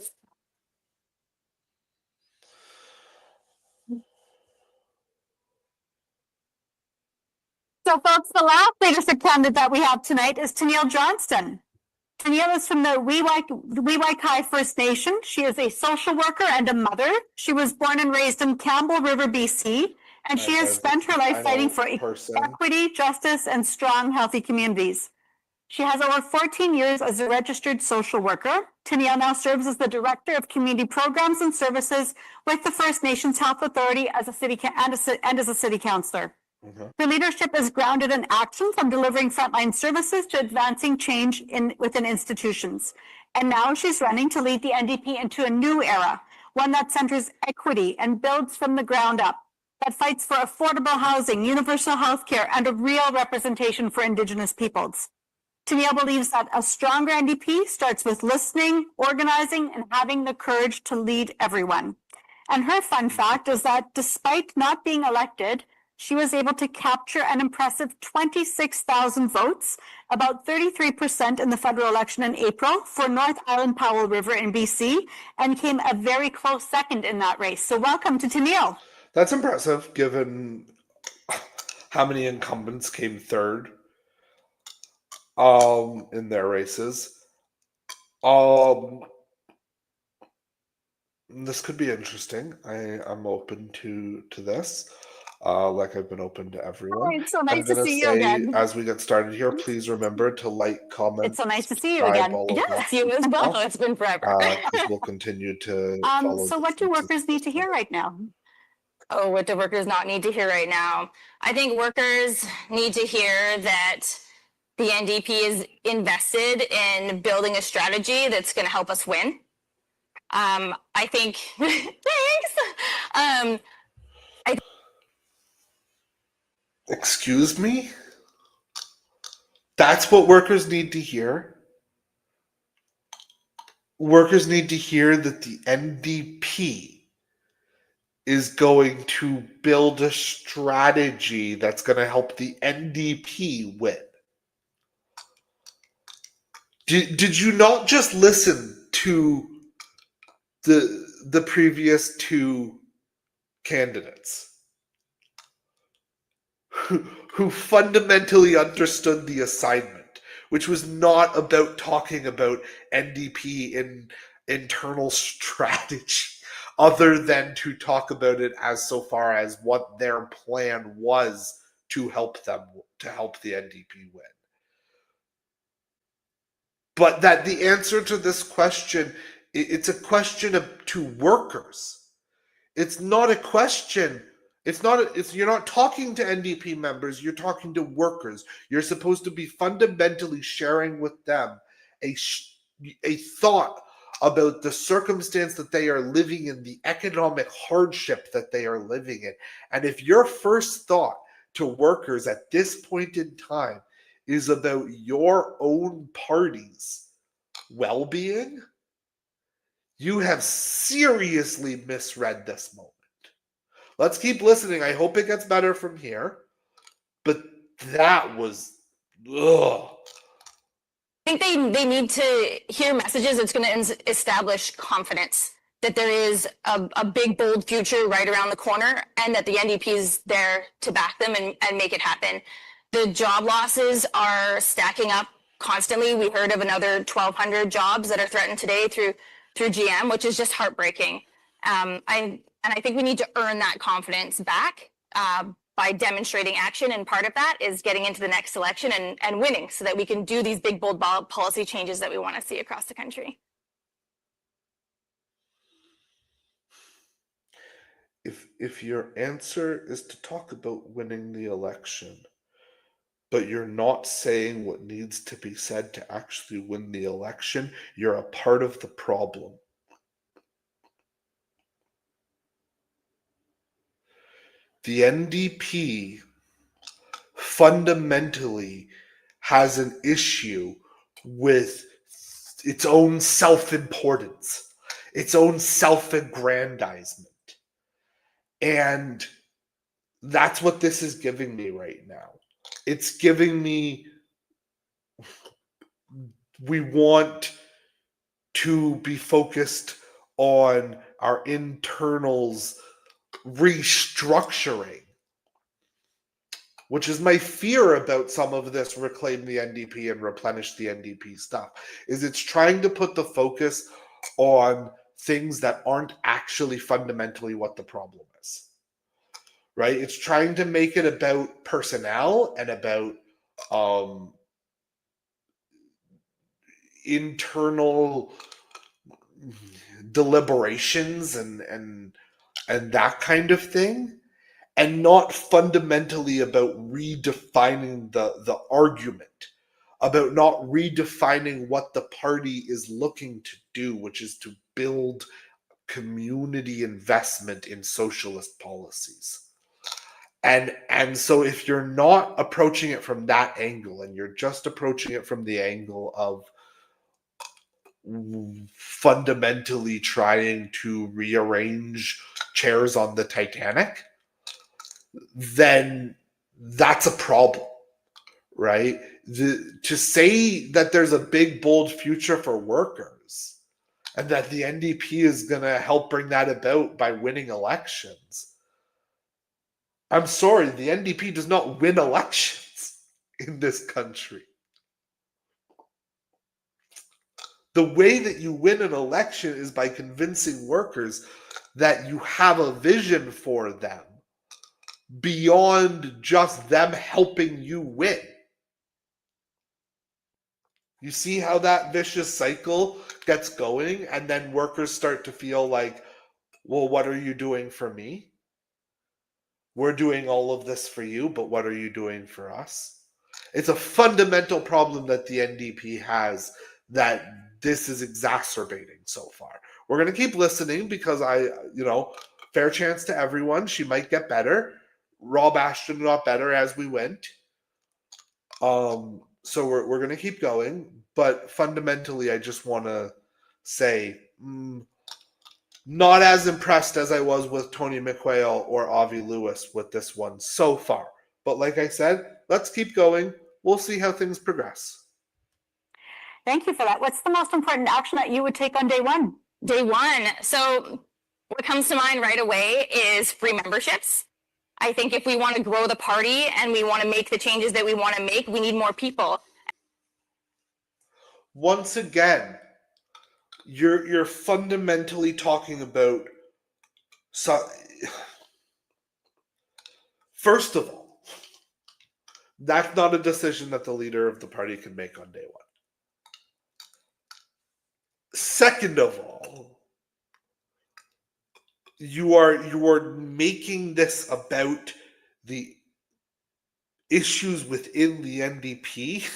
So folks, the last leadership candidate that we have tonight is Tennille Johnston. Tennille is from the Weewaikai First Nation. She is a social worker and a mother. She was born and raised in Campbell River, BC, and she has spent her life fighting for equity, justice, and strong, healthy communities. She has over 14 years as a registered social worker. Tennille now serves as the Director of Community Programs and Services with the First Nations Health Authority as a city and as a city councillor. Her leadership is grounded in action, from delivering frontline services to advancing change within institutions. And now she's running to lead the NDP into a new era, one that centers equity and builds from the ground up, that fights for affordable housing, universal health care, and a real representation for Indigenous peoples. Tamil believes that a stronger NDP starts with listening, organizing, and having the courage to lead everyone. And her fun fact is that despite not being elected, she was able to capture an impressive 26,000 votes, about 33% in the federal election in April for North Island Powell River in BC, and came a very close second in that race. So welcome to Tamil. That's impressive given how many incumbents came third in their races. This could be interesting. I'm open to this. Like I've been open to everyone. It's so nice I'm to gonna see you say, again. as we get started here, please remember to like, comment. It's so nice to see you subscribe, again. all of that Yes, you as well. It's been forever. because we'll continue to follow. So what do workers need to hear right now? Oh, what do workers not need to hear right now? I think workers need to hear that the NDP is invested in building a strategy that's going to help us win. I think, thanks. Excuse me? That's what workers need to hear? Workers need to hear that the NDP is going to build a strategy that's going to help the NDP win. Did you not just listen to the previous two candidates who fundamentally understood the assignment, which was not about talking about NDP in internal strategy, other than to talk about it as so far as what their plan was to help the NDP win. But that the answer to this question, it's a question to workers. It's not a question. You're not talking to NDP members. You're talking to workers. You're supposed to be fundamentally sharing with them a thought about the circumstance that they are living in, the economic hardship that they are living in. And if your first thought to workers at this point in time is about your own party's well-being, you have seriously misread this moment. Let's keep listening. I hope it gets better from here. But that was, ugh. I think they need to hear messages that's going to establish confidence that there is a big, bold future right around the corner, and that the NDP is there to back them and make it happen. The job losses are stacking up constantly. We heard of another 1,200 jobs that are threatened today through GM, which is just heartbreaking. And I think we need to earn that confidence back by demonstrating action. And part of that is getting into the next election and winning, so that we can do these big, bold policy changes that we want to see across the country. If your answer is to talk about winning the election, but you're not saying what needs to be said to actually win the election, you're a part of the problem. The NDP fundamentally has an issue with its own self-importance, its own self-aggrandizement. And that's what this is giving me right now. It's giving me, we want to be focused on our internals restructuring, which is my fear about some of this reclaim the NDP and replenish the NDP stuff, is it's trying to put the focus on things that aren't actually fundamentally what the problem is, right? It's trying to make it about personnel and about internal deliberations and that kind of thing, and not fundamentally about redefining the argument about not redefining what the party is looking to do, which is to build community investment in socialist policies. And so if you're not approaching it from that angle, and you're just approaching it from the angle of fundamentally trying to rearrange chairs on the Titanic, then that's a problem, right? To say that there's a big, bold future for workers and that the NDP is going to help bring that about by winning elections. I'm sorry, the NDP does not win elections in this country. The way that you win an election is by convincing workers that you have a vision for them beyond just them helping you win. You see how that vicious cycle gets going, and then workers start to feel like, well, what are you doing for me? We're doing all of this for you, but what are you doing for us? It's a fundamental problem that the NDP has that this is exacerbating so far. We're going to keep listening because fair chance to everyone. She might get better. Rob Ashton got better as we went. So we're going to keep going. But fundamentally, I just want to say, not as impressed as I was with Tony McQuail or Avi Lewis with this one so far. But like I said, let's keep going. We'll see how things progress. Thank you for that. What's the most important action that you would take on day one? Day one. So what comes to mind right away is free memberships. I think if we want to grow the party and we want to make the changes that we want to make, we need more people. Once again, you're fundamentally talking about, first of all, that's not a decision that the leader of the party can make on day one. Second of all, you are making this about the issues within the NDP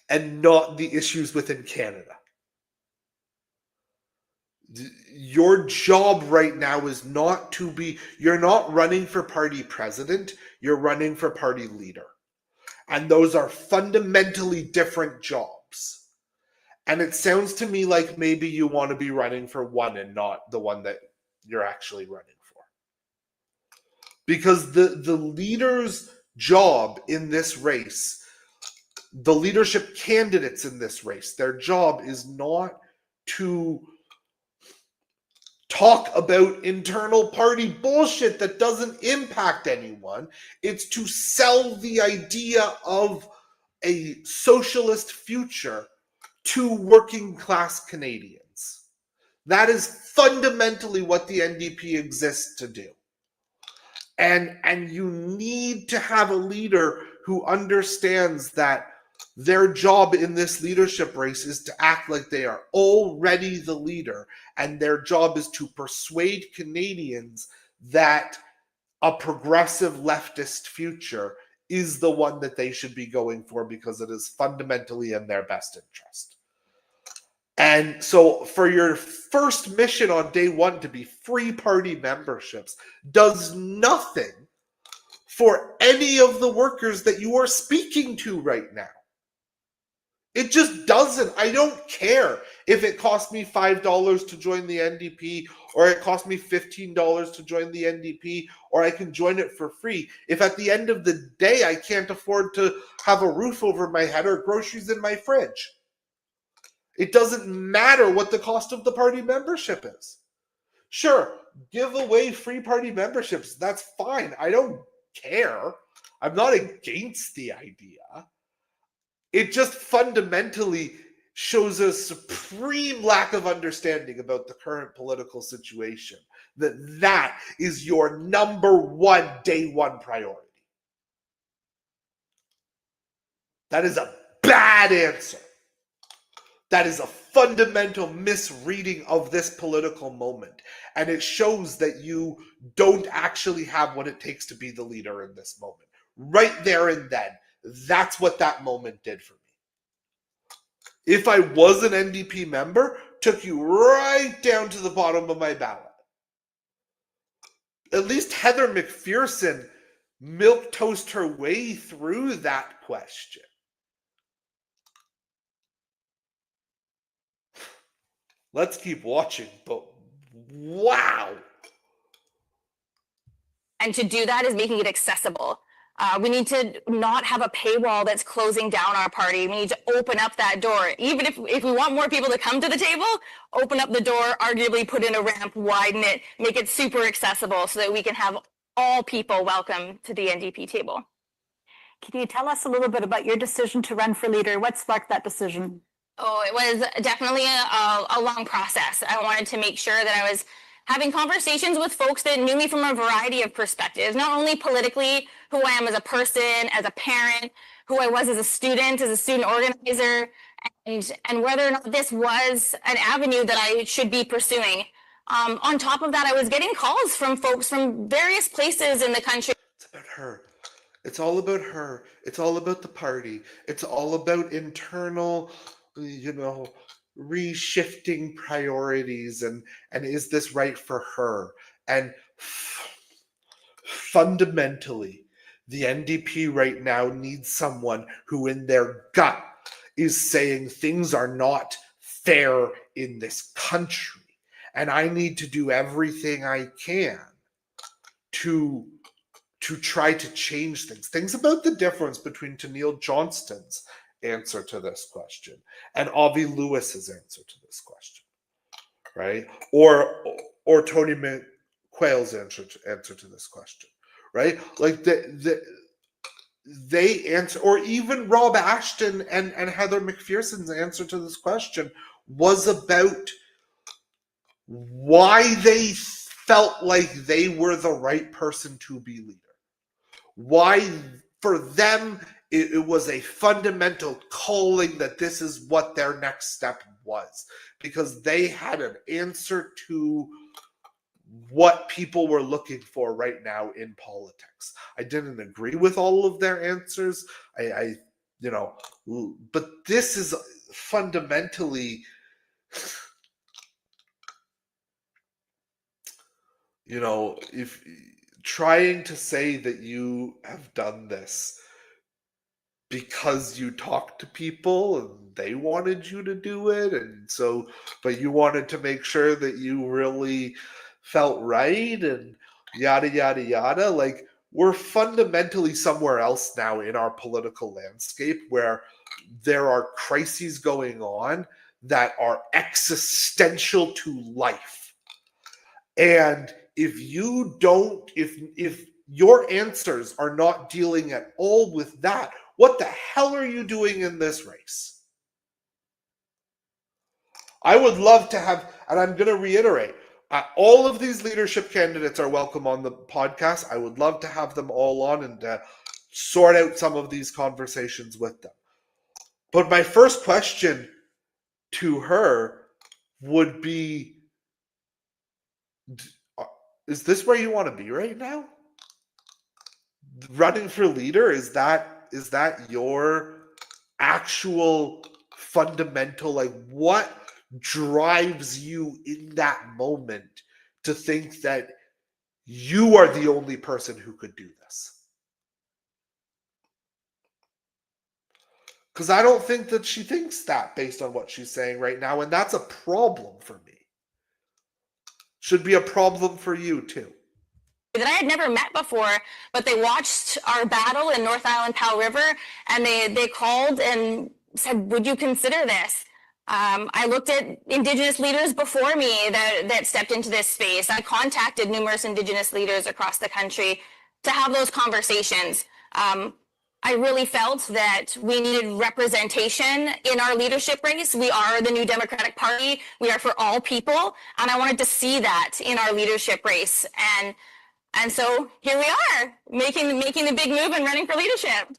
and not the issues within Canada. Your job right now is not to be, you're not running for party president, you're running for party leader. And those are fundamentally different jobs. And it sounds to me like maybe you want to be running for one and not the one that you're actually running for. Because the leader's job in this race, the leadership candidates in this race, their job is not to talk about internal party bullshit that doesn't impact anyone. It's to sell the idea of a socialist future to working class Canadians. That is fundamentally what the NDP exists to do. And you need to have a leader who understands that their job in this leadership race is to act like they are already the leader, and their job is to persuade Canadians that a progressive leftist future is the one that they should be going for because it is fundamentally in their best interest. And so for your first mission on day one to be free party memberships does nothing for any of the workers that you are speaking to right now. It just doesn't. I don't care if it cost me $5 to join the NDP, or it cost me $15 to join the NDP, or I can join it for free. If at the end of the day I can't afford to have a roof over my head or groceries in my fridge. It doesn't matter what the cost of the party membership is. Sure, give away free party memberships. That's fine. I don't care. I'm not against the idea. It just fundamentally shows a supreme lack of understanding about the current political situation. That is your number one day one priority. That is a bad answer. That is a fundamental misreading of this political moment. And it shows that you don't actually have what it takes to be the leader in this moment. Right there and then. That's what that moment did for me. If I was an NDP member, took you right down to the bottom of my ballot. At least Heather McPherson milquetoast her way through that question. Let's keep watching, but wow. And to do that is making it accessible. We need to not have a paywall that's closing down our party. We need to open up that door. Even if we want more people to come to the table, open up the door, arguably put in a ramp, widen it, make it super accessible so that we can have all people welcome to the NDP table. Can you tell us a little bit about your decision to run for leader? What sparked that decision? Oh, it was definitely a long process. I wanted to make sure that I was having conversations with folks that knew me from a variety of perspectives, not only politically, who I am as a person, as a parent, who I was as a student organizer, and whether or not this was an avenue that I should be pursuing. On top of that, I was getting calls from folks from various places in the country. It's about her. It's all about her. It's all about the party. It's all about internal, reshifting priorities and is this right for her? And fundamentally, the NDP right now needs someone who in their gut is saying things are not fair in this country. And I need to do everything I can to try to change things. Things about the difference between Tennille Johnston's answer to this question and Avi Lewis's answer to this question, right? Or Tony McQuail's answer to this question, right? Like they answer, or even Rob Ashton and Heather McPherson's answer to this question was about why they felt like they were the right person to be leader. Why, for them, it was a fundamental calling that this is what their next step was, because they had an answer to what people were looking for right now in politics. I didn't agree with all of their answers. But this is fundamentally, if trying to say that you have done this because you talked to people and they wanted you to do it, and so, but you wanted to make sure that you really felt right and yada yada yada. Like, we're fundamentally somewhere else now in our political landscape where there are crises going on that are existential to life. And if you don't, if your answers are not dealing at all with that, what the hell are you doing in this race? I would love to have, and I'm going to reiterate, all of these leadership candidates are welcome on the podcast. I would love to have them all on and sort out some of these conversations with them. But my first question to her would be, is this where you want to be right now? Running for leader, is that your actual fundamental, like, what drives you in that moment to think that you are the only person who could do this? Because I don't think that she thinks that based on what she's saying right now, and that's a problem for me. Should be a problem for you too. That I had never met before, but they watched our battle in North Island Powell River, and they called and said, would you consider this? I looked at Indigenous leaders before me that stepped into this space. I contacted numerous Indigenous leaders across the country to have those conversations. I really felt that we needed representation in our leadership race. We are the New Democratic Party. We are for all people. And I wanted to see that in our leadership race. And so here we are, making the big move and running for leadership.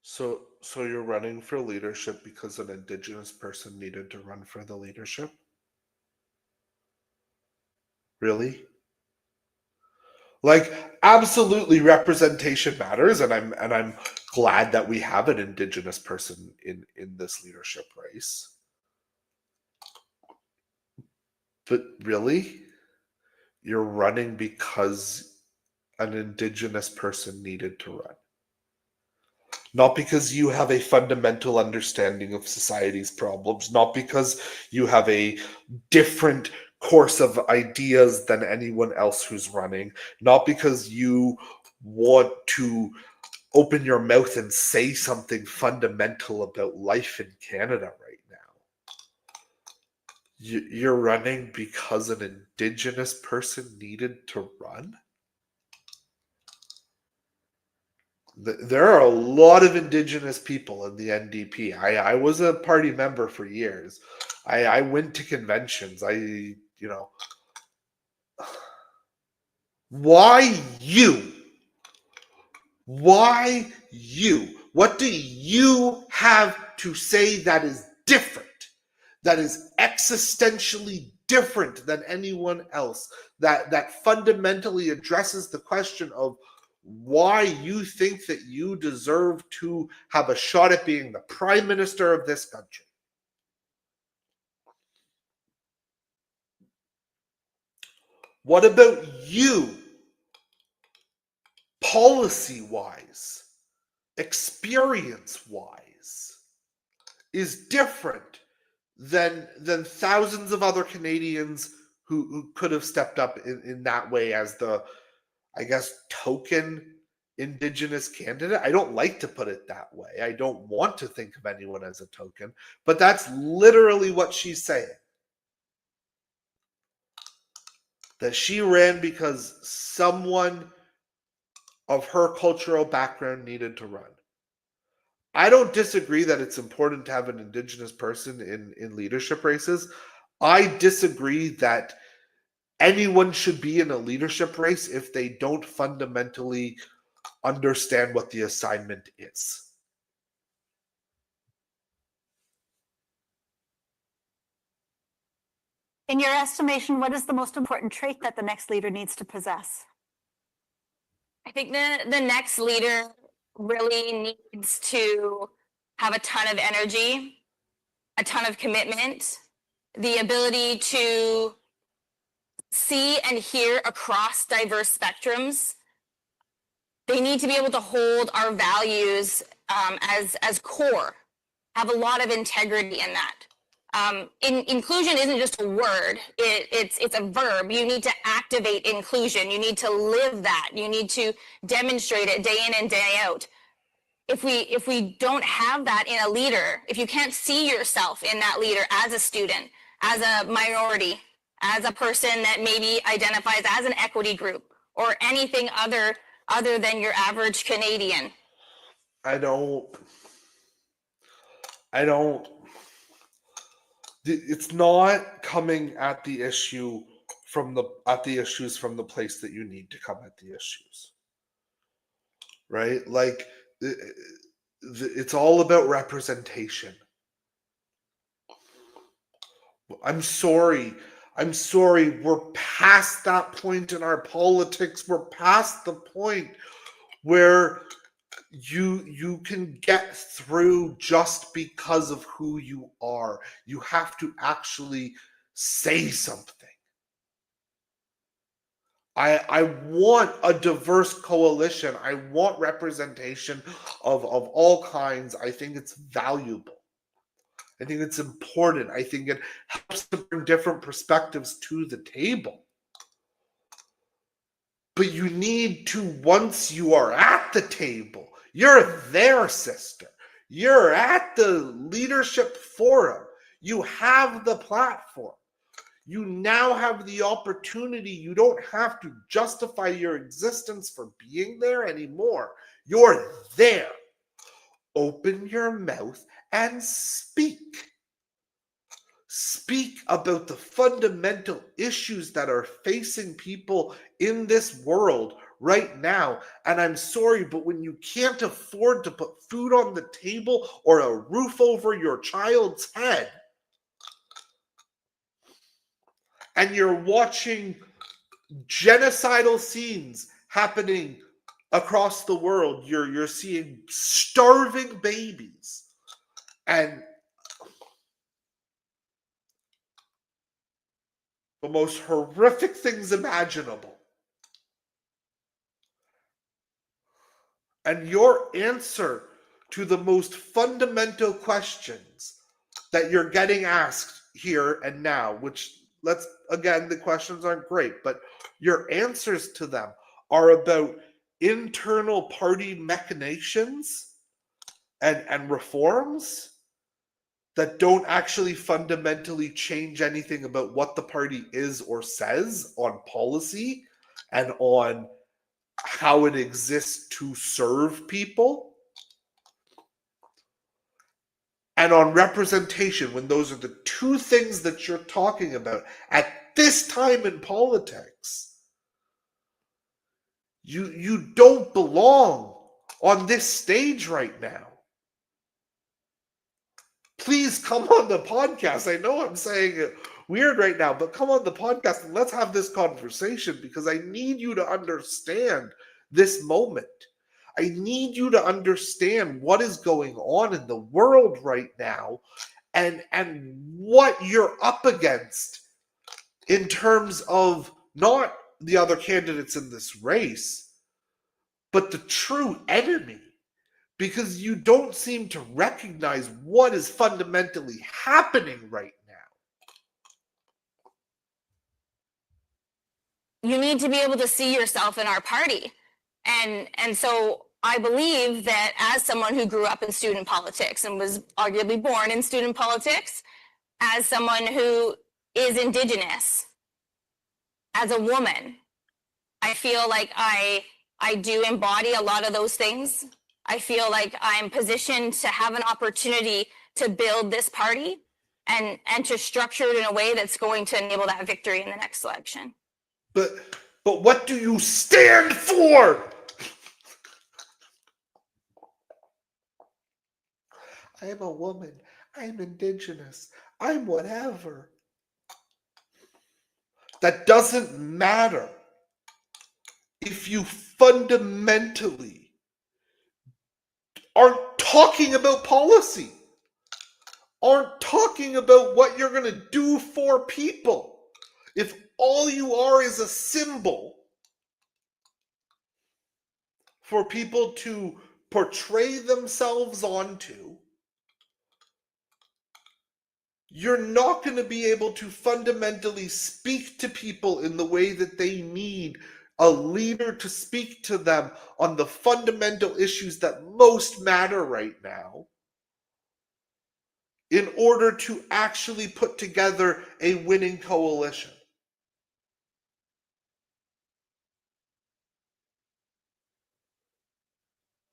So you're running for leadership because an Indigenous person needed to run for the leadership? Really? Like, absolutely representation matters, and I'm glad that we have an Indigenous person in this leadership race. But really, you're running because an Indigenous person needed to run. Not because you have a fundamental understanding of society's problems, not because you have a different course of ideas than anyone else who's running, not because you want to open your mouth and say something fundamental about life in Canada right now. You're running because an Indigenous person needed to run? There are a lot of Indigenous people in the NDP. I was a party member for years. I went to conventions. Why you? Why you? What do you have to say that is different? That is existentially different than anyone else? That fundamentally addresses the question of why you think that you deserve to have a shot at being the prime minister of this country. What about you? Policy-wise, experience-wise, is different than thousands of other Canadians who could have stepped up in that way as the, I guess, token Indigenous candidate. I don't like to put it that way. I don't want to think of anyone as a token, but that's literally what she's saying. That she ran because someone of her cultural background needed to run. I don't disagree that it's important to have an Indigenous person in leadership races. I disagree that anyone should be in a leadership race if they don't fundamentally understand what the assignment is. In your estimation, what is the most important trait that the next leader needs to possess? I think the next leader really needs to have a ton of energy, a ton of commitment, the ability to see and hear across diverse spectrums. They need to be able to hold our values as core, have a lot of integrity in that. Inclusion isn't just a word, it's a verb. You need to activate inclusion. You need to live that. You need to demonstrate it day in and day out. If we don't have that in a leader, if you can't see yourself in that leader as a student, as a minority, as a person that maybe identifies as an equity group or anything other than your average Canadian. It's not coming at the issue from the place that you need to come at the issues. Right? Like it's all about representation. I'm sorry. We're past that point in our politics. We're past the point where you can get through just because of who you are. You have to actually say something. I want a diverse coalition. I want representation of all kinds. I think it's valuable. I think it's important. I think it helps to bring different perspectives to the table. But you need to, once you are at the table, you're there, sister. You're at the leadership forum. You have the platform. You now have the opportunity. You don't have to justify your existence for being there anymore. You're there. Open your mouth and speak. Speak about the fundamental issues that are facing people in this world right now. And I'm sorry, but when you can't afford to put food on the table or a roof over your child's head, and you're watching genocidal scenes happening across the world. You're seeing starving babies and the most horrific things imaginable. And your answer to the most fundamental questions that you're getting asked here and now, which again, the questions aren't great, but your answers to them are about internal party machinations and reforms that don't actually fundamentally change anything about what the party is or says on policy and on how it exists to serve people, and on representation, when those are the two things that you're talking about at this time in politics, you don't belong on this stage right now. Please come on the podcast. I know I'm saying it weird right now, but come on the podcast and let's have this conversation, because I need you to understand this moment. I need you to understand what is going on in the world right now and what you're up against in terms of not the other candidates in this race, but the true enemy. Because you don't seem to recognize what is fundamentally happening right now. You need to be able to see yourself in our party. And so I believe that as someone who grew up in student politics and was arguably born in student politics, as someone who is Indigenous, as a woman, I feel like I do embody a lot of those things. I feel like I'm positioned to have an opportunity to build this party and to structure it in a way that's going to enable that victory in the next election. But what do you stand for? I am a woman. I am Indigenous. I'm whatever. That doesn't matter if you fundamentally aren't talking about policy, aren't talking about what you're going to do for people. If all you are is a symbol for people to portray themselves onto, you're not going to be able to fundamentally speak to people in the way that they need a leader to speak to them on the fundamental issues that most matter right now, in order to actually put together a winning coalition.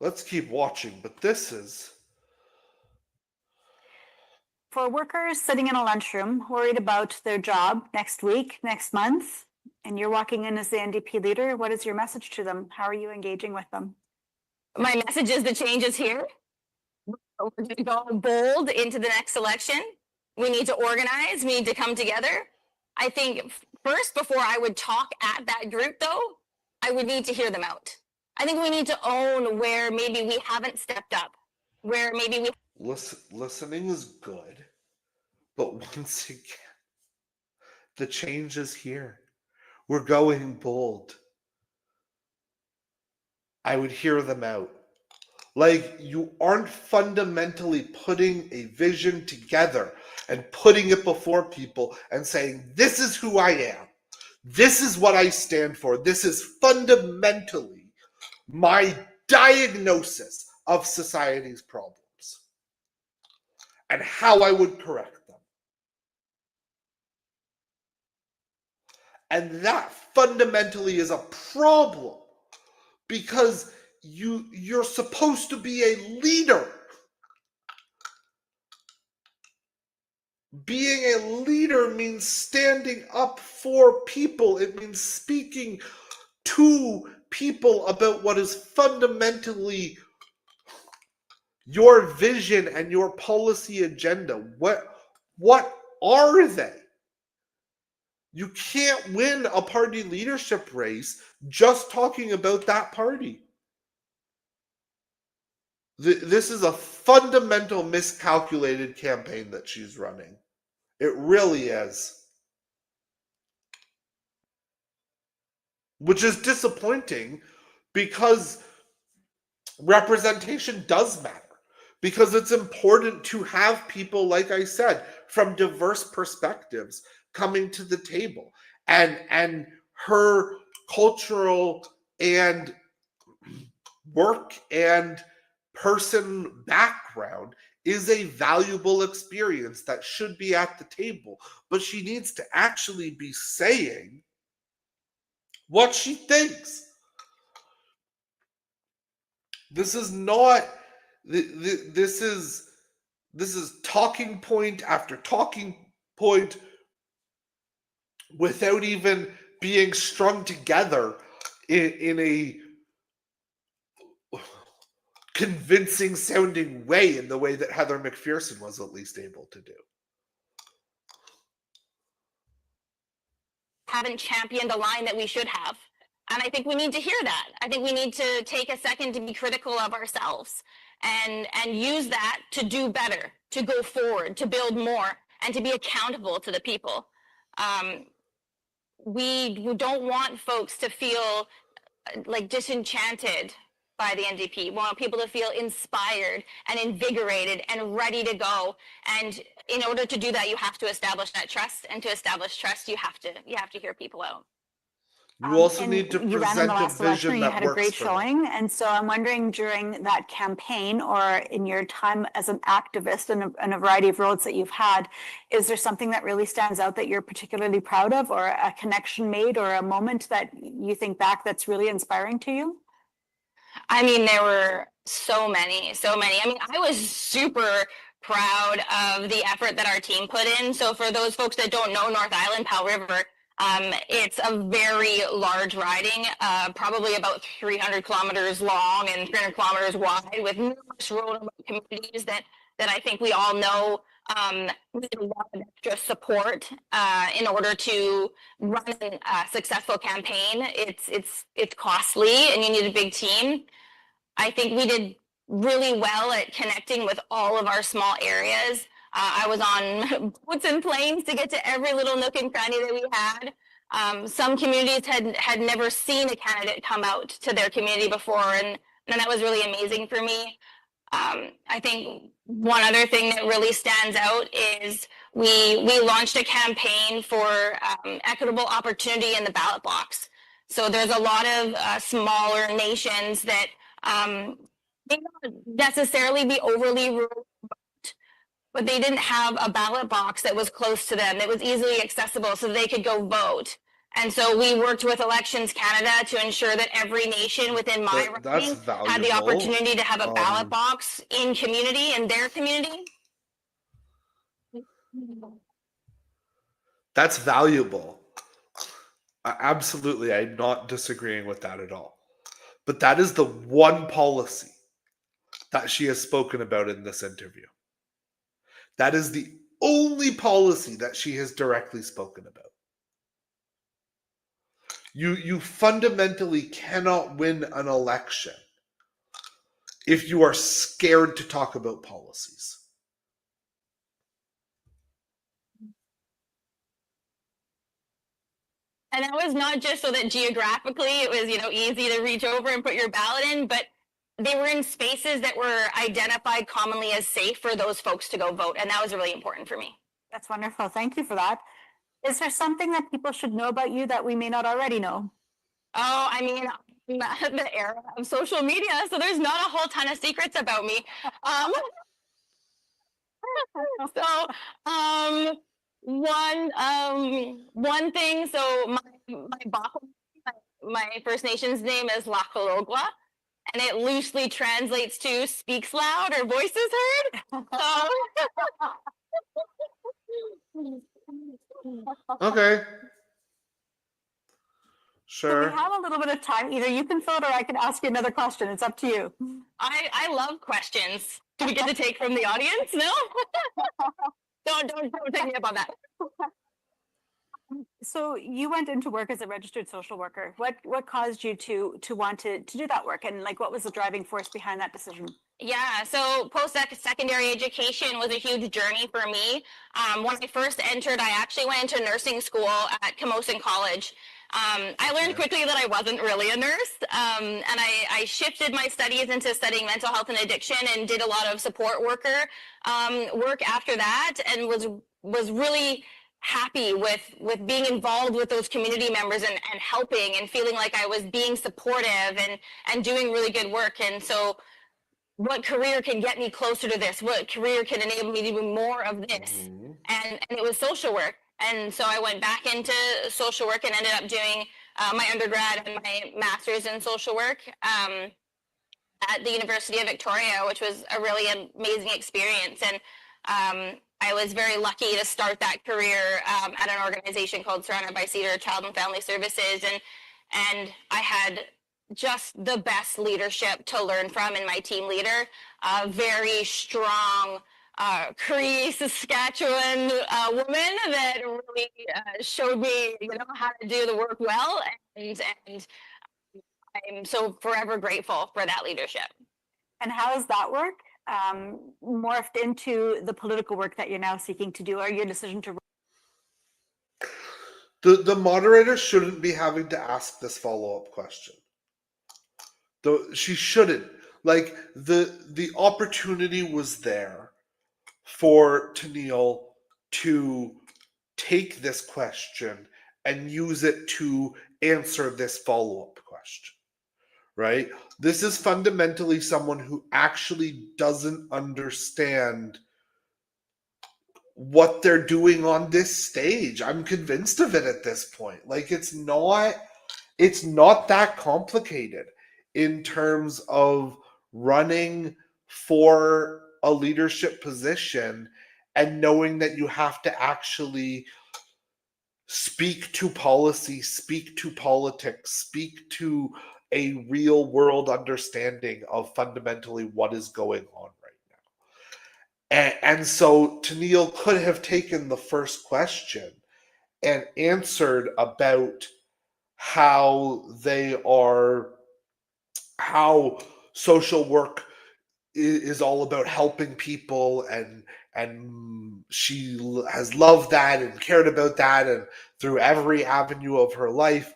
Let's keep watching, but this is... For workers sitting in a lunchroom worried about their job next week, next month, and you're walking in as the NDP leader, what is your message to them? How are you engaging with them? My message is the change is here. We're going to go bold into the next election. We need to organize. We need to come together. I think first, before I would talk at that group, though, I would need to hear them out. I think we need to own where maybe we haven't stepped up, where maybe we... Listening is good, but once again, the change is here. We're going bold. I would hear them out. Like, you aren't fundamentally putting a vision together and putting it before people and saying, this is who I am. This is what I stand for. This is fundamentally my diagnosis of society's problems and how I would correct them. And that fundamentally is a problem, because you're supposed to be a leader. Being a leader means standing up for people. It means speaking to people about what is fundamentally your vision and your policy agenda. What are they? You can't win a party leadership race just talking about that party. This is a fundamental miscalculated campaign that she's running. It really is. Which is disappointing because representation does matter. Because it's important to have people, like I said, from diverse perspectives coming to the table. And her cultural and work and person background is a valuable experience that should be at the table. But she needs to actually be saying what she thinks. This is not, this is talking point after talking point without even being strung together in a convincing sounding way, in the way that Heather McPherson was at least able to do. Haven't championed the line that we should have. And I think we need to hear that. I think we need to take a second to be critical of ourselves and use that to do better, to go forward, to build more, and to be accountable to the people. We don't want folks to feel like disenchanted by the NDP. We want people to feel inspired and invigorated and ready to go. And in order to do that, you have to establish that trust. And to establish trust, you have to hear people out. You also And need to you ran in present the a last election, vision you that had a works great for them. showing. And so I'm wondering, during that campaign or in your time as an activist in a variety of roles that you've had, is there something that really stands out that you're particularly proud of, or a connection made, or a moment that you think back that's really inspiring to you? I mean, there were so many. I mean, I was super proud of the effort that our team put in. So for those folks that don't know North Island, Powell River, it's a very large riding, probably about 300 kilometers long and 300 kilometers wide, with numerous rural communities that I think we all know need a lot of extra support in order to run a successful campaign. It's costly, and you need a big team. I think we did really well at connecting with all of our small areas. I was on boats and planes to get to every little nook and cranny that we had. Some communities had never seen a candidate come out to their community before, and that was really amazing for me. I think one other thing that really stands out is we launched a campaign for equitable opportunity in the ballot box. So there's a lot of smaller nations that may not necessarily be overly rural, but they didn't have a ballot box that was close to them, that was easily accessible so they could go vote. And so we worked with Elections Canada to ensure that every nation within my riding had the opportunity to have a ballot box in their community. That's valuable. Absolutely, I'm not disagreeing with that at all. But that is the one policy that she has spoken about in this interview. That is the only policy that she has directly spoken about. You fundamentally cannot win an election if you are scared to talk about policies. And that was not just so that geographically it was, easy to reach over and put your ballot in, but they were in spaces that were identified commonly as safe for those folks to go vote. And that was really important for me. That's wonderful. Thank you for that. Is there something that people should know about you that we may not already know? Oh, I mean, the era of social media, so there's not a whole ton of secrets about me. One thing. So my First Nations name is Lakologwa, and it loosely translates to "speaks loud" or "voices heard." Okay. So Sure. we have a little bit of time. Either you can fill it, or I can ask you another question. It's up to you. I love questions. Do we get to take from the audience? No? Don't take me up on that. So you went into work as a registered social worker. What caused you to want to do that work, and like what was the driving force behind that decision? Yeah, so post-secondary education was a huge journey for me. When I first entered, I actually went into nursing school at Camosun College. I learned quickly that I wasn't really a nurse, and I shifted my studies into studying mental health and addiction, and did a lot of support worker work after that, and was really happy with being involved with those community members, and helping, and feeling like I was being supportive, and doing really good work. And so what career can get me closer to this? What career can enable me to do more of this? And it was social work. And so I went back into social work and ended up doing my undergrad and my master's in social work at the University of Victoria, which was a really amazing experience. And I was very lucky to start that career at an organization called Surrounded by Cedar Child and Family Services. And I had just the best leadership to learn from in my team leader, a very strong Cree, Saskatchewan woman that really showed me, how to do the work well, and I'm so forever grateful for that leadership. And how has that work morphed into the political work that you're now seeking to do, or your decision to? The moderator shouldn't be having to ask this follow-up question. Though she shouldn't. Like, the opportunity was there for Tennille to take this question and use it to answer this follow-up question, right? This is fundamentally someone who actually doesn't understand what they're doing on this stage. I'm convinced of it at this point. Like, it's not that complicated in terms of running for a leadership position and knowing that you have to actually speak to policy, speak to politics, speak to a real world understanding of fundamentally what is going on right now. And so Tennille could have taken the first question and answered about how social work is all about helping people, and she has loved that and cared about that, and through every avenue of her life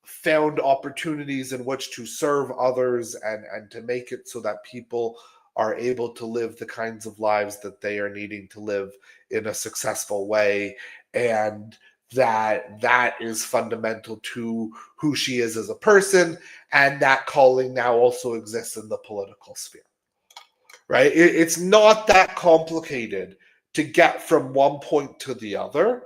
found opportunities in which to serve others, and to make it so that people are able to live the kinds of lives that they are needing to live in a successful way, and that is fundamental to who she is as a person, and that calling now also exists in the political sphere, right? It's not that complicated to get from one point to the other,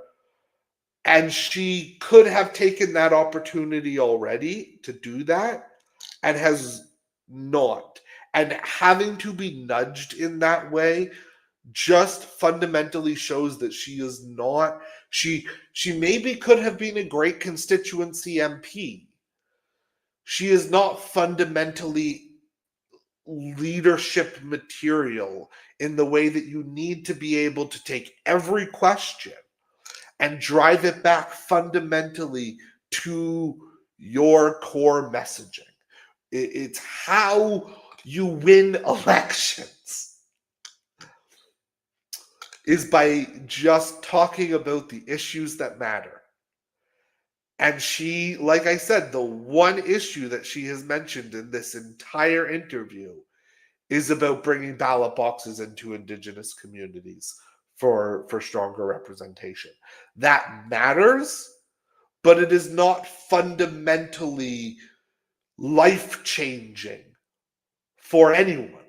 and she could have taken that opportunity already to do that and has not. And having to be nudged in that way just fundamentally shows that she is not, she maybe could have been a great constituency MP. She is not fundamentally leadership material in the way that you need to be able to take every question and drive it back fundamentally to your core messaging. It's how you win elections, is by just talking about the issues that matter. And she, like I said, the one issue that she has mentioned in this entire interview is about bringing ballot boxes into Indigenous communities for stronger representation. That matters, but it is not fundamentally life-changing for anyone.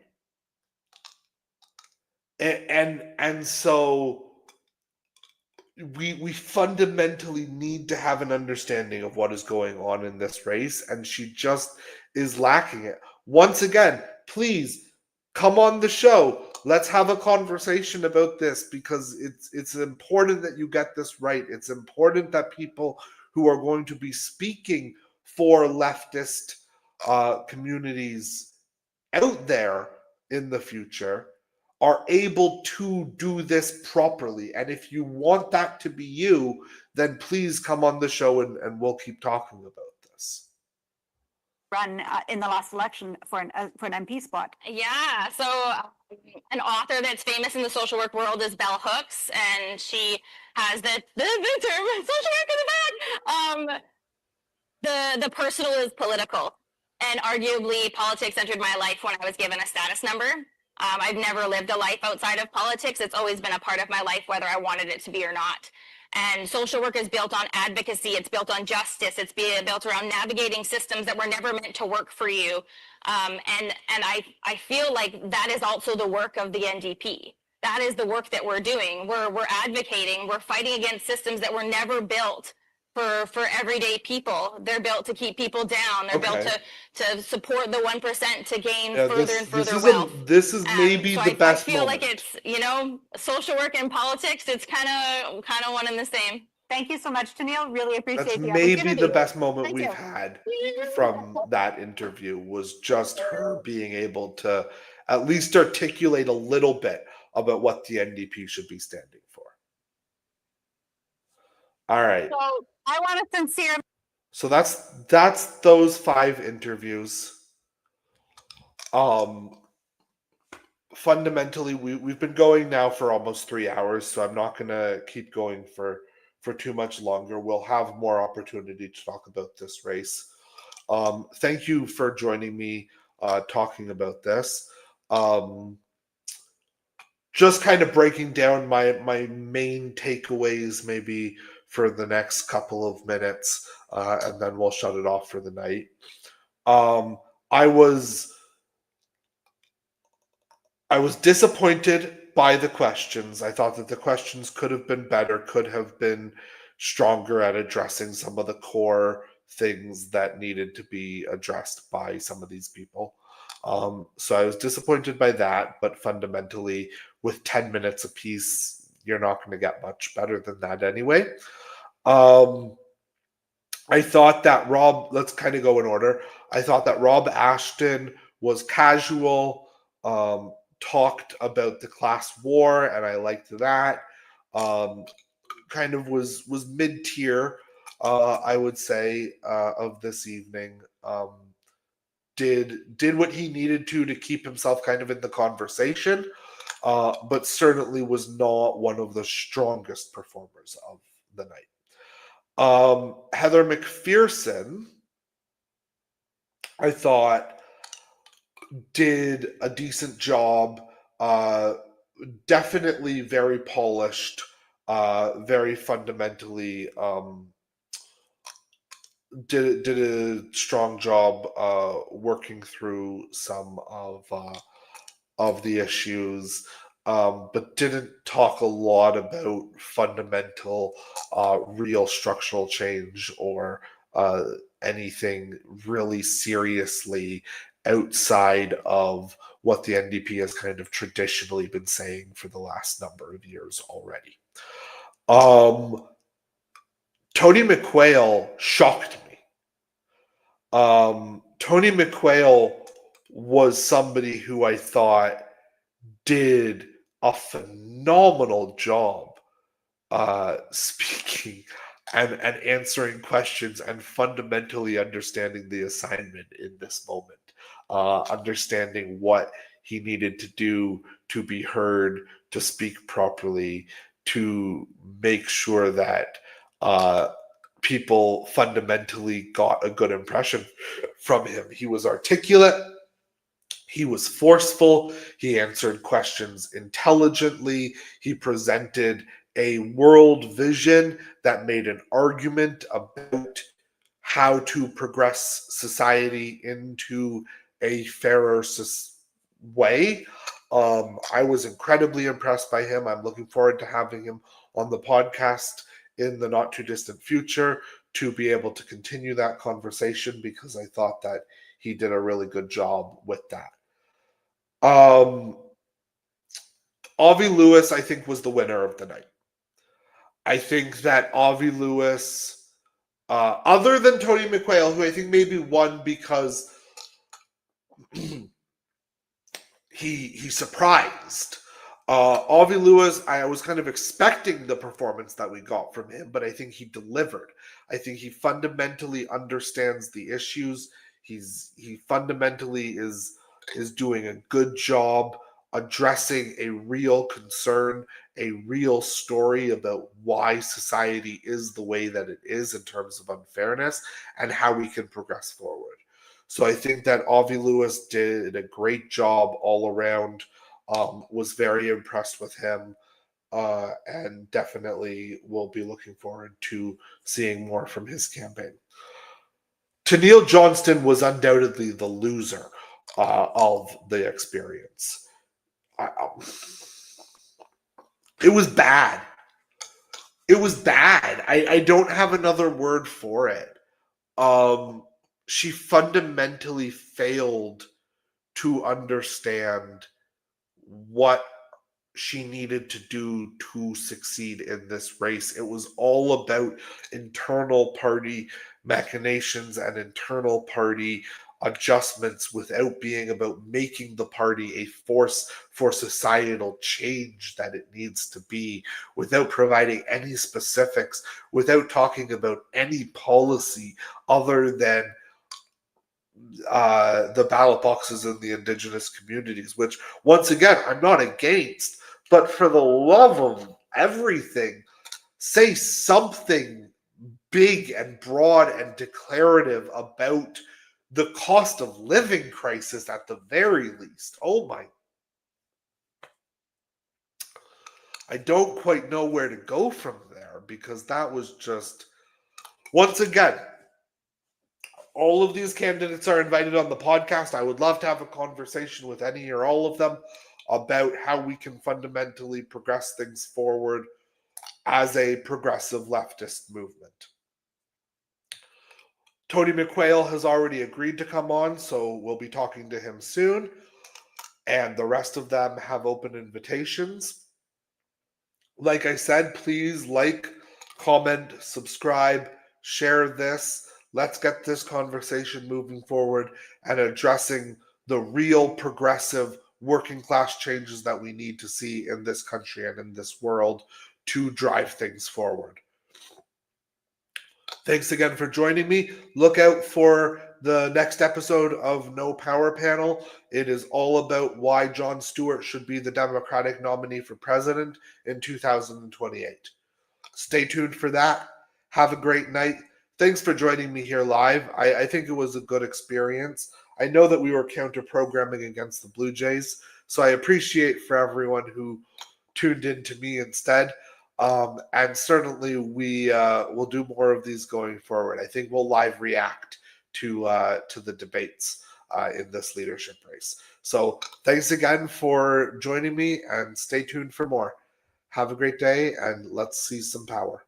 And so we fundamentally need to have an understanding of what is going on in this race, and she just is lacking it. Once again, please come on the show. Let's have a conversation about this, because it's important that you get this right. It's important that people who are going to be speaking for leftist communities out there in the future are able to do this properly. And if you want that to be you, then please come on the show and we'll keep talking about this. Run in the last election for an MP spot. Yeah, so an author that's famous in the social work world is Bell Hooks, and she has the term social work in the back. The personal is political, and arguably politics entered my life when I was given a status number. I've never lived a life outside of politics. It's always been a part of my life, whether I wanted it to be or not. And social work is built on advocacy. It's built on justice. It's built around navigating systems that were never meant to work for you. And I feel like that is also the work of the NDP. That is the work that we're doing. We're advocating. We're fighting against systems that were never built for everyday people. They're built to keep people down. They're built to support the 1% to gain further and further wealth. This is maybe so the best I feel moment. like it's, social work and politics, it's kind of one and the same. Thank you so much, Tennille. Really appreciate That's the maybe opportunity. the best moment Thank we've you. had from that interview, was just her being able to at least articulate a little bit about what the NDP should be standing for. All right. So I want to sincere. So that's those 5 interviews. Fundamentally, we've been going now for almost 3 hours, so I'm not going to keep going for too much longer. We'll have more opportunity to talk about this race. Thank you for joining me talking about this. Just kind of breaking down my main takeaways maybe for the next couple of minutes, and then we'll shut it off for the night. I was disappointed by the questions. I thought that the questions could have been better, could have been stronger at addressing some of the core things that needed to be addressed by some of these people. So I was disappointed by that, but fundamentally, with 10 minutes apiece, you're not going to get much better than that anyway. I thought that let's kind of go in order. I thought that Rob Ashton was casual, talked about the class war, and I liked that. Kind of was mid-tier, I would say, of this evening. Did what he needed to keep himself kind of in the conversation, but certainly was not one of the strongest performers of the night. Heather McPherson, I thought, did a decent job. Definitely very polished, very fundamentally did a strong job working through some of the issues, but didn't talk a lot about fundamental real structural change or anything really seriously outside of what the NDP has kind of traditionally been saying for the last number of years already. Tony McQuail shocked me. Tony McQuail was somebody who I thought did a phenomenal job speaking and answering questions and fundamentally understanding the assignment in this moment, understanding what he needed to do to be heard, to speak properly, to make sure that people fundamentally got a good impression from him. He was articulate. He was forceful. He answered questions intelligently. He presented a world vision that made an argument about how to progress society into a fairer way. I was incredibly impressed by him. I'm looking forward to having him on the podcast in the not too distant future to be able to continue that conversation, because I thought that he did a really good job with that. Avi Lewis, I think, was the winner of the night. I think that Avi Lewis, other than Tony McQuail, who I think maybe won because he surprised. Avi Lewis, I was kind of expecting the performance that we got from him, but I think he delivered. I think he fundamentally understands the issues. He fundamentally is doing a good job addressing a real concern, a real story about why society is the way that it is in terms of unfairness and how we can progress forward. So I think that Avi Lewis did a great job all around. Was very impressed with him, and definitely will be looking forward to seeing more from his campaign. Tennille Johnston was undoubtedly the loser of the experience. It was bad. It was bad. I don't have another word for it. She fundamentally failed to understand what she needed to do to succeed in this race. It was all about internal party machinations and internal party adjustments without being about making the party a force for societal change that it needs to be, without providing any specifics, without talking about any policy other than the ballot boxes in the Indigenous communities, which, once again, I'm not against, but for the love of everything, say something big and broad and declarative about the cost of living crisis at the very least. Oh my. I don't quite know where to go from there, because that was just, once again, all of these candidates are invited on the podcast. I would love to have a conversation with any or all of them about how we can fundamentally progress things forward as a progressive leftist movement. Tony McQuail has already agreed to come on, so we'll be talking to him soon. And the rest of them have open invitations. Like I said, please like, comment, subscribe, share this. Let's get this conversation moving forward and addressing the real progressive working class changes that we need to see in this country and in this world to drive things forward. Thanks again for joining me. Look out for the next episode of No Power Panel. It is all about why Jon Stewart should be the Democratic nominee for president in 2028. Stay tuned for that. Have a great night. Thanks for joining me here live. I think it was a good experience. I know that we were counter-programming against the Blue Jays, so I appreciate for everyone who tuned in to me instead. And certainly we will do more of these going forward. I think we'll live react to the debates in this leadership race. So thanks again for joining me, and stay tuned for more. Have a great day, and let's see some power.